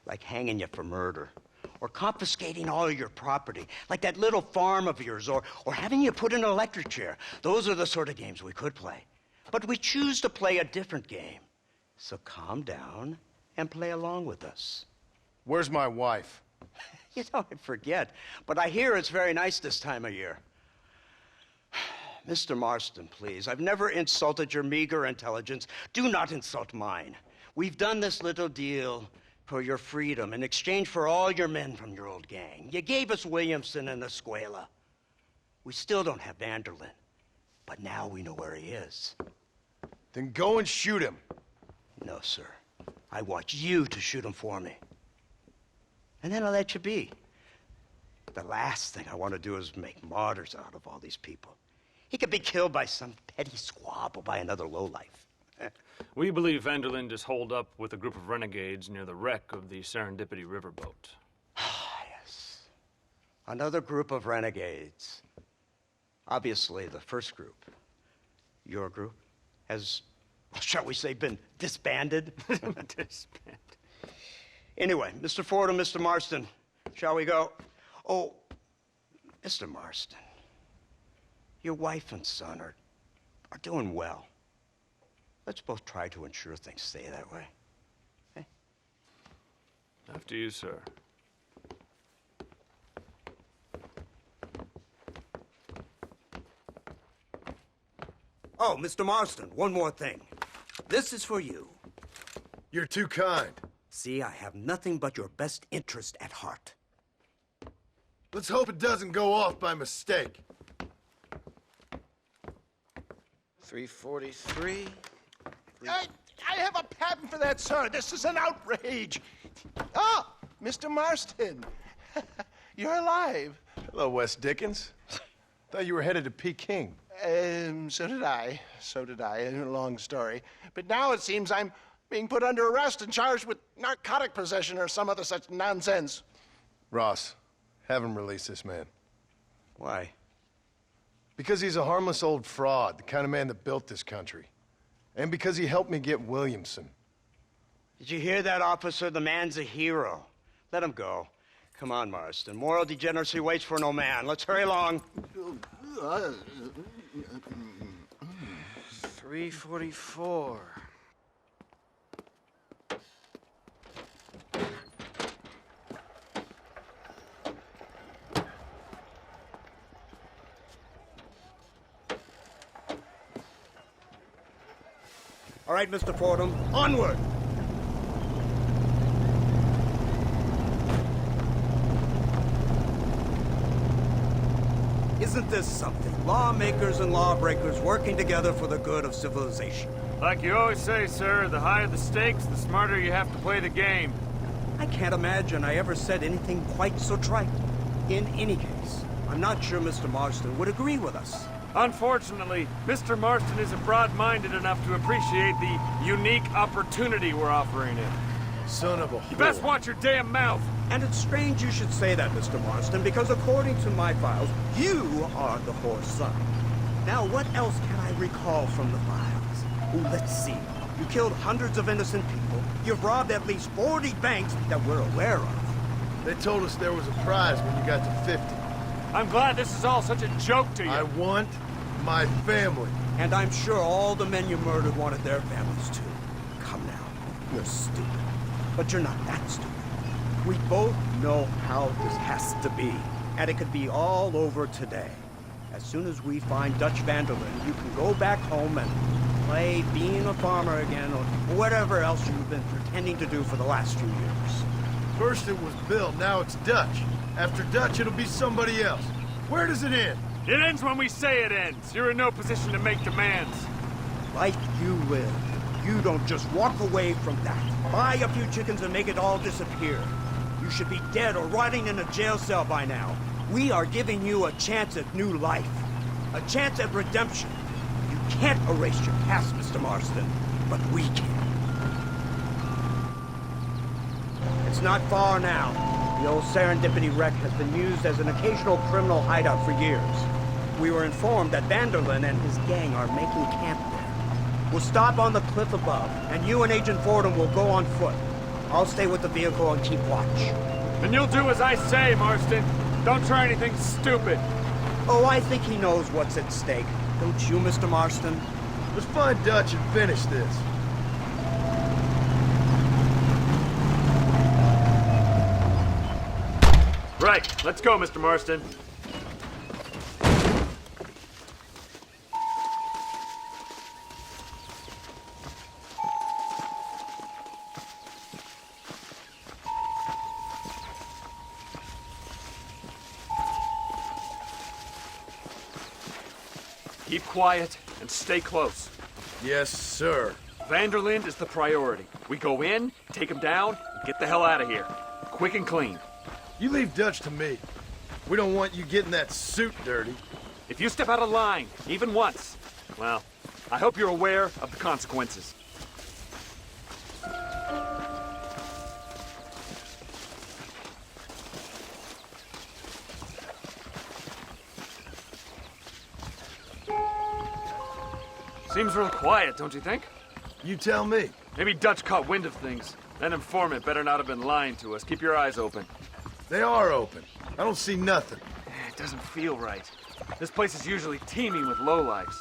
Like hanging you for murder, or confiscating all your property, like that little farm of yours, or having you put in an electric chair. Those are the sort of games we could play. But we choose to play a different game. So calm down and play along with us. Where's my wife? You know, I forget, but I hear it's very nice this time of year. Mr. Marston, please, I've never insulted your meager intelligence. Do not insult mine. We've done this little deal for your freedom in exchange for all your men from your old gang. You gave us Williamson and Escuella. We still don't have Vanderlyn, but now we know where he is. Then go and shoot him. No, sir. I want you to shoot him for me. And then I'll let you be. The last thing I want to do is make martyrs out of all these people. He could be killed by some petty squabble by another lowlife. We believe Vanderlyn is holed up with a group of renegades near the wreck of the Serendipity riverboat. Yes. Another group of renegades. Obviously, the first group, your group, has, shall we say, been disbanded? Disbanded. Anyway, Mr. Ford and Mr. Marston, shall we go? Oh, Mr. Marston, your wife and son are doing well. Let's both try to ensure things stay that way. Okay? After you, sir. Oh, Mr. Marston, one more thing. This is for you. You're too kind. See, I have nothing but your best interest at heart. Let's hope it doesn't go off by mistake. 343. I have a patent for that, sir. This is an outrage. Ah, Mr. Marston. You're alive. Hello, Wes Dickens. Thought you were headed to Peking. So did I. So did I. A long story. But now it seems I'm being put under arrest and charged with narcotic possession or some other such nonsense. Ross, have him release this man. Why? Because he's a harmless old fraud, the kind of man that built this country. And because he helped me get Williamson. Did you hear that, officer? The man's a hero. Let him go. Come on, Marston. Moral degeneracy waits for no man. Let's hurry along. 344. All right, Mr. Fordham, onward! Isn't this something? Lawmakers and lawbreakers working together for the good of civilization. Like you always say, sir, the higher the stakes, the smarter you have to play the game. I can't imagine I ever said anything quite so trite. In any case, I'm not sure Mr. Marston would agree with us. Unfortunately, Mr. Marston isn't broad-minded enough to appreciate the unique opportunity we're offering him. Son of a whore. You best watch your damn mouth! And it's strange you should say that, Mr. Marston, because according to my files, you are the whore's son. Now, what else can I recall from the files? Oh, let's see. You killed hundreds of innocent people. You've robbed at least 40 banks that we're aware of. They told us there was a prize when you got to 50. I'm glad this is all such a joke to you. I want my family. And I'm sure all the men you murdered wanted their families too. Come now, you're stupid. But you're not that stupid. We both know how this has to be. And it could be all over today. As soon as we find Dutch Vanderlyn, you can go back home and play being a farmer again, or whatever else you've been pretending to do for the last few years. First it was Bill, now it's Dutch. After Dutch, it'll be somebody else. Where does it end? It ends when we say it ends. You're in no position to make demands. Like you live. You don't just walk away from that. Buy a few chickens and make it all disappear. You should be dead or rotting in a jail cell by now. We are giving you a chance at new life. A chance at redemption. You can't erase your past, Mr. Marston, but we can. It's not far now. The old Serendipity wreck has been used as an occasional criminal hideout for years. We were informed that Vanderlyn and his gang are making camp there. We'll stop on the cliff above, and you and Agent Fordham will go on foot. I'll stay with the vehicle and keep watch. Then you'll do as I say, Marston. Don't try anything stupid. Oh, I think he knows what's at stake. Don't you, Mr. Marston? Let's find Dutch and finish this. Right, let's go, Mr. Marston. Keep quiet and stay close. Yes, sir. Vanderlyn is the priority. We go in, take him down, and get the hell out of here. Quick and clean. You leave Dutch to me. We don't want you getting that suit dirty. If you step out of line, even once, well, I hope you're aware of the consequences. Seems real quiet, don't you think? You tell me. Maybe Dutch caught wind of things. That informant better not have been lying to us. Keep your eyes open. They are open. I don't see nothing. It doesn't feel right. This place is usually teeming with lowlifes.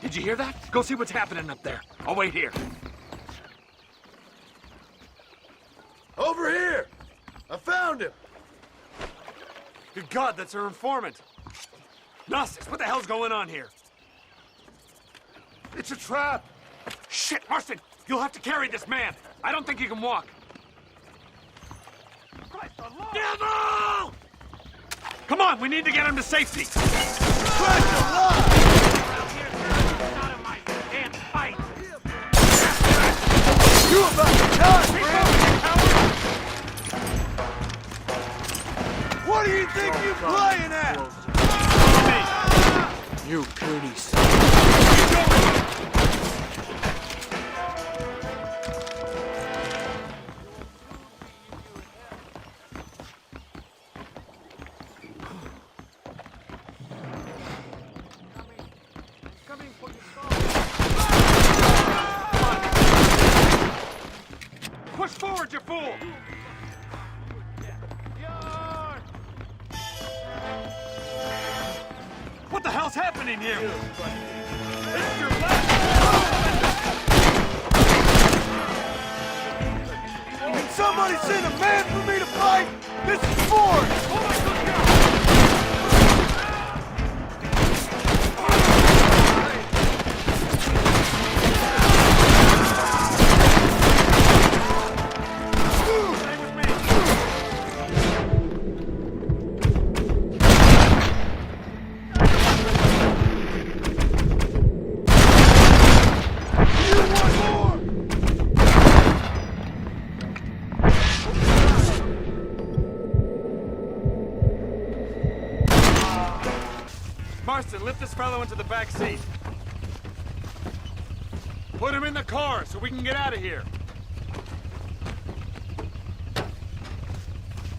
Did you hear that? Go see what's happening up there. I'll wait here. Over here! I found him! Good God, that's our informant. Gnostics, what the hell's going on here? It's a trap! Shit, Marston! You'll have to carry this man! I don't think he can walk. Devil! Come on, we need to get him to safety! Christ alive! You about to die, friend! What do you think you're playing at? You pretty son. Push forward, you fool! What the hell's happening here? It's your last. Can somebody send a man for me to fight? This is Ford! Marston, lift this fellow into the back seat. Put him in the car so we can get out of here.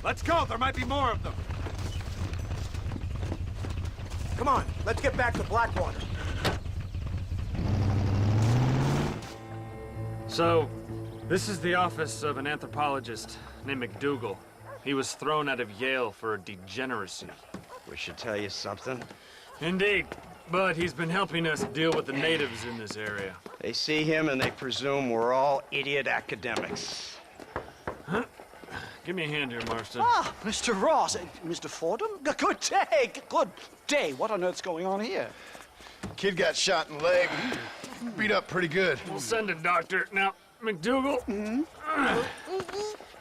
Let's go, there might be more of them. Come on, let's get back to Blackwater. So, this is the office of an anthropologist named McDougal. He was thrown out of Yale for a degeneracy. We should tell you something. Indeed, but he's been helping us deal with the natives in this area. They see him and they presume we're all idiot academics. Huh? Give me a hand here, Marston. Ah, Mr. Ross. Mr. Fordham? Good day. Good day. What on earth's going on here? Kid got shot in the leg. Beat up pretty good. We'll send a doctor. Now, McDougal,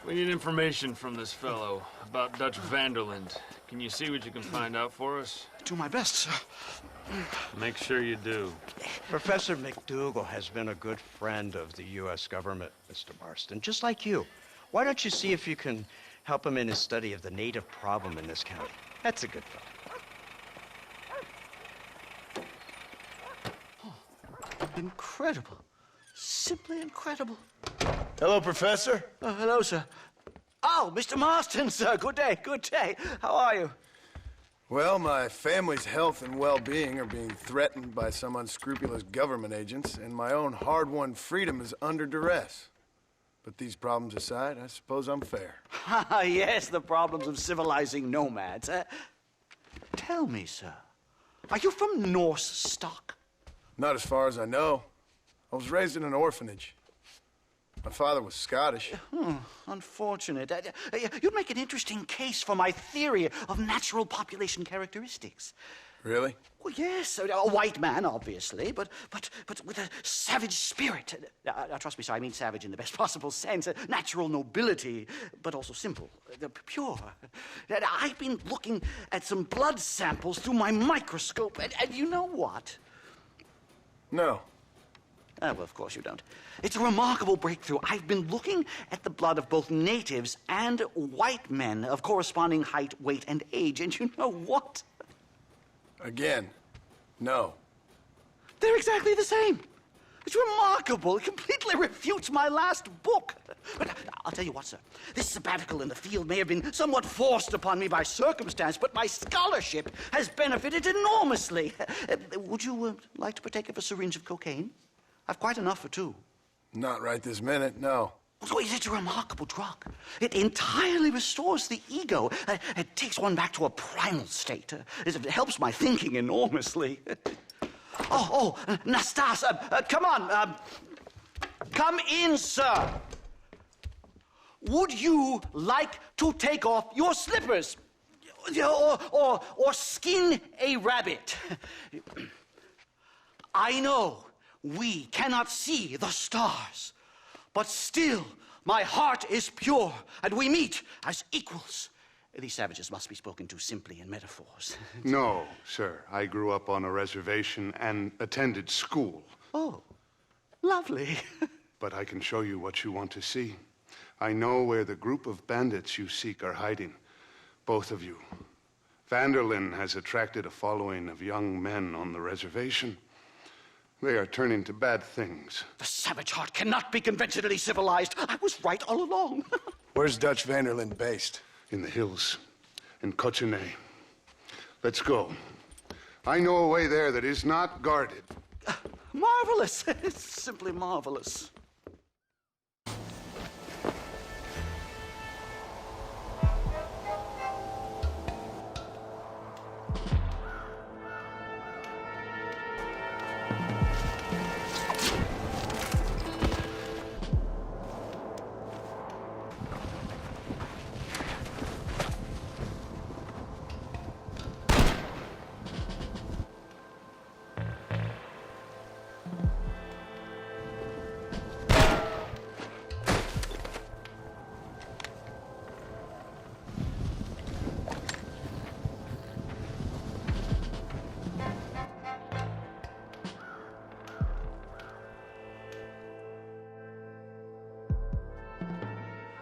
We need information from this fellow about Dutch Vanderlinde. Can you see what you can find out for us? Do my best, sir. Make sure you do. Professor McDougal has been a good friend of the U.S. government, Mr. Marston, just like you. Why don't you see if you can help him in his study of the native problem in this county? That's a good fellow. Incredible. Simply incredible. Hello, Professor. Hello, sir. Oh, Mr. Marston, sir. Good day, good day. How are you? Well, my family's health and well-being are being threatened by some unscrupulous government agents, and my own hard-won freedom is under duress. But these problems aside, I suppose I'm fair. Yes, the problems of civilizing nomads. Tell me, sir, are you from Norse stock? Not as far as I know. I was raised in an orphanage. My father was Scottish. Unfortunate. You'd make an interesting case for my theory of natural population characteristics. Really? Well, yes, a white man, obviously, but with a savage spirit. Trust me, sir, I mean savage in the best possible sense. Natural nobility, but also simple, pure. I've been looking at some blood samples through my microscope, and you know what? No. Well, of course you don't. It's a remarkable breakthrough. I've been looking at the blood of both natives and white men of corresponding height, weight, and age, and you know what? Again, no. They're exactly the same. It's remarkable. It completely refutes my last book. But I'll tell you what, sir. This sabbatical in the field may have been somewhat forced upon me by circumstance, but my scholarship has benefited enormously. Would you like to partake of a syringe of cocaine? I've quite enough for two. Not right this minute, no. So it's a remarkable drug. It entirely restores the ego. It takes one back to a primal state. It helps my thinking enormously. Nastas, come on. Come in, sir. Would you like to take off your slippers? Or skin a rabbit? I know we cannot see the stars, but still my heart is pure, and we meet as equals. These savages must be spoken to simply in metaphors. No, sir. I grew up on a reservation and attended school. Oh, lovely. But I can show you what you want to see. I know where the group of bandits you seek are hiding. Both of you. Vanderlinde has attracted a following of young men on the reservation. They are turning to bad things. The savage heart cannot be conventionally civilized. I was right all along. Where's Dutch Vanderlinde based? In the hills, in Cochene. Let's go. I know a way there that is not guarded. Marvelous. It's simply marvelous.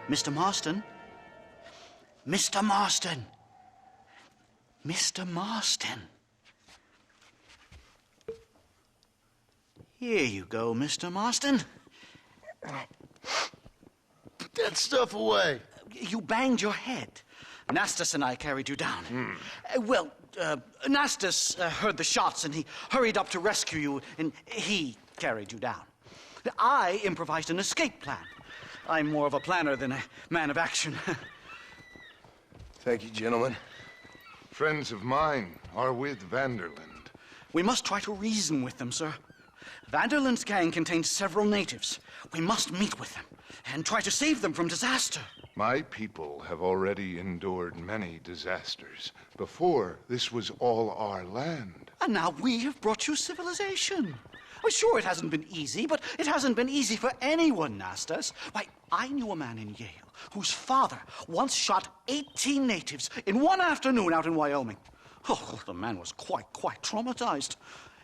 Mr. Marston? Mr. Marston! Mr. Marston! Here you go, Mr. Marston. Put that stuff away. You banged your head. Nastas and I carried you down. Nastas heard the shots and he hurried up to rescue you, and he carried you down. I improvised an escape plan. I'm more of a planner than a man of action. Thank you, gentlemen. Friends of mine are with Vanderlinde. We must try to reason with them, sir. Vanderlinde's gang contains several natives. We must meet with them and try to save them from disaster. My people have already endured many disasters. Before, this was all our land. And now we have brought you civilization. Well, sure, it hasn't been easy, but it hasn't been easy for anyone, Nastas. Why, I knew a man in Yale whose father once shot 18 natives in one afternoon out in Wyoming. Oh, the man was quite traumatized.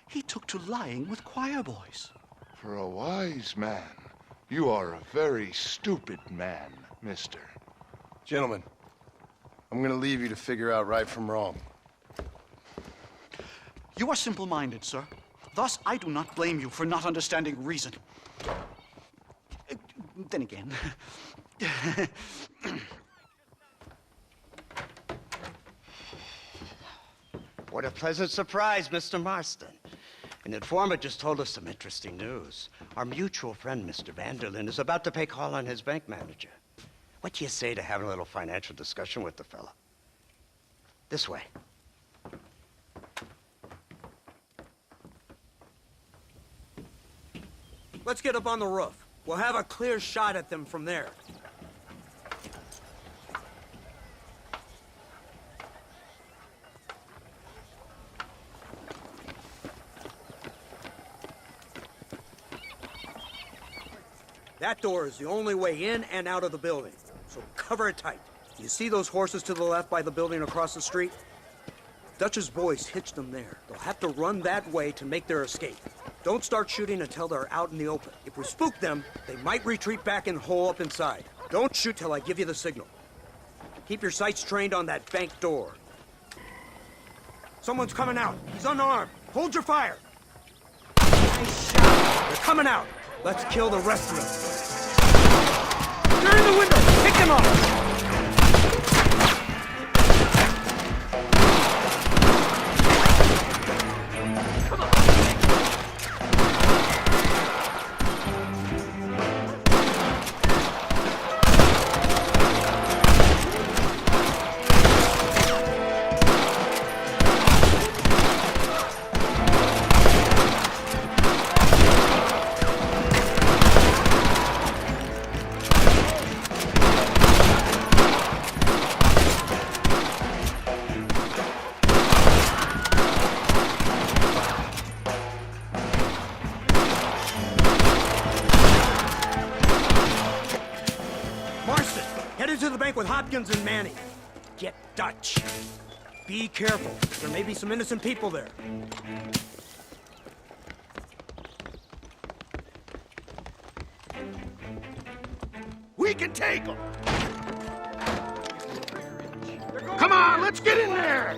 He took to lying with choir boys. For a wise man, you are a very stupid man, mister. Gentlemen, I'm going to leave you to figure out right from wrong. You are simple-minded, sir. Thus, I do not blame you for not understanding reason. Then again... What a pleasant surprise, Mr. Marston. An informant just told us some interesting news. Our mutual friend, Mr. Vanderlyn, is about to pay call on his bank manager. What do you say to having a little financial discussion with the fella? This way. Let's get up on the roof. We'll have a clear shot at them from there. That door is the only way in and out of the building, so cover it tight. You see those horses to the left by the building across the street? Dutch's boys hitched them there. They'll have to run that way to make their escape. Don't start shooting until they're out in the open. If we spook them, they might retreat back and hole up inside. Don't shoot till I give you the signal. Keep your sights trained on that bank door. Someone's coming out. He's unarmed. Hold your fire. Nice shot. They're coming out. Let's kill the rest of them. They're in the window. Pick them up. With Hopkins and Manning. Get Dutch. Be careful. There may be some innocent people there. We can take them. Come on, let's get in there.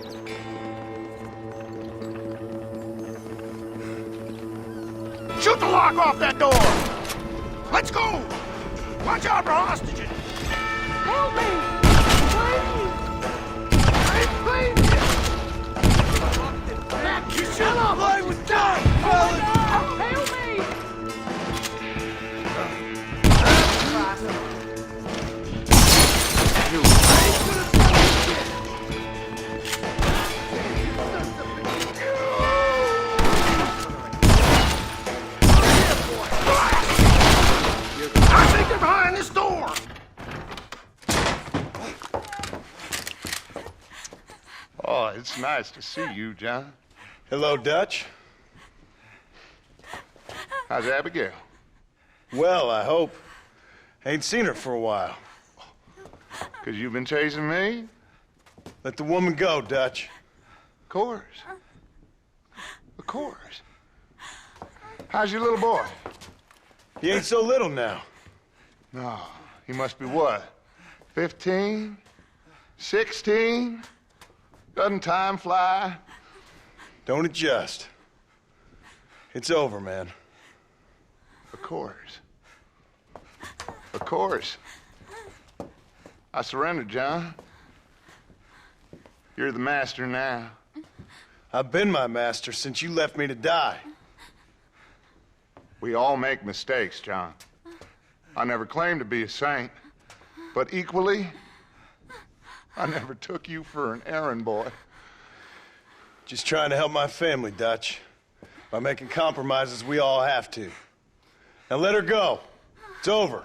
Shoot the lock off that door. Let's go. Watch out for hostages. Help me! Please! You shut up! I was done! Help me! I think they're behind this door! Oh, it's nice to see you, John. Hello, Dutch. How's Abigail? Well, I hope. Ain't seen her for a while. 'Cause you've been chasing me? Let the woman go, Dutch. Of course. Of course. How's your little boy? He ain't so little now. No, he must be what? 15? 16? Doesn't time fly? Don't adjust. It's over, man. Of course. Of course. I surrendered, John. You're the master now. I've been my master since you left me to die. We all make mistakes, John. I never claimed to be a saint, but equally, I never took you for an errand boy. Just trying to help my family, Dutch. By making compromises we all have to. Now let her go. It's over.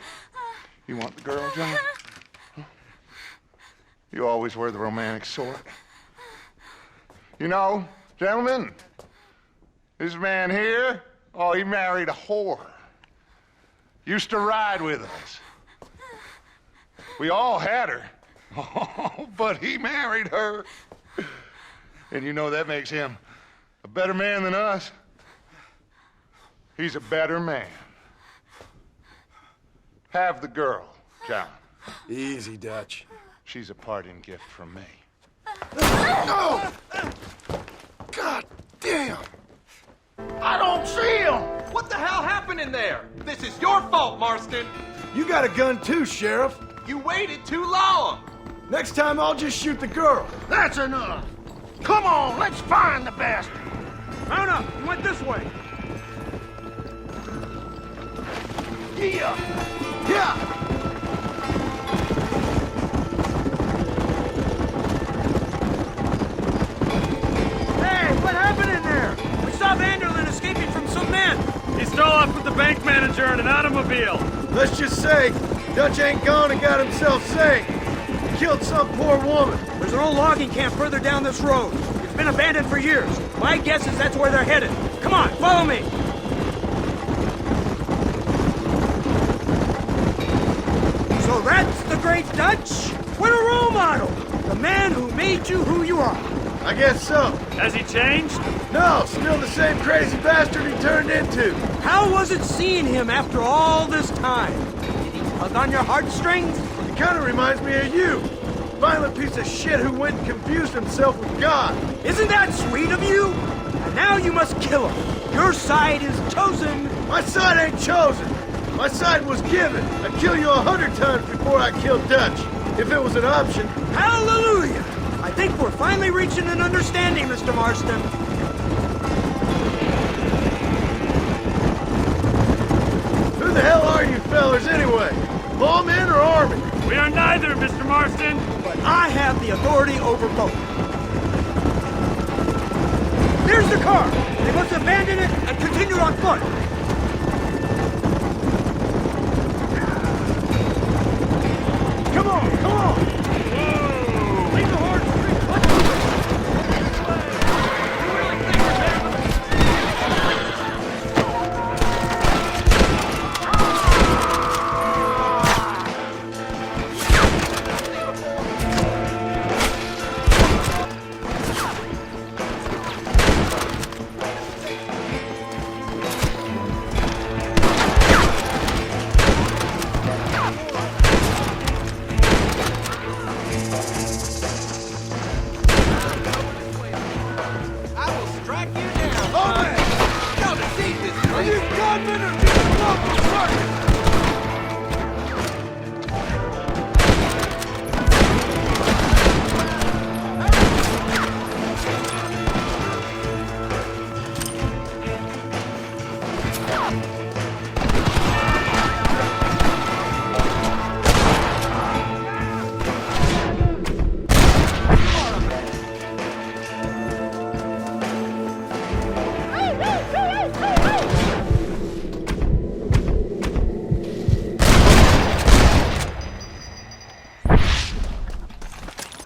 You want the girl, John? Huh? You always were the romantic sort. You know, gentlemen, this man here, oh, he married a whore. Used to ride with us. We all had her. Oh, but he married her. And you know that makes him a better man than us. He's a better man. Have the girl, Count. Easy, Dutch. She's a parting gift from me. No! God damn! I don't see him! What the hell happened in there? This is your fault, Marston. You got a gun too, Sheriff. You waited too long. Next time I'll just shoot the girl. That's enough. Come on, let's find the bastard. Mount up. He went this way. Yeah. Yeah. Hey, what happened in there? We saw Vanderlyn escaping from some men. He stole off with the bank manager in an automobile. Let's just say, Dutch ain't gone and got himself saved. He killed some poor woman. There's an old logging camp further down this road. It's been abandoned for years. My guess is that's where they're headed. Come on, follow me. So that's the great Dutch? What a role model! The man who made you who you are. I guess so. Has he changed? No, still the same crazy bastard he turned into. How was it seeing him after all this time? Did he tug on your heartstrings? He kind of reminds me of you. Violent piece of shit who went and confused himself with God. Isn't that sweet of you? And now you must kill him. Your side is chosen. My side ain't chosen. My side was given. I'd kill you 100 times before I killed Dutch. If it was an option. Hallelujah! I think we're finally reaching an understanding, Mr. Marston. Who the hell are you fellers anyway? Lawmen or army? We are neither, Mr. Marston. But I have the authority over both. There's the car. They must abandon it and continue on foot. Come on, come on. Whoa. Leave the horse free.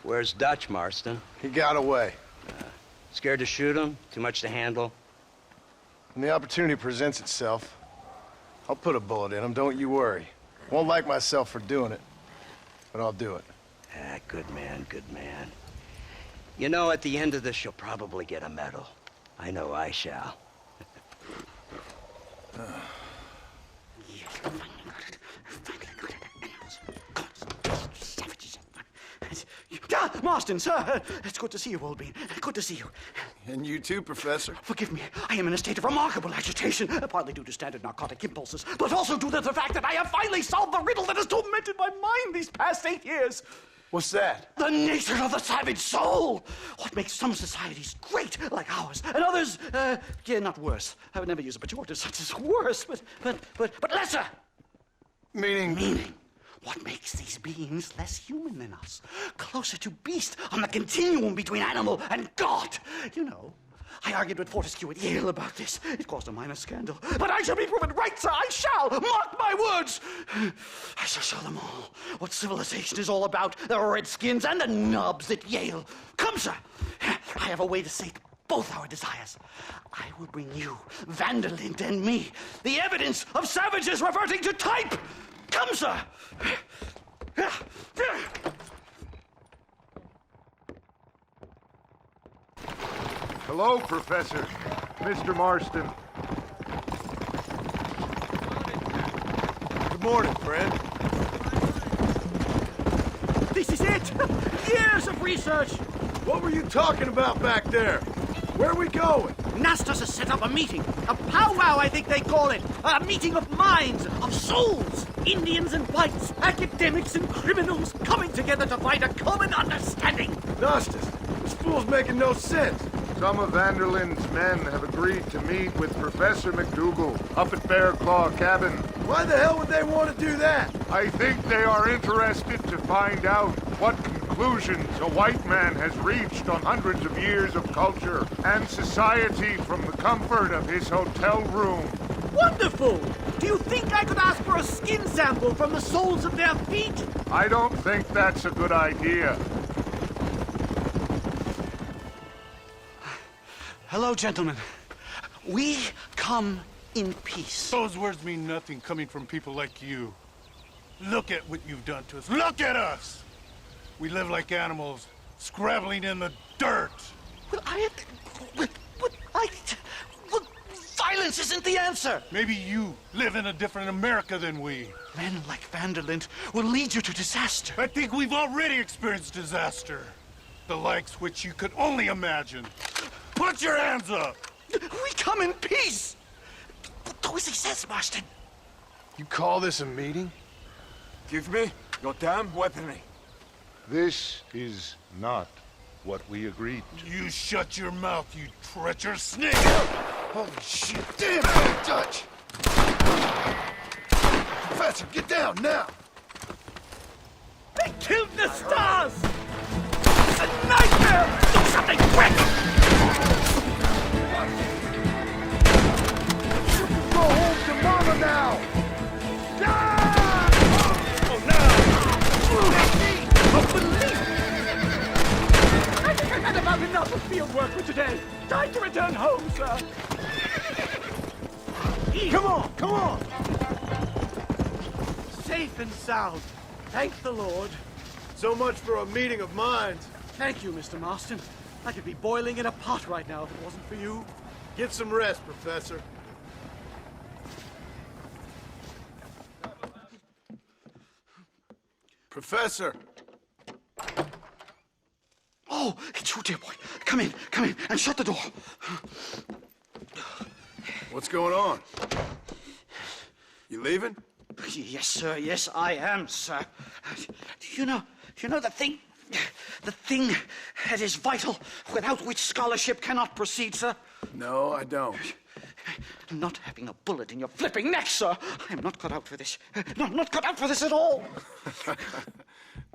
Where's Dutch, Marston? He got away. Scared to shoot him? Too much to handle? When the opportunity presents itself, I'll put a bullet in him, don't you worry. Won't like myself for doing it, but I'll do it. Ah, good man, good man. You know, at the end of this, you'll probably get a medal. I know I shall. Marston, sir! It's good to see you, old bean. Good to see you. And you too, Professor. Forgive me. I am in a state of remarkable agitation, partly due to standard narcotic impulses, but also due to the fact that I have finally solved the riddle that has tormented my mind these past 8 years. What's that? The nature of the savage soul. What makes some societies great, like ours, and others, not worse. I would never use a pejorative such as worse, but lesser. Meaning? What makes these beings less human than us? Closer to beast on the continuum between animal and God. You know, I argued with Fortescue at Yale about this. It caused a minor scandal. But I shall be proven right, sir. I shall. Mark my words. I shall show them all what civilization is all about. The redskins and the nubs at Yale. Come, sir. I have a way to sate both our desires. I will bring you, Vanderlinde and me, the evidence of savages reverting to type. Come, sir. Hello, Professor. Mr. Marston. Good morning, friend. This is it! Years of research! What were you talking about back there? Where are we going? Nastas has set up a meeting. A powwow, I think they call it. A meeting of minds, of souls. Indians and whites, academics and criminals coming together to find a common understanding. Nastas, this fool's making no sense. Some of Vanderlin's men have agreed to meet with Professor McDougal up at Bear Claw Cabin. Why the hell would they want to do that? I think they are interested to find out what conclusions a white man has reached on hundreds of years of culture and society from the comfort of his hotel room. Wonderful! Do you think I could ask for a skin sample from the soles of their feet? I don't think that's a good idea. Hello, gentlemen. We come in peace. Those words mean nothing coming from people like you. Look at what you've done to us. Look at us! We live like animals, scrabbling in the dirt. Well, violence isn't the answer. Maybe you live in a different America than we. Men like Vanderlinde will lead you to disaster. I think we've already experienced disaster. The likes which you could only imagine. Put your hands up! We come in peace! Do as he says, Marston. You call this a meeting? Give me your damn weaponry. This is not what we agreed to. You shut your mouth, you treacherous snake! Holy shit, damn it, Dutch! Professor, get down now! They killed the stars! It's a nightmare! Do something quick! Go home to Mama now! Oh, no! Unbelievable! I think I've had about enough of field work for today. Time to return home, sir. Come on, come on! Safe and sound. Thank the Lord. So much for a meeting of minds. Thank you, Mr. Marston. I could be boiling in a pot right now if it wasn't for you. Get some rest, Professor. Professor! Oh, it's you, dear boy. Come in, and shut the door. What's going on? You leaving? Yes, sir. Yes, I am, sir. You know the thing that is vital, without which scholarship cannot proceed, sir? No, I don't. Not having a bullet in your flipping neck, sir. I am not cut out for this. No, I'm not cut out for this at all.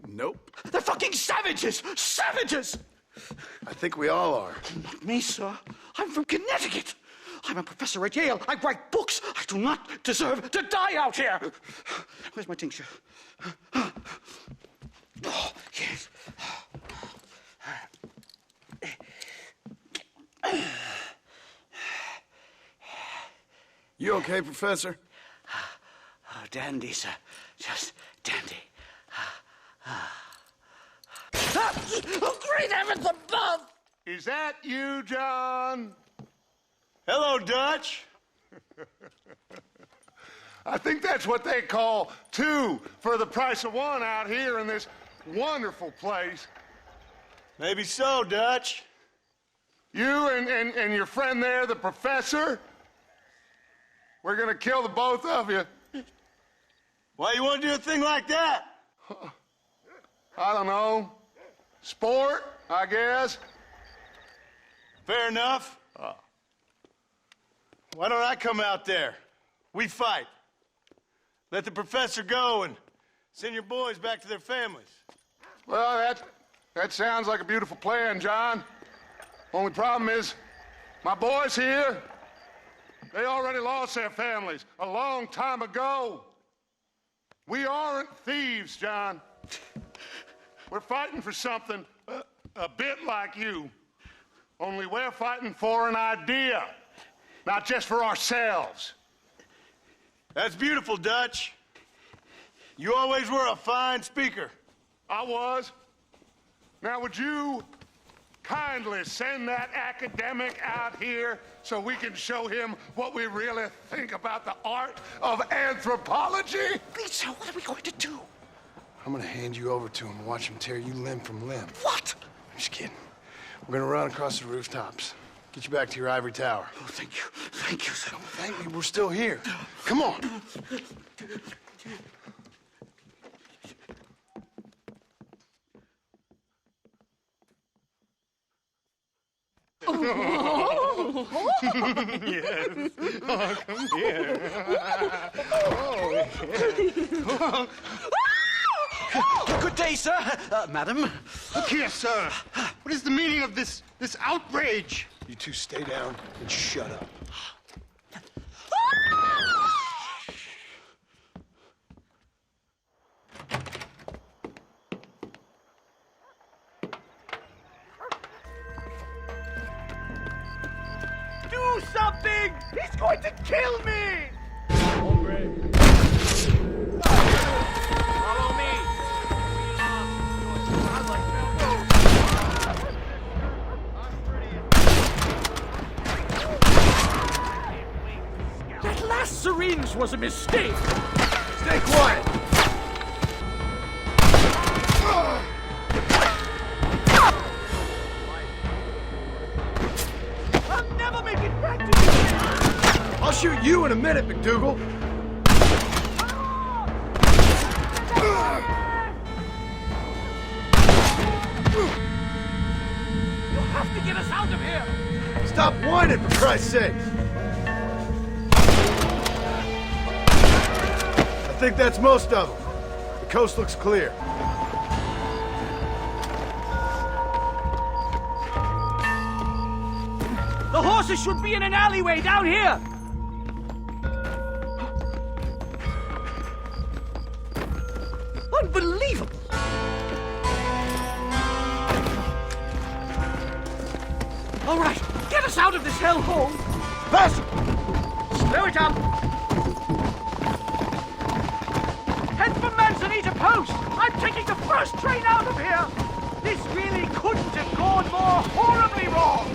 Nope. They're fucking savages! Savages! I think we all are. Not me, sir. I'm from Connecticut. I'm a professor at Yale. I write books. I do not deserve to die out here. Where's my tincture? Oh, yes. You okay, Professor? Oh, dandy, sir. Just dandy. Oh, great heavens above! Is that you, John? Hello, Dutch. I think that's what they call two for the price of one out here in this wonderful place. Maybe so, Dutch. You and your friend there, the professor, we're gonna kill the both of you. Why you want to do a thing like that? I don't know. Sport, I guess. Fair enough. Why don't I come out there? We fight. Let the professor go and send your boys back to their families. Well, that sounds like a beautiful plan, John. Only problem is, my boys here, they already lost their families a long time ago. We aren't thieves, John. We're fighting for something a bit like you. Only we're fighting for an idea, not just for ourselves. That's beautiful, Dutch. You always were a fine speaker. I was. Now, would you kindly send that academic out here so we can show him what we really think about the art of anthropology? Lisa, what are we going to do? I'm gonna hand you over to him and watch him tear you limb from limb. What? I'm just kidding. We're gonna run across the rooftops. Get you back to your ivory tower. Oh, thank you. Thank you, sir. Don't thank me. We're still here. Come on. Yes. Oh, come here. Oh, Good day, sir. Madam. Look here, sir. What is the meaning of this outrage? You two stay down and shut up. Do something! He's going to kill me! Follow me. That last syringe was a mistake. Stay quiet. I'll never make it back to you. I'll shoot you in a minute, McDougal. You have to get us out of here. Stop whining, for Christ's sake. I think that's most of them. The coast looks clear. The horses should be in an alleyway down here. Unbelievable. All right, get us out of this hellhole. Faster! Slow it up. Head for Manzanita Post. I'm taking the first train out of here. This really couldn't have gone more horribly wrong.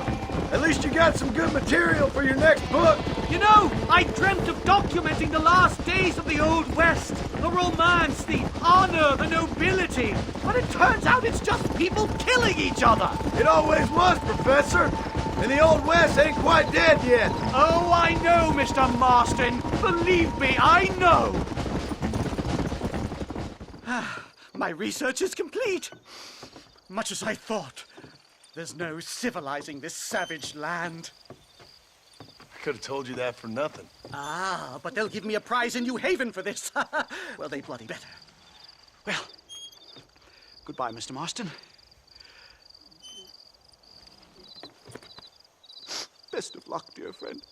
At least you got some good material for your next book. You know, I dreamt of documenting the last days of the Old West. The romance, the honor, the nobility. But it turns out it's just people killing each other. It always was, Professor. And the Old West ain't quite dead yet. Oh, I know, Mr. Marston. Believe me, I know. My research is complete. Much as I thought. There's no civilizing this savage land. I could have told you that for nothing. Ah, but they'll give me a prize in New Haven for this. Well, they bloody better. Well, goodbye, Mr. Marston. Best of luck, dear friend.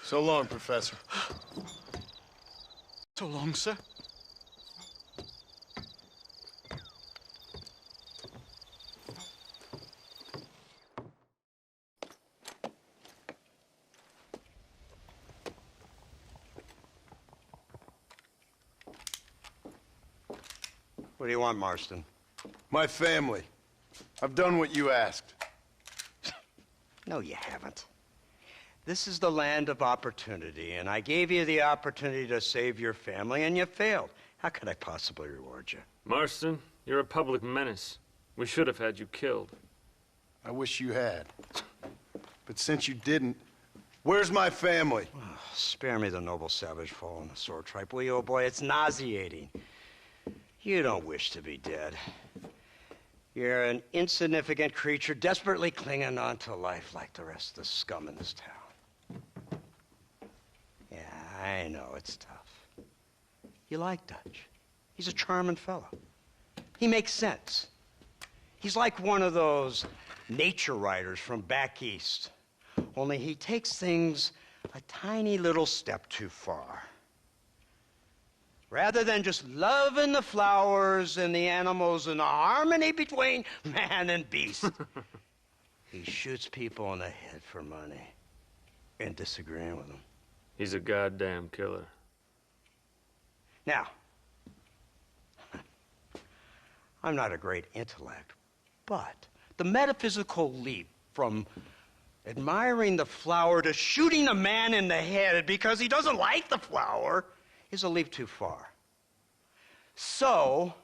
So long, Professor. So long, sir. What do you want, Marston? My family. I've done what you asked. No, you haven't. This is the land of opportunity, and I gave you the opportunity to save your family, and you failed. How could I possibly reward you? Marston, you're a public menace. We should have had you killed. I wish you had. But since you didn't, where's my family? Oh, spare me the noble savage fall in the sword tripe, will you, old boy? It's nauseating. You don't wish to be dead. You're an insignificant creature desperately clinging on to life like the rest of the scum in this town. Yeah, I know it's tough. You like Dutch. He's a charming fellow. He makes sense. He's like one of those nature writers from back east. Only he takes things a tiny little step too far. Rather than just loving the flowers and the animals and the harmony between man and beast, he shoots people in the head for money. in disagreeing with him. He's a goddamn killer. Now, I'm not a great intellect, but the metaphysical leap from admiring the flower to shooting a man in the head because he doesn't like the flower is a leap too far. So,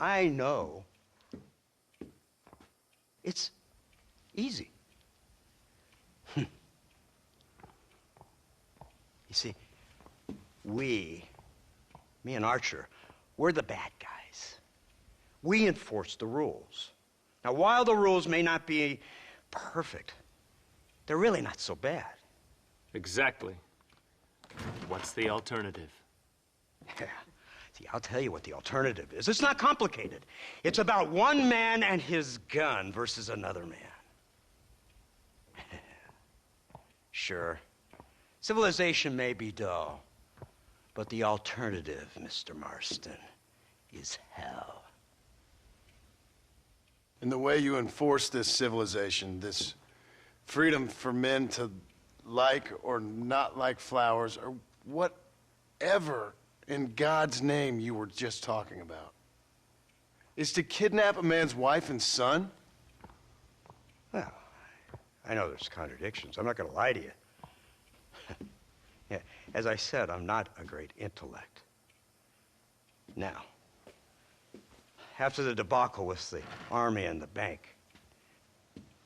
I know it's easy. You see, me and Archer, we're the bad guys. We enforce the rules. Now, while the rules may not be perfect, they're really not so bad. Exactly. What's the alternative? Yeah. See, I'll tell you what the alternative is. It's not complicated. It's about one man and his gun versus another man. Sure, civilization may be dull, but the alternative, Mr. Marston, is hell. And the way you enforce this civilization, this freedom for men to like or not like flowers, or whatever in God's name you were just talking about, is to kidnap a man's wife and son? Well, I know there's contradictions. I'm not going to lie to you. Yeah, as I said, I'm not a great intellect. Now, after the debacle with the army and the bank,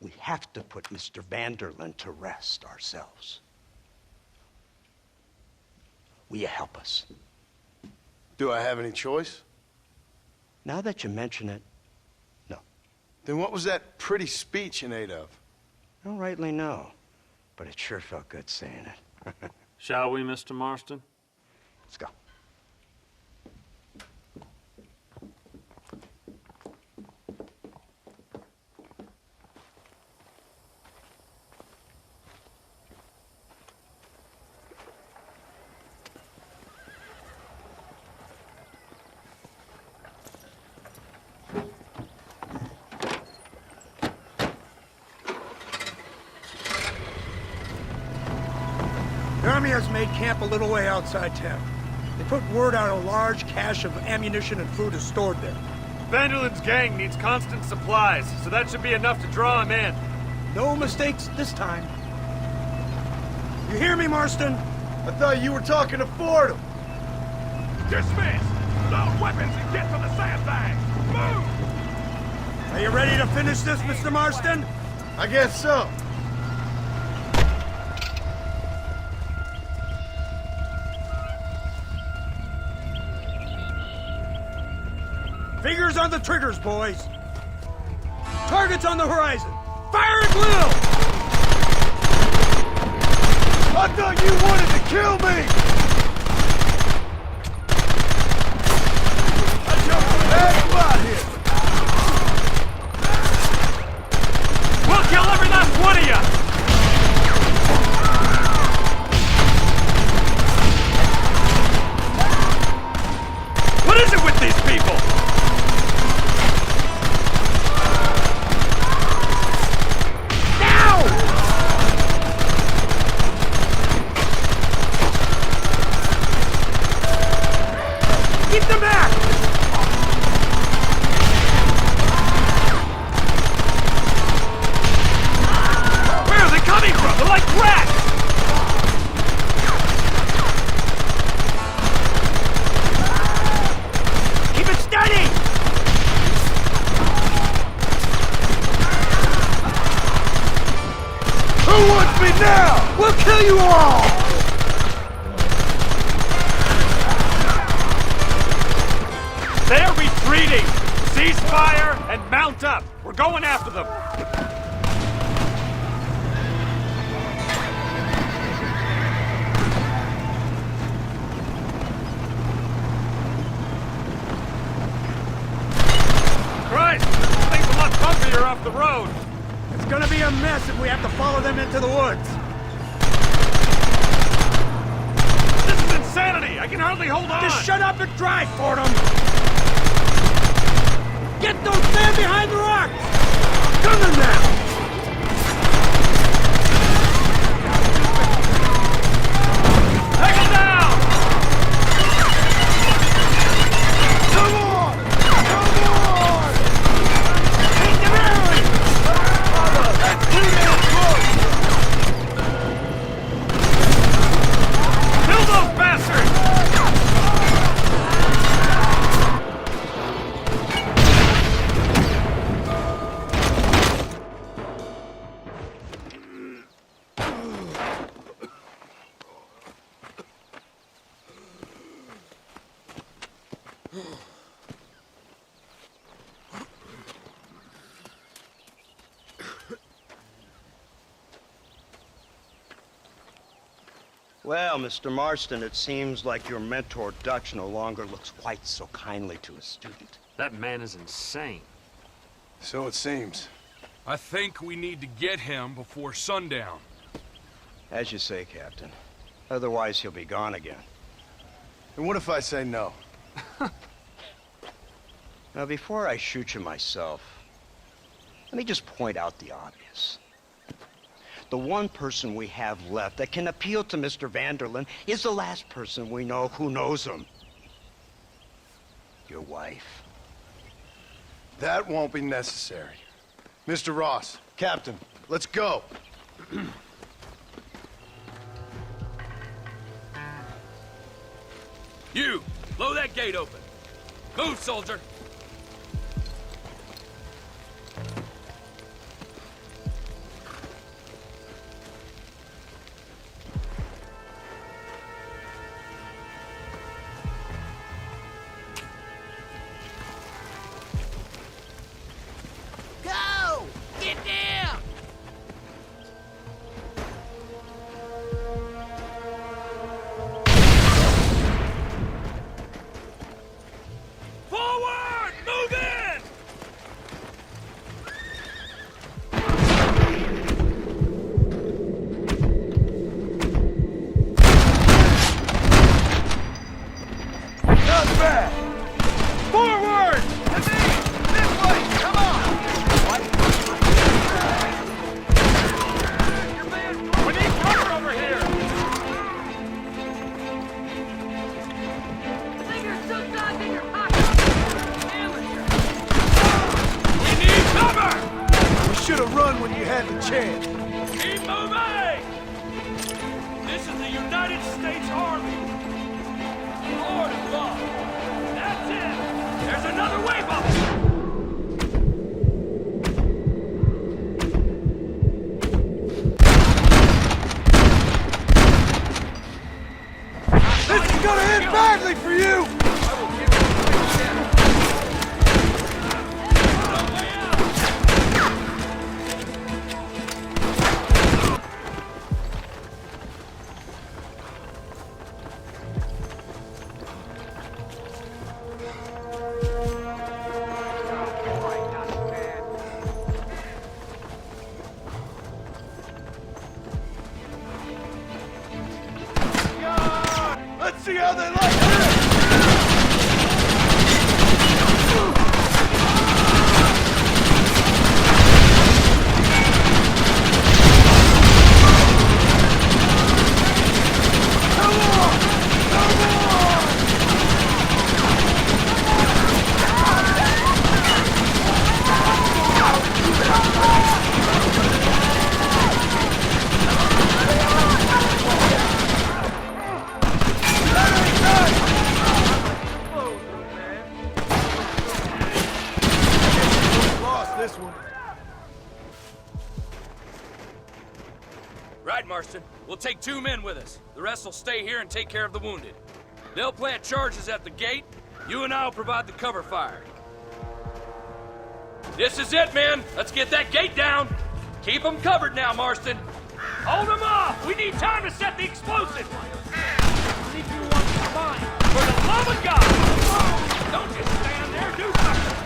we have to put Mr. van der Linde to rest ourselves. Will you help us? Do I have any choice? Now that you mention it, no. Then what was that pretty speech in aid of? I don't rightly know, but it sure felt good saying it. Shall we, Mr. Marston? Let's go. The army has made camp a little way outside town. They put word out a large cache of ammunition and food is stored there. Van der Linde's gang needs constant supplies, so that should be enough to draw him in. No mistakes this time. You hear me, Marston? I thought you were talking to Fordham. Dismiss! Load weapons and get to the sandbags! Move! Are you ready to finish this, Mr. Marston? I guess so. Fingers on the triggers, boys. Targets on the horizon. Fire at will! I thought you wanted to kill me! I jumped on that spot here! We'll kill every last one of you! What is it with these people? Keep them back! Where are they coming from? They're like rats! Keep it steady! Who wants me now? We'll kill you all! They're retreating! Cease fire and mount up! We're going after them! Christ! This thing's a lot bumpier off the road! It's gonna be a mess if we have to follow them into the woods. This is insanity! I can hardly hold on! Just shut up and drive, Fordham! Get those men behind the rocks! Coming now! Well, Mr. Marston, it seems like your mentor Dutch no longer looks quite so kindly to his student. That man is insane. So it seems. I think we need to get him before sundown. As you say, Captain. Otherwise, he'll be gone again. And what if I say no? Now, before I shoot you myself, let me just point out the obvious. The one person we have left that can appeal to Mr. Van der Linde is the last person we know who knows him. Your wife. That won't be necessary. Mr. Ross, Captain, let's go. You, blow that gate open. Move, soldier. Go! Get down! Forward! Move in! Not bad! Forward! To me! This way! Come on! We need cover over here! Fingers so dug in your pocket! Amateur! We need cover! You should have run when you had the chance. Keep moving! This is the United States Army. Lord of love. That's it! There's another wave up! This is gonna end badly for you! Let's see how they like this! Lost this one. Right, Marston. We'll take 2 men with us. The rest will stay here and take care of the wounded. They'll plant charges at the gate. You and I will provide the cover fire. This is it, men. Let's get that gate down. Keep them covered now, Marston. Hold them off. We need time to set the explosive. For the love of God, don't just stand there. Do something.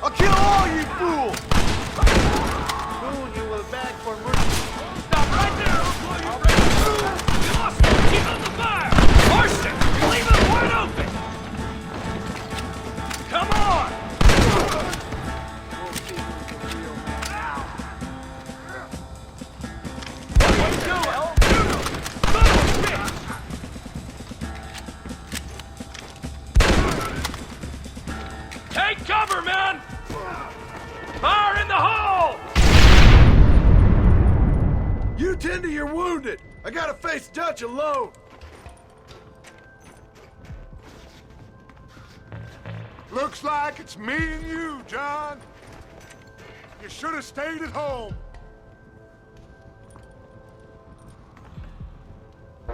I'll kill all you fools! Soon you will beg for mercy. Stop right there. You lost it. Keep up the fire. Marston, leave it wide open. Come on. Take cover, man! Fire in the hole! You tend to your wounded. I gotta face Dutch alone. Looks like it's me and you, John. You should have stayed at home.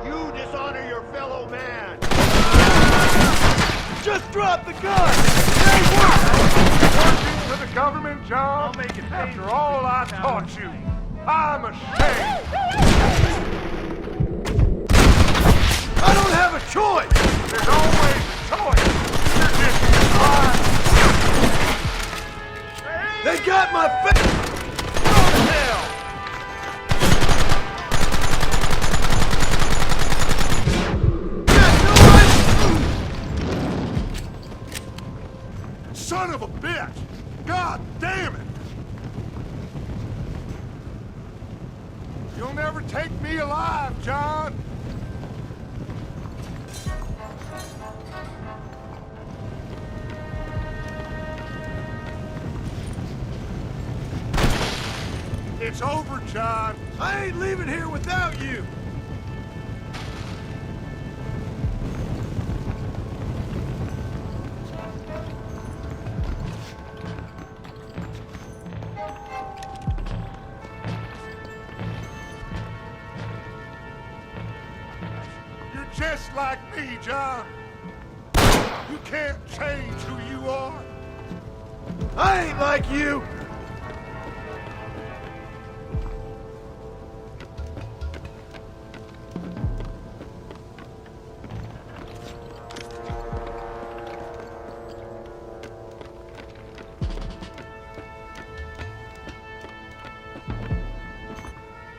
You dishonor your fellow man! Just drop the gun! They work! Working for the government, John? After all I taught you, I'm ashamed. I don't have a choice! There's always a choice. You're just blind. They got my face! Go to hell! Son of a bitch! God damn it! You'll never take me alive, John! It's over, John. I ain't leaving here without you! You're just like me, John. You can't change who you are. I ain't like you!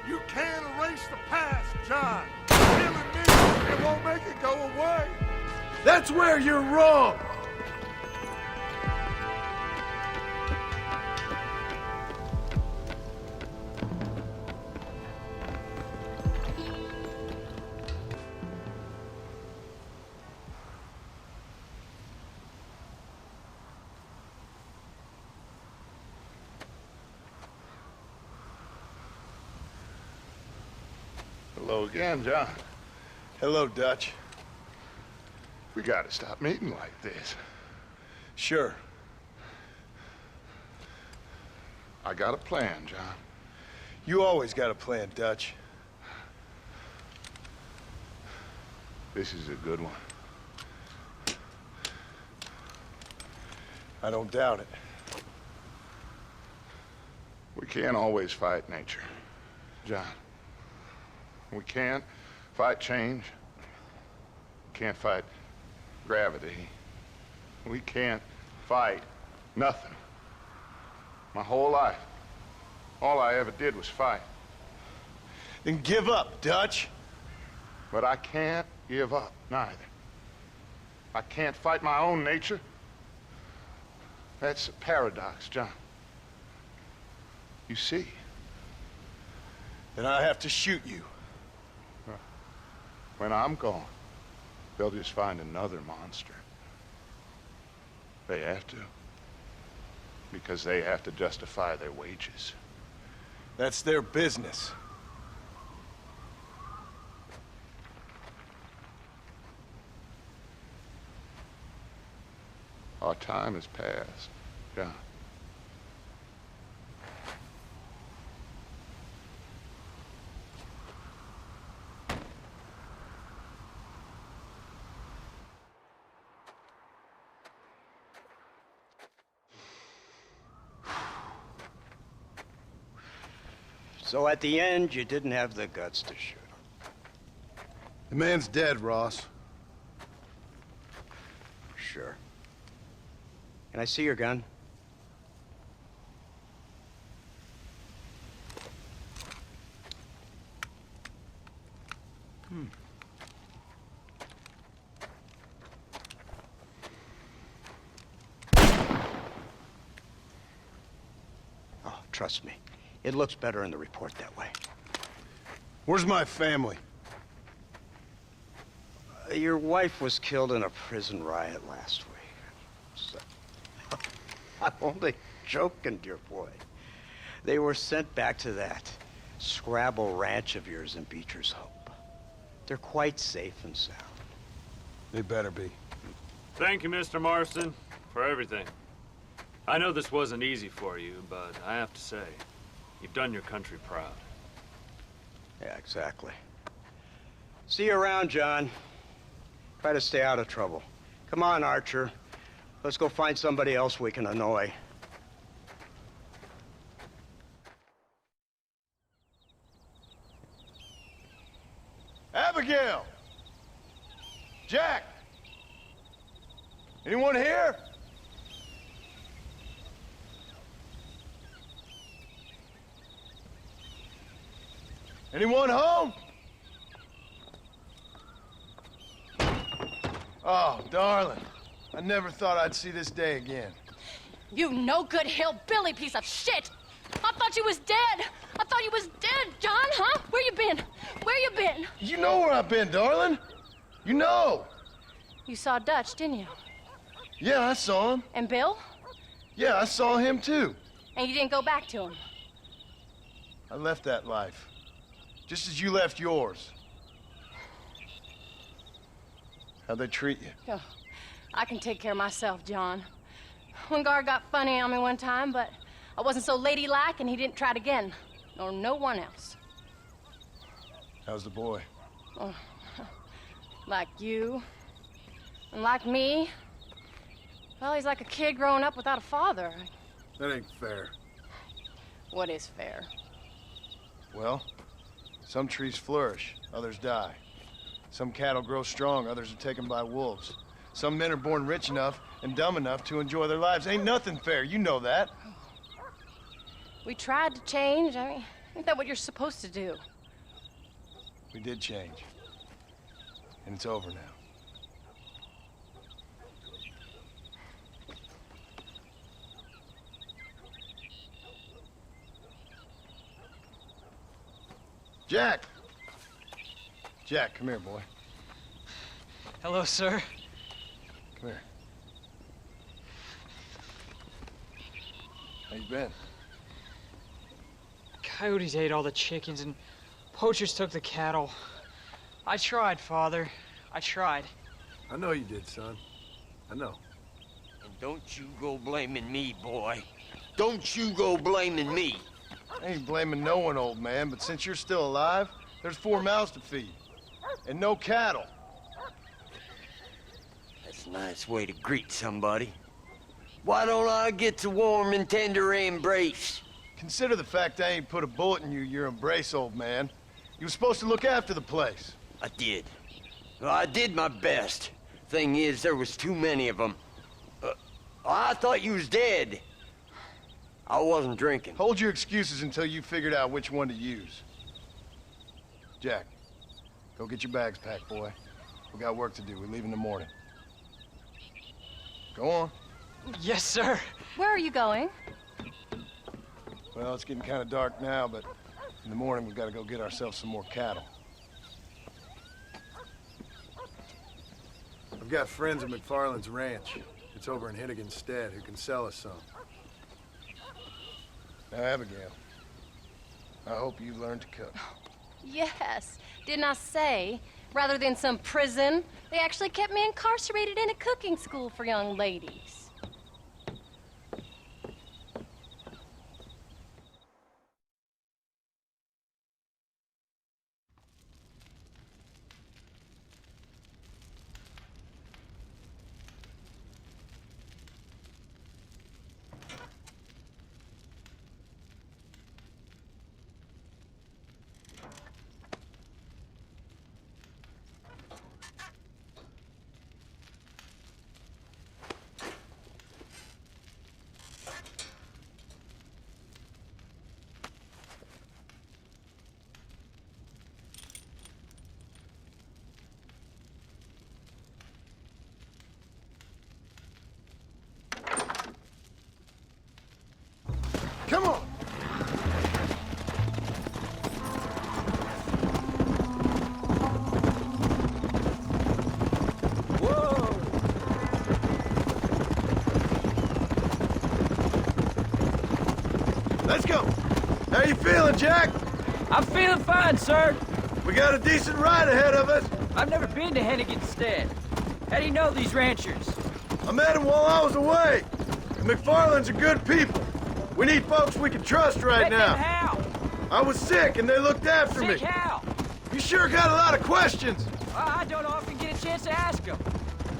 You can't erase the past, John. Killing me, it won't make it go away. That's where you're wrong! Hello again, John. Hello, Dutch. We gotta stop meeting like this. Sure. I got a plan, John. You always got a plan, Dutch. This is a good one. I don't doubt it. We can't always fight nature, John. We can't fight change. Can't fight gravity. We can't fight nothing. My whole life, all I ever did was fight. Then give up, Dutch. But I can't give up, neither. I can't fight my own nature. That's a paradox, John. You see? Then I have to shoot you. When I'm gone, they'll just find another monster. They have to. Because they have to justify their wages. That's their business. Our time has passed, John. So at the end, you didn't have the guts to shoot him. The man's dead, Ross. Sure. Can I see your gun? Oh, trust me. It looks better in the report that way. Where's my family? Your wife was killed in a prison riot last week. So, I'm only joking, dear boy. They were sent back to that Scrabble ranch of yours in Beecher's Hope. They're quite safe and sound. They better be. Thank you, Mr. Marston, for everything. I know this wasn't easy for you, but I have to say, you've done your country proud. Yeah, exactly. See you around, John. Try to stay out of trouble. Come on, Archer. Let's go find somebody else we can annoy. Abigail! Jack! Anyone here? Anyone home? Oh, darling. I never thought I'd see this day again. You no-good hillbilly piece of shit! I thought you was dead! I thought you was dead, John, huh? Where you been? Where you been? You know where I've been, darling. You know. You saw Dutch, didn't you? Yeah, I saw him. And Bill? Yeah, I saw him too. And you didn't go back to him? I left that life. Just as you left yours. How'd they treat you? Oh, I can take care of myself, John. One guard got funny on me one time, but I wasn't so ladylike and he didn't try it again. Nor no one else. How's the boy? Oh, like you. And like me. Well, he's like a kid growing up without a father. That ain't fair. What is fair? Well, some trees flourish, others die. Some cattle grow strong, others are taken by wolves. Some men are born rich enough and dumb enough to enjoy their lives. Ain't nothing fair, you know that. We tried to change. I mean, isn't that what you're supposed to do? We did change. And it's over now. Jack! Jack, come here, boy. Hello, sir. Come here. How you been? Coyotes ate all the chickens and poachers took the cattle. I tried, Father. I tried. I know you did, son. I know. And don't you go blaming me, boy. Don't you go blaming me. I ain't blaming no one, old man, but since you're still alive, there's 4 mouths to feed. And no cattle. That's a nice way to greet somebody. Why don't I get the warm and tender embrace? Consider the fact I ain't put a bullet in your embrace, old man. You were supposed to look after the place. I did. Well, I did my best. Thing is, there was too many of them. I thought you was dead. I wasn't drinking. Hold your excuses until you figured out which one to use. Jack, go get your bags packed, boy. We got work to do. We leave in the morning. Go on. Yes, sir. Where are you going? Well, it's getting kind of dark now, but in the morning we've got to go get ourselves some more cattle. I've got friends at McFarland's ranch. It's over in Hennigan's stead who can sell us some. Now, Abigail, I hope you learned to cook. Yes. Didn't I say, rather than some prison, they actually kept me incarcerated in a cooking school for young ladies. Come on! Whoa! Let's go! How you feeling, Jack? I'm feeling fine, sir. We got a decent ride ahead of us. I've never been to Hennigan's stead. How do you know these ranchers? I met them while I was away. The McFarlands are good people. We need folks we can trust right now. How? I was sick and they looked after me. Sick how? You sure got a lot of questions. I don't often get a chance to ask them.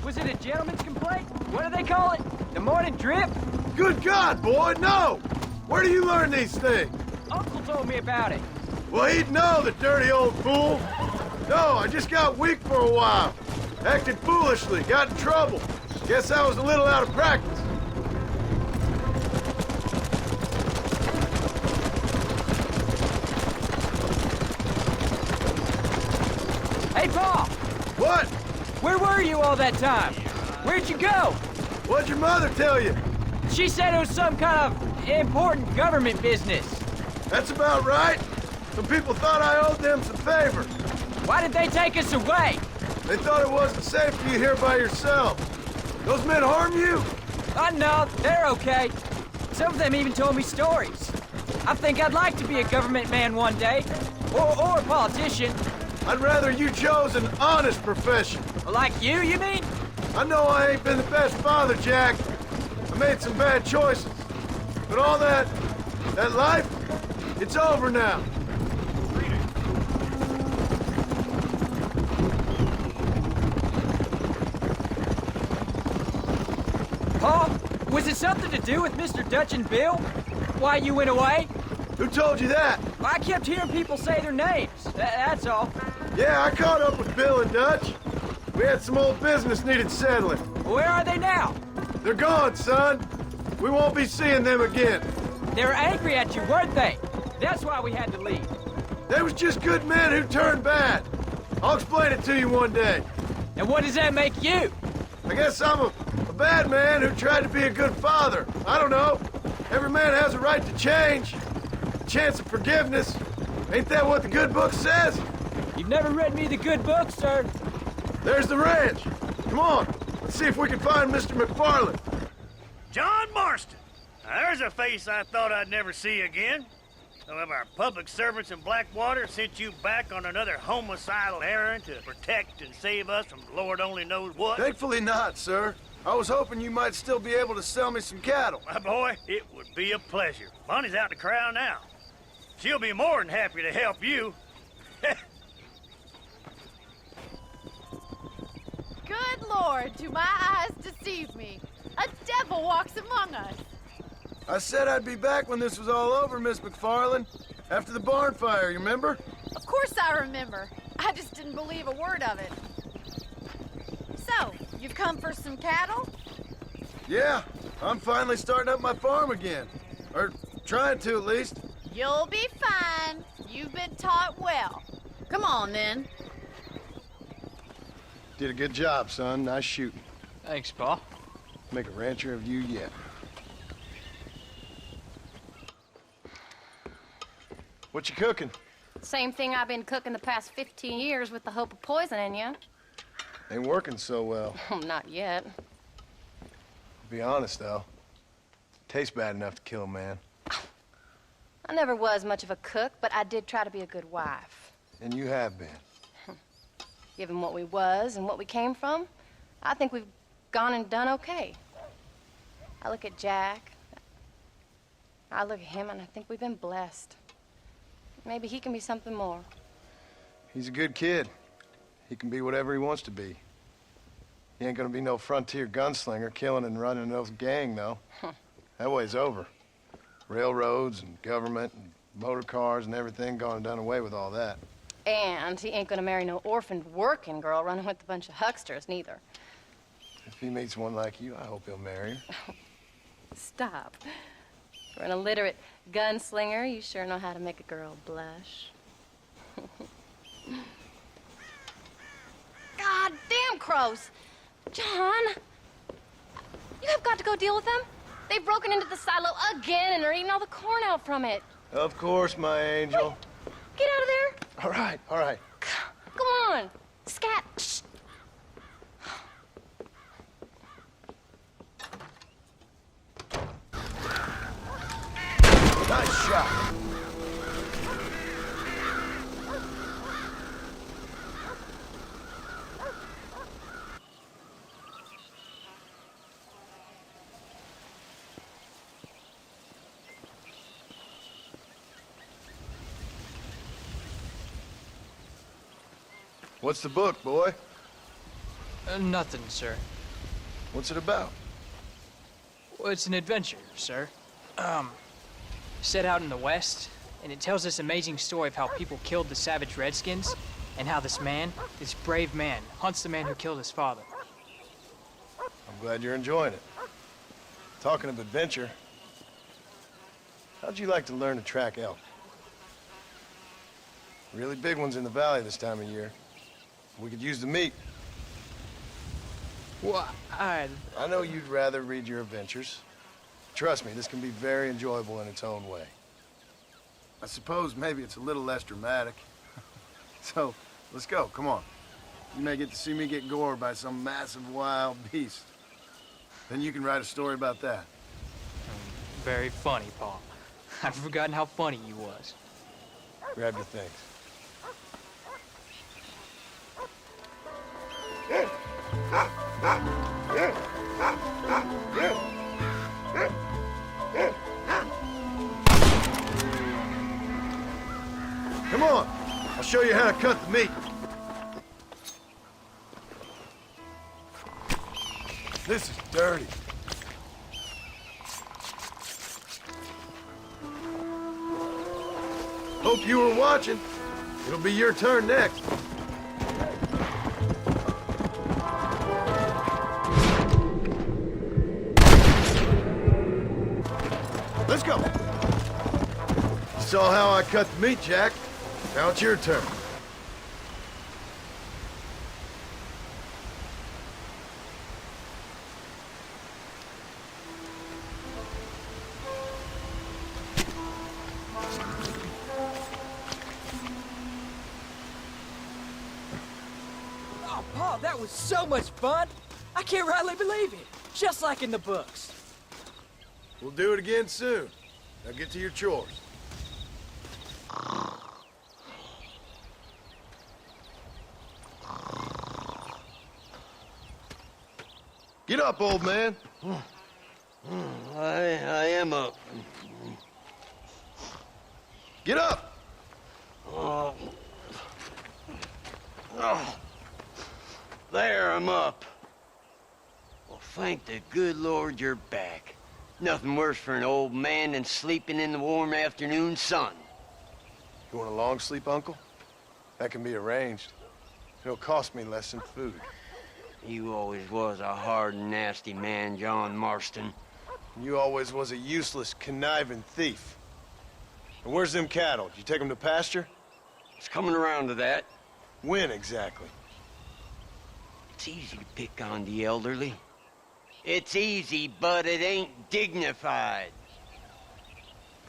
Was it a gentleman's complaint? What do they call it? The morning drip? Good God, boy, no! Where do you learn these things? Uncle told me about it. Well, he'd know, the dirty old fool. No, I just got weak for a while. Acted foolishly, got in trouble. Guess I was a little out of practice. Hey, Paul! What? Where were you all that time? Where'd you go? What'd your mother tell you? She said it was some kind of important government business. That's about right. Some people thought I owed them some favor. Why did they take us away? They thought it wasn't safe for you here by yourself. Those men harm you? No, they're okay. Some of them even told me stories. I think I'd like to be a government man one day. Or a politician. I'd rather you chose an honest profession. Like you mean? I know I ain't been the best father, Jack. I made some bad choices. But all that life, it's over now. Paul, was it something to do with Mr. Dutch and Bill? Why you went away? Who told you that? I kept hearing people say their names. That's all. Yeah, I caught up with Bill and Dutch. We had some old business needed settling. Where are they now? They're gone, son. We won't be seeing them again. They were angry at you, weren't they? That's why we had to leave. They was just good men who turned bad. I'll explain it to you one day. And what does that make you? I guess I'm a bad man who tried to be a good father. I don't know. Every man has a right to change. A chance of forgiveness. Ain't that what the good book says? You've never read me the good book, sir. There's the ranch. Come on. Let's see if we can find Mr. McFarland. John Marston. Now, there's a face I thought I'd never see again. Some of our public servants in Blackwater sent you back on another homicidal errand to protect and save us from Lord only knows what. Thankfully not, sir. I was hoping you might still be able to sell me some cattle. My boy, it would be a pleasure. Bonnie's out in the crowd now. She'll be more than happy to help you. Good Lord, do my eyes deceive me? A devil walks among us. I said I'd be back when this was all over, Miss McFarland. After the barn fire, you remember? Of course I remember. I just didn't believe a word of it. So, you've come for some cattle? Yeah, I'm finally starting up my farm again. Or trying to, at least. You'll be fine. You've been taught well. Come on, then. Did a good job, son. Nice shooting. Thanks, Pa. Make a rancher of you yet. What you cooking? Same thing I've been cooking the past 15 years with the hope of poisoning you. Ain't working so well. Not yet. Be honest, though. Tastes bad enough to kill a man. I never was much of a cook, but I did try to be a good wife. And you have been. Given what we was and what we came from, I think we've gone and done okay. I look at Jack. I look at him, and I think we've been blessed. Maybe he can be something more. He's a good kid. He can be whatever he wants to be. He ain't gonna be no frontier gunslinger killing and running no gang, though. That way's over. Railroads and government and motor cars and everything gone and done away with all that. And he ain't gonna marry no orphaned working girl running with a bunch of hucksters, neither. If he meets one like you, I hope he'll marry her. Stop. For an illiterate gunslinger, you sure know how to make a girl blush. God damn crows! John! You have got to go deal with them. They've broken into the silo again and are eating all the corn out from it. Of course, my angel. Wait, get out of there. All right, all right. Come on. Scat. Shh. Nice shot. What's the book, boy? Nothing, sir. What's it about? Well, it's an adventure, sir. Set out in the West, and it tells this amazing story of how people killed the savage Redskins, and how this brave man, hunts the man who killed his father. I'm glad you're enjoying it. Talking of adventure, how'd you like to learn to track elk? Really big ones in the valley this time of year. We could use the meat. Well, I know you'd rather read your adventures. Trust me, this can be very enjoyable in its own way. I suppose maybe it's a little less dramatic. So, let's go, come on. You may get to see me get gored by some massive wild beast. Then you can write a story about that. Very funny, Paul. I've forgotten how funny you was. Grab your things. Come on, I'll show you how to cut the meat. This is dirty. Hope you were watching. It'll be your turn next. Let's go. You saw how I cut the meat, Jack. Now it's your turn. Oh, Paul, that was so much fun. I can't rightly believe it. Just like in the books. We'll do it again soon. Now get to your chores. Get up, old man. I am up. Get up! Oh. There, I'm up. Well, thank the good Lord you're back. Nothing worse for an old man than sleeping in the warm afternoon sun. You want a long sleep, Uncle? That can be arranged. It'll cost me less than food. You always was a hard and nasty man, John Marston. You always was a useless, conniving thief. And where's them cattle? Did you take them to pasture? It's coming around to that. When exactly? It's easy to pick on the elderly. It's easy, but it ain't dignified.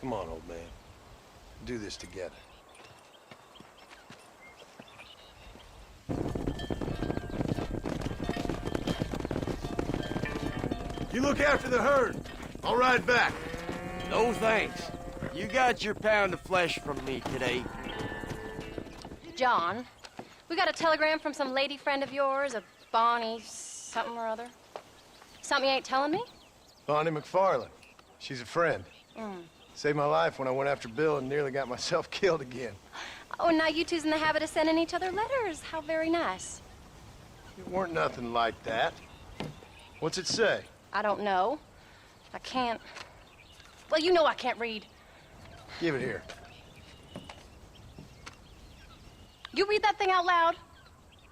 Come on, old man. Do this together. You look after the herd. I'll ride back. No thanks. You got your pound of flesh from me today. John, we got a telegram from some lady friend of yours, a Bonnie something or other. Something you ain't telling me? Bonnie McFarland. She's a friend. Mm. Saved my life when I went after Bill and nearly got myself killed again. Oh, now you two's in the habit of sending each other letters. How very nice. It weren't nothing like that. What's it say? I don't know. I can't... Well, you know I can't read. Give it here. You read that thing out loud?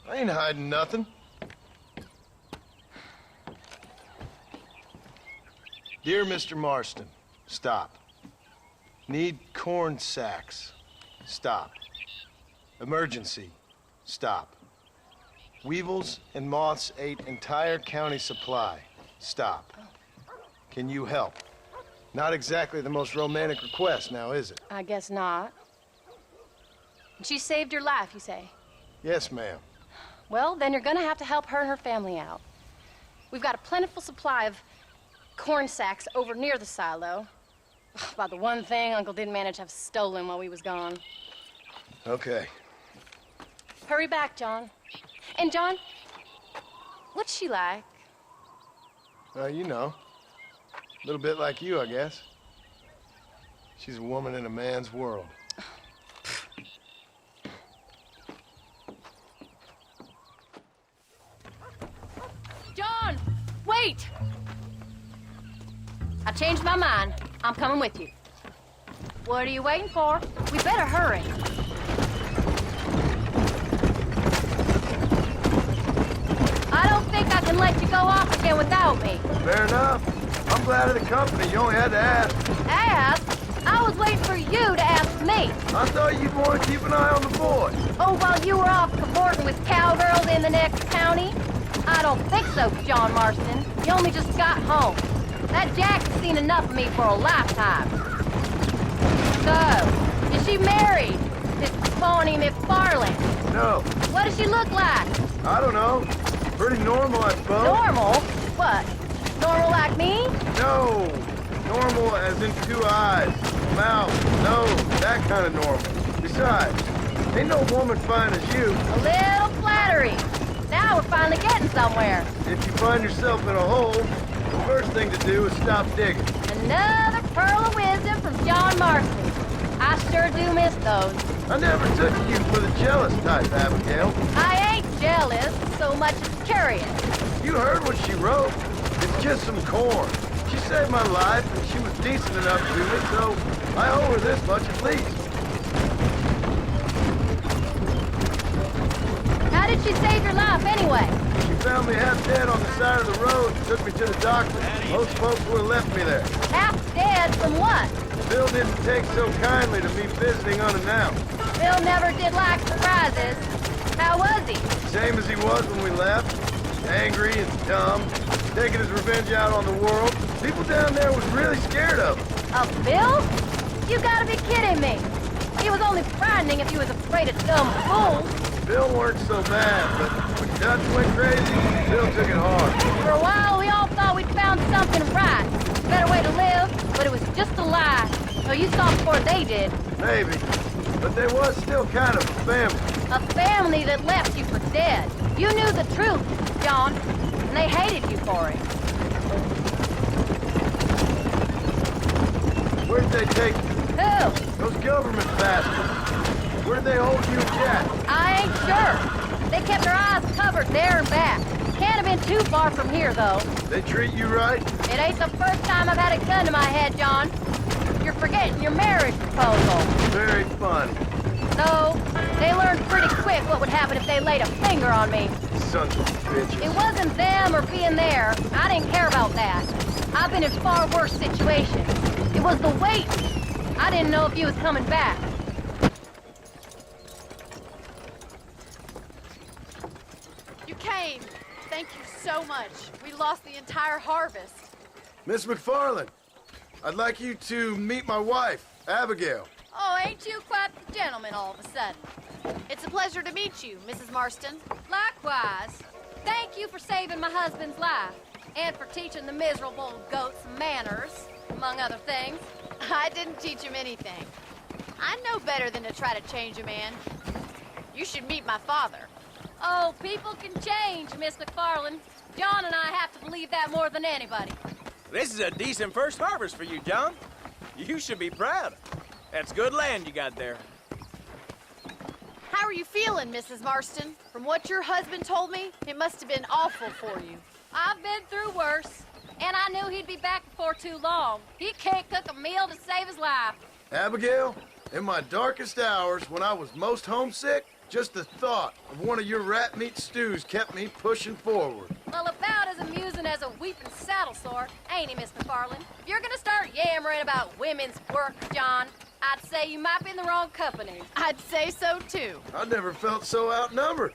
I ain't hiding nothing. Dear Mr. Marston, stop. Need corn sacks. Stop. Emergency. Stop. Weevils and moths ate entire county supply. Stop. Can you help? Not exactly the most romantic request now, is it? I guess not. She saved your life, you say? Yes, ma'am. Well, then you're gonna have to help her and her family out. We've got a plentiful supply of corn sacks over near the silo. About the one thing Uncle didn't manage to have stolen while we was gone. Okay. Hurry back, John. And John, what's she like? Well, you know. A little bit like you, I guess. She's a woman in a man's world. John, wait! Wait! I changed my mind. I'm coming with you. What are you waiting for? We better hurry. I don't think I can let you go off again without me. Fair enough. I'm glad of the company. You only had to ask. Ask? I was waiting for you to ask me. I thought you'd want to keep an eye on the boy. Oh, while you were off cavorting with cowgirls in the next county? I don't think so, John Marston. You only just got home. That Jack has seen enough of me for a lifetime. So, is she married? This phony McFarland? No. What does she look like? I don't know. Pretty normal, I suppose. Normal? What? Normal like me? No. Normal as in 2 eyes, mouth, nose, that kind of normal. Besides, ain't no woman fine as you. A little flattery. Now we're finally getting somewhere. If you find yourself in a hole, the first thing to do is stop digging. Another pearl of wisdom from John Marston. I sure do miss those. I never took you for the jealous type, Abigail. I ain't jealous so much as curious. You heard what she wrote. It's just some corn. She saved my life, and she was decent enough to me, so I owe her this much at least. How did she save your life anyway? She found me half dead on the side of the road and took me to the doctor. Most folks would have left me there. Half dead from what? Bill didn't take so kindly to me visiting unannounced. Bill never did like surprises. How was he? Same as he was when we left. Angry and dumb, taking his revenge out on the world. People down there was really scared of him. Of Bill? You gotta be kidding me. He was only frightening if he was afraid of dumb fools. Bill weren't so bad, but when Dutch went crazy, Bill took it hard. For a while, we all thought we'd found something right. A better way to live, but it was just a lie. So you saw before they did. Maybe. But there was still kind of a family. A family that left you for dead. You knew the truth, John, and they hated you for it. Where'd they take you? Who? Those government bastards. Where did they hold you and Jack? I ain't sure. They kept their eyes covered there and back. Can't have been too far from here, though. They treat you right? It ain't the first time I've had a gun to my head, John. You're forgetting your marriage proposal. Very funny. So, they learned pretty quick what would happen if they laid a finger on me. Sons of bitches. It wasn't them or being there. I didn't care about that. I've been in far worse situations. It was the waiting. I didn't know if you was coming back. You came. Thank you so much. We lost the entire harvest. Miss McFarland, I'd like you to meet my wife, Abigail. Oh, ain't you quite the gentleman all of a sudden? It's a pleasure to meet you, Mrs. Marston. Likewise. Thank you for saving my husband's life. And for teaching the miserable goats manners, among other things. I didn't teach him anything. I know better than to try to change a man. You should meet my father. Oh, people can change, Miss McFarland. John and I have to believe that more than anybody. This is a decent first harvest for you, John. You should be proud. That's good land you got there. How are you feeling, Mrs. Marston? From what your husband told me, it must have been awful for you. I've been through worse, and I knew he'd be back before too long. He can't cook a meal to save his life. Abigail, in my darkest hours, when I was most homesick, just the thought of one of your rat meat stews kept me pushing forward. Well, about as amusing as a weeping saddle sore, ain't he, Miss McFarland? If you're gonna start yammering about women's work, John, I'd say you might be in the wrong company. I'd say so, too. I never felt so outnumbered.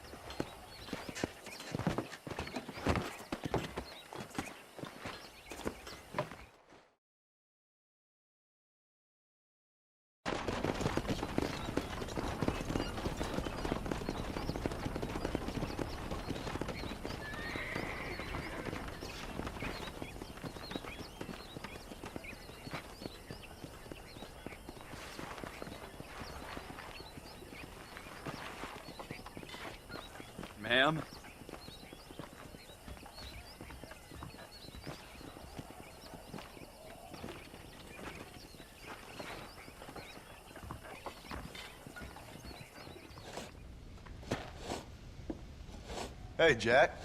Ma'am? Hey, Jack.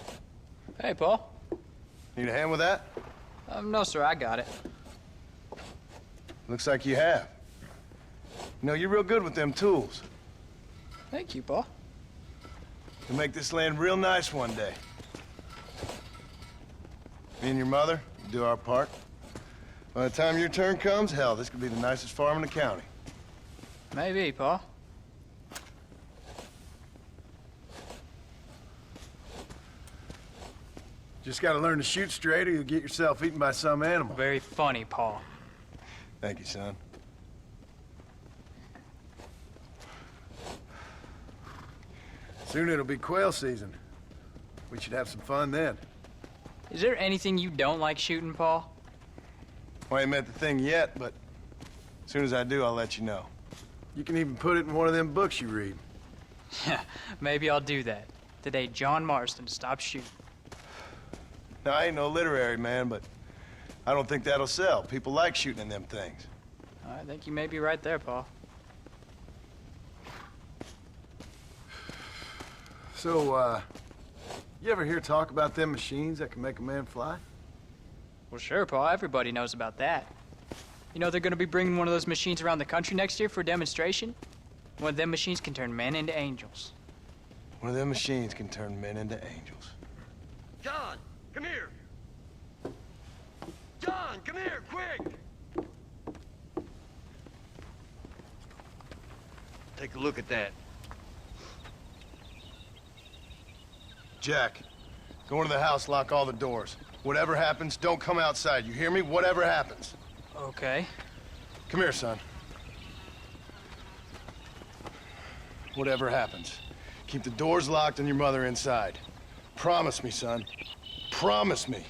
Hey, Paul. Need a hand with that? No, sir, I got it. Looks like you have. You know, you're real good with them tools. Thank you, Paul. You'll make this land real nice one day. Me and your mother do our part. By the time your turn comes, hell, this could be the nicest farm in the county. Maybe, Paul. Just gotta learn to shoot straight or you'll get yourself eaten by some animal. Very funny, Paul. Thank you, son. Soon it'll be quail season. We should have some fun then. Is there anything you don't like shooting, Paul? Well, I ain't met the thing yet, but as soon as I do, I'll let you know. You can even put it in one of them books you read. Yeah, maybe I'll do that. Today, John Marston stopped shooting. Now, I ain't no literary man, but I don't think that'll sell. People like shooting in them things. I think you may be right there, Paul. So, you ever hear talk about them machines that can make a man fly? Well, sure, Paul. Everybody knows about that. You know they're gonna be bringing one of those machines around the country next year for a demonstration? One of them machines can turn men into angels. One of them machines can turn men into angels. John, come here. John, come here, quick. Take a look at that. Jack, go into the house, lock all the doors. Whatever happens, don't come outside. You hear me? Whatever happens. Okay. Come here, son. Whatever happens, keep the doors locked and your mother inside. Promise me, son. Promise me.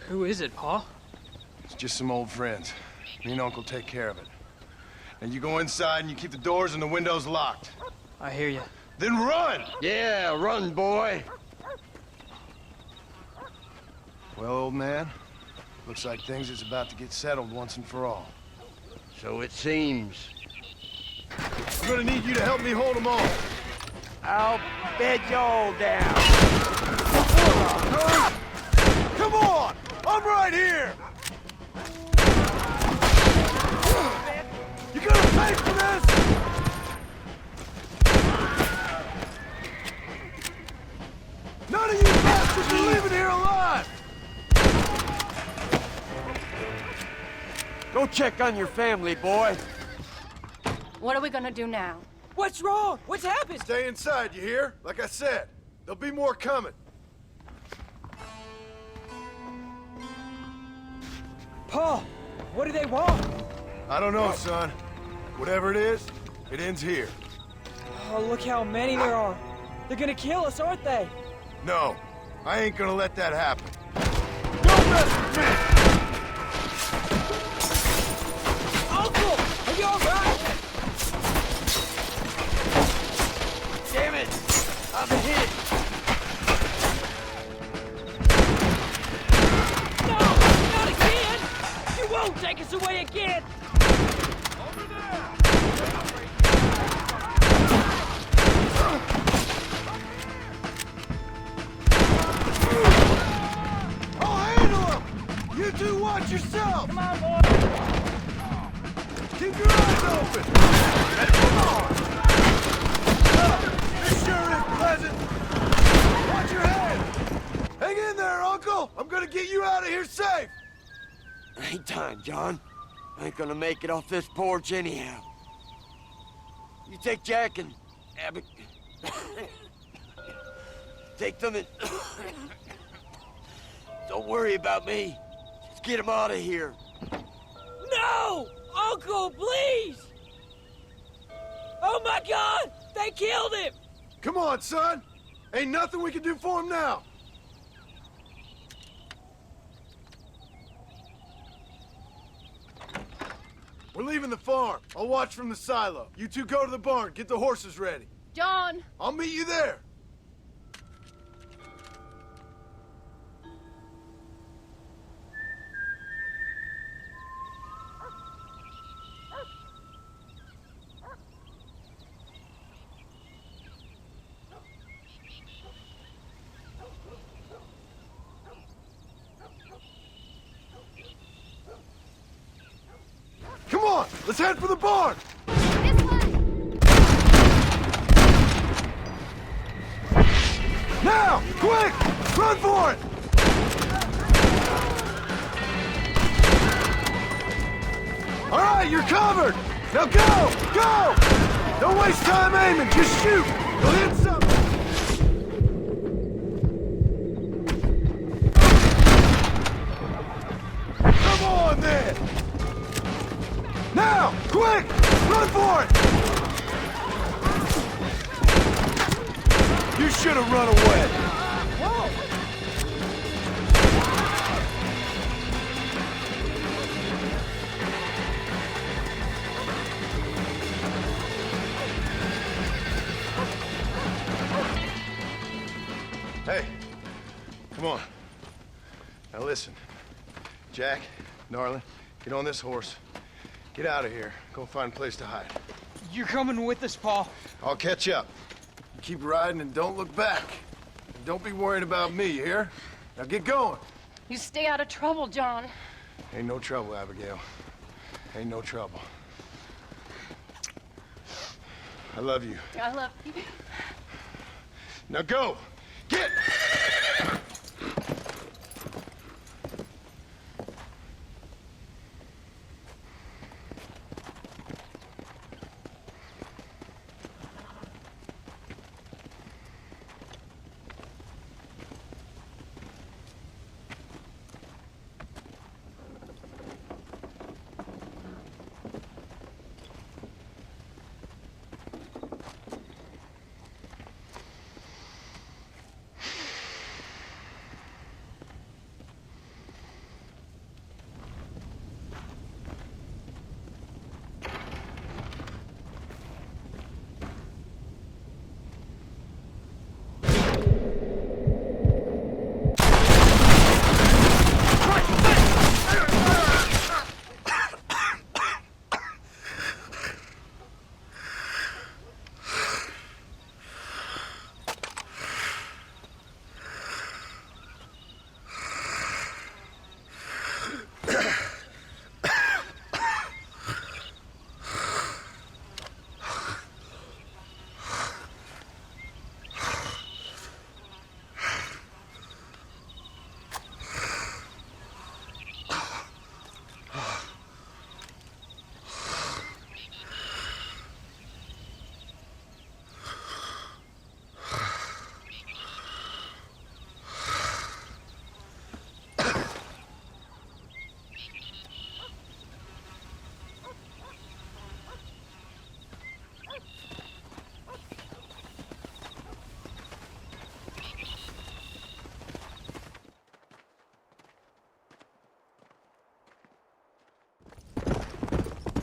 Who is it, Paul? It's just some old friends. Me and Uncle take care of it. And you go inside and you keep the doors and the windows locked. I hear you. Then run! Yeah, run, boy. Well, old man, looks like things is about to get settled once and for all. So it seems. I'm gonna need you to help me hold them all. I'll bed you all down. Come on! I'm right here! You gonna pay for this? None of you bastards are leaving here alive! Go check on your family, boy. What are we gonna do now? What's wrong? What's happened? Stay inside, you hear? Like I said, there'll be more coming. Paul, what do they want? I don't know, son. Whatever it is, it ends here. Oh, look how many there are. They're gonna kill us, aren't they? No, I ain't gonna let that happen. Don't mess with me! Uncle, are you all right? Damn it! I'm hit! No, not again! You won't take us away again! Over there! I'll handle him! You two watch yourself! Come on, boy! Keep your eyes open! Come on! This sure is pleasant! Watch your head! Hang in there, Uncle! I'm gonna get you out of here safe! Ain't time, John. I ain't gonna make it off this porch anyhow. You take Jack and Abbott. Take them and... Don't worry about me. Just get him out of here. No! Uncle, please! Oh my God! They killed him! Come on, son! Ain't nothing we can do for him now! We're leaving the farm. I'll watch from the silo. You two go to the barn, get the horses ready. John! I'll meet you there. Let's head for the barn! Now! Quick! Run for it! All right, you're covered! Now go! Go! Don't waste time aiming, just shoot! You'll hit something! Come on, then! Now! Quick! Run for it! You should have run away! Hey, come on. Now listen. Jack, Darlin, get on this horse. Get out of here. Go find a place to hide. You're coming with us, Paul. I'll catch up. You keep riding and don't look back. And don't be worrying about me, you hear? Now get going. You stay out of trouble, John. Ain't no trouble, Abigail. Ain't no trouble. I love you. I love you. Now go! Get!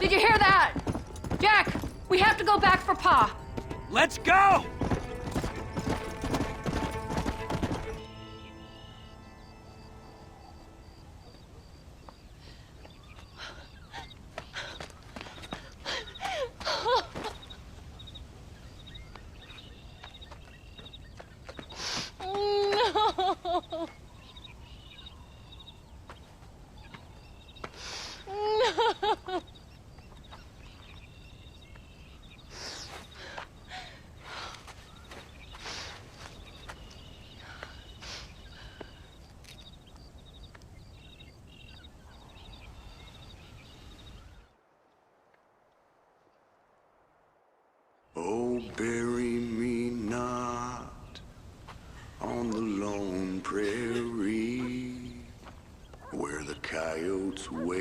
Did you hear that? Jack, we have to go back for Pa. Let's go! Oh, bury me not on the lone prairie where the coyotes wail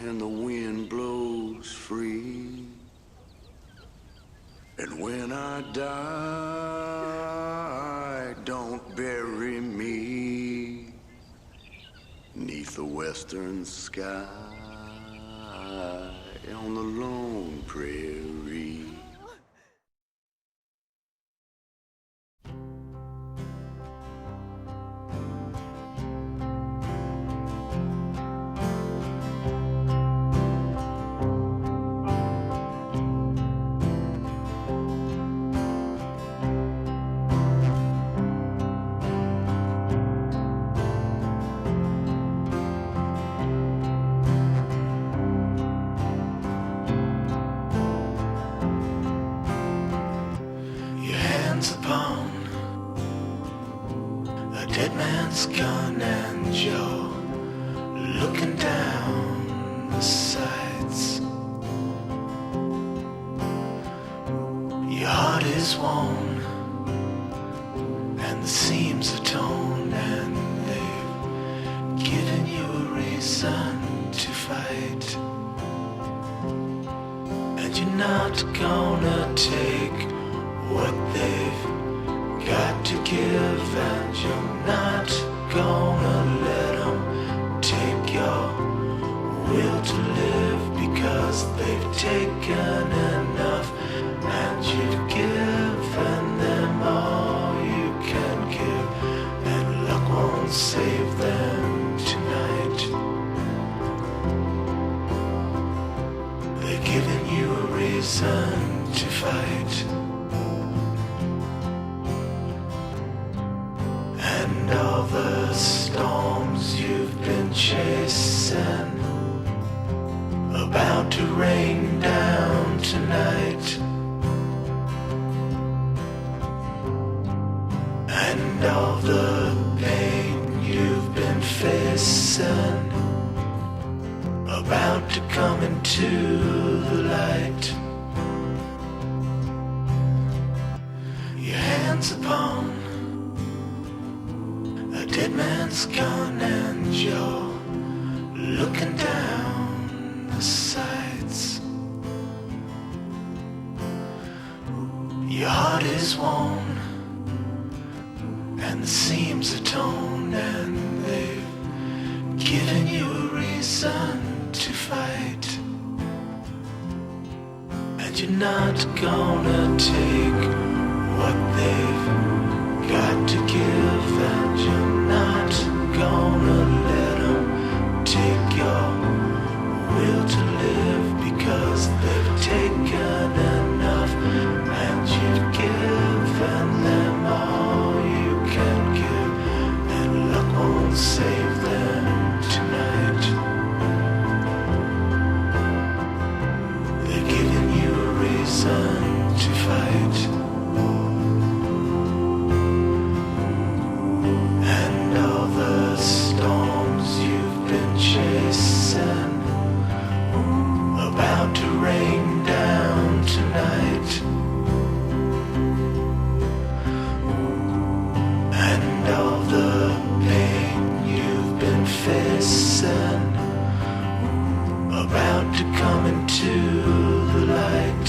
and the wind blows free. And when I die, don't bury me 'neath the western sky on the lone prairie. hands upon a dead man's gun, and you're looking down the sights. Your heart is worn and the seams are torn, and they've given you a reason to fight. And you're not gonna take what they've got to give, and you're not gonna let them take your will to live, because they've taken enough, and you've given them all you can give, and luck won't save them tonight. They're giving you a reason to fight. And all the storms you've been chasing about to rain down tonight. And all the pain you've been facing about to come into the light. Your hands upon a dead man's gun, and you're looking down the sights. Your heart is worn and the seams are torn, and they've given you a reason to fight. And you're not gonna take what they've got to give, and you're not gonna let them take your will to live, because they've taken enough, and you've given them all you can give, and luck won't save them tonight. They're giving you a reason to fight. And all the storms you've been chasing about to rain down tonight. And all the pain you've been facing about to come into the light.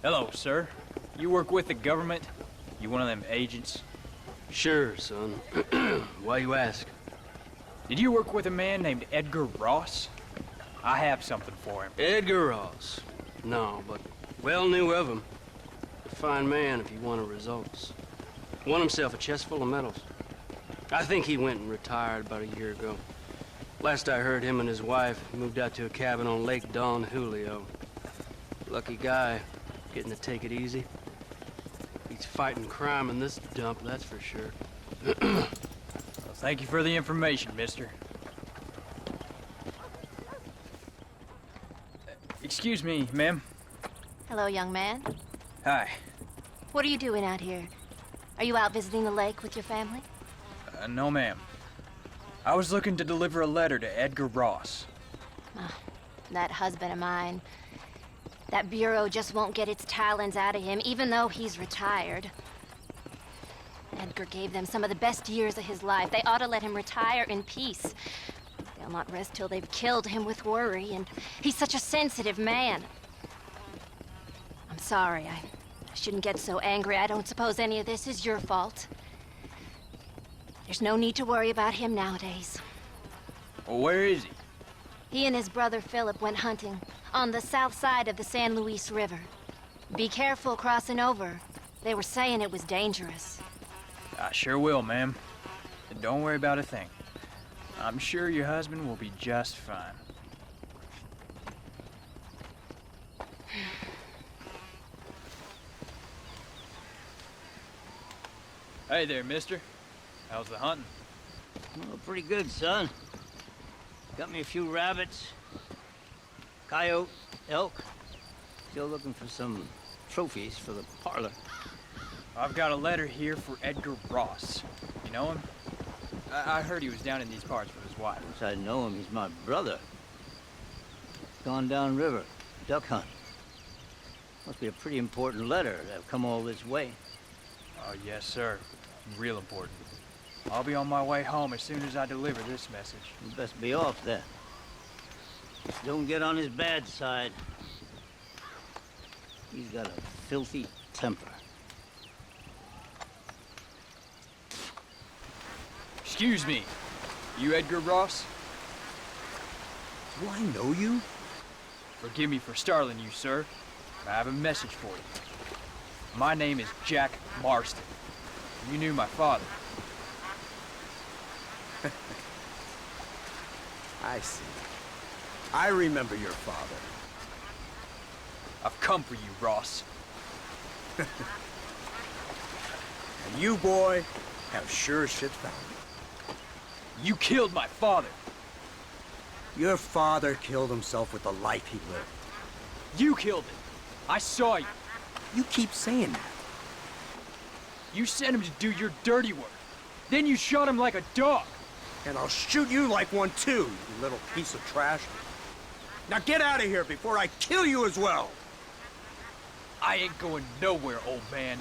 Hello, sir. You work with the government? You one of them agents? Sure, son. Why you ask? Did you work with a man named Edgar Ross? I have something for him. Edgar Ross? No, but well knew of him. A fine man if he wanted results. Won himself a chest full of medals. I think he went and retired about a year ago. Last I heard, him and his wife moved out to a cabin on Lake Don Julio. Lucky guy, getting to take it easy. He's fighting crime in this dump, that's for sure. Well, thank you for the information, mister. Excuse me, ma'am. Hello, young man. Hi. What are you doing out here? Are you out visiting the lake with your family? No, ma'am. I was looking to deliver a letter to Edgar Ross. That husband of mine. That bureau just won't get its talons out of him, even though he's retired. Edgar gave them some of the best years of his life. They ought to let him retire in peace. They'll not rest till they've killed him with worry, and he's such a sensitive man. I'm sorry, I shouldn't get so angry. I don't suppose any of this is your fault. There's no need to worry about him nowadays. Well, where is he? He and his brother Philip went hunting on the south side of the San Luis River. Be careful crossing over. They were saying it was dangerous. I sure will, ma'am. And don't worry about a thing. I'm sure your husband will be just fine. Hey there, mister. How's the hunting? Well, pretty good, son. Got me a few rabbits, coyote, elk. Still looking for some trophies for the parlor. I've got a letter here for Edgar Ross. You know him? I heard he was down in these parts with his wife. Yes, I know him. He's my brother. Gone down river, duck hunt. Must be a pretty important letter to have come all this way. Oh, yes, sir. Real important. I'll be on my way home as soon as I deliver this message. You best be off then. Don't get on his bad side. He's got a filthy temper. Excuse me. You Edgar Ross? Do I know you? Forgive me for startling you, sir. I have a message for you. My name is Jack Marston. You knew my father. I see. I remember your father. I've come for you, Ross. And you, boy, have sure as shit found me. You killed my father. Your father killed himself with the life he lived. You killed him. I saw you. You keep saying that. You sent him to do your dirty work. Then you shot him like a dog. And I'll shoot you like one too, you little piece of trash. Now get out of here before I kill you as well. I ain't going nowhere, old man.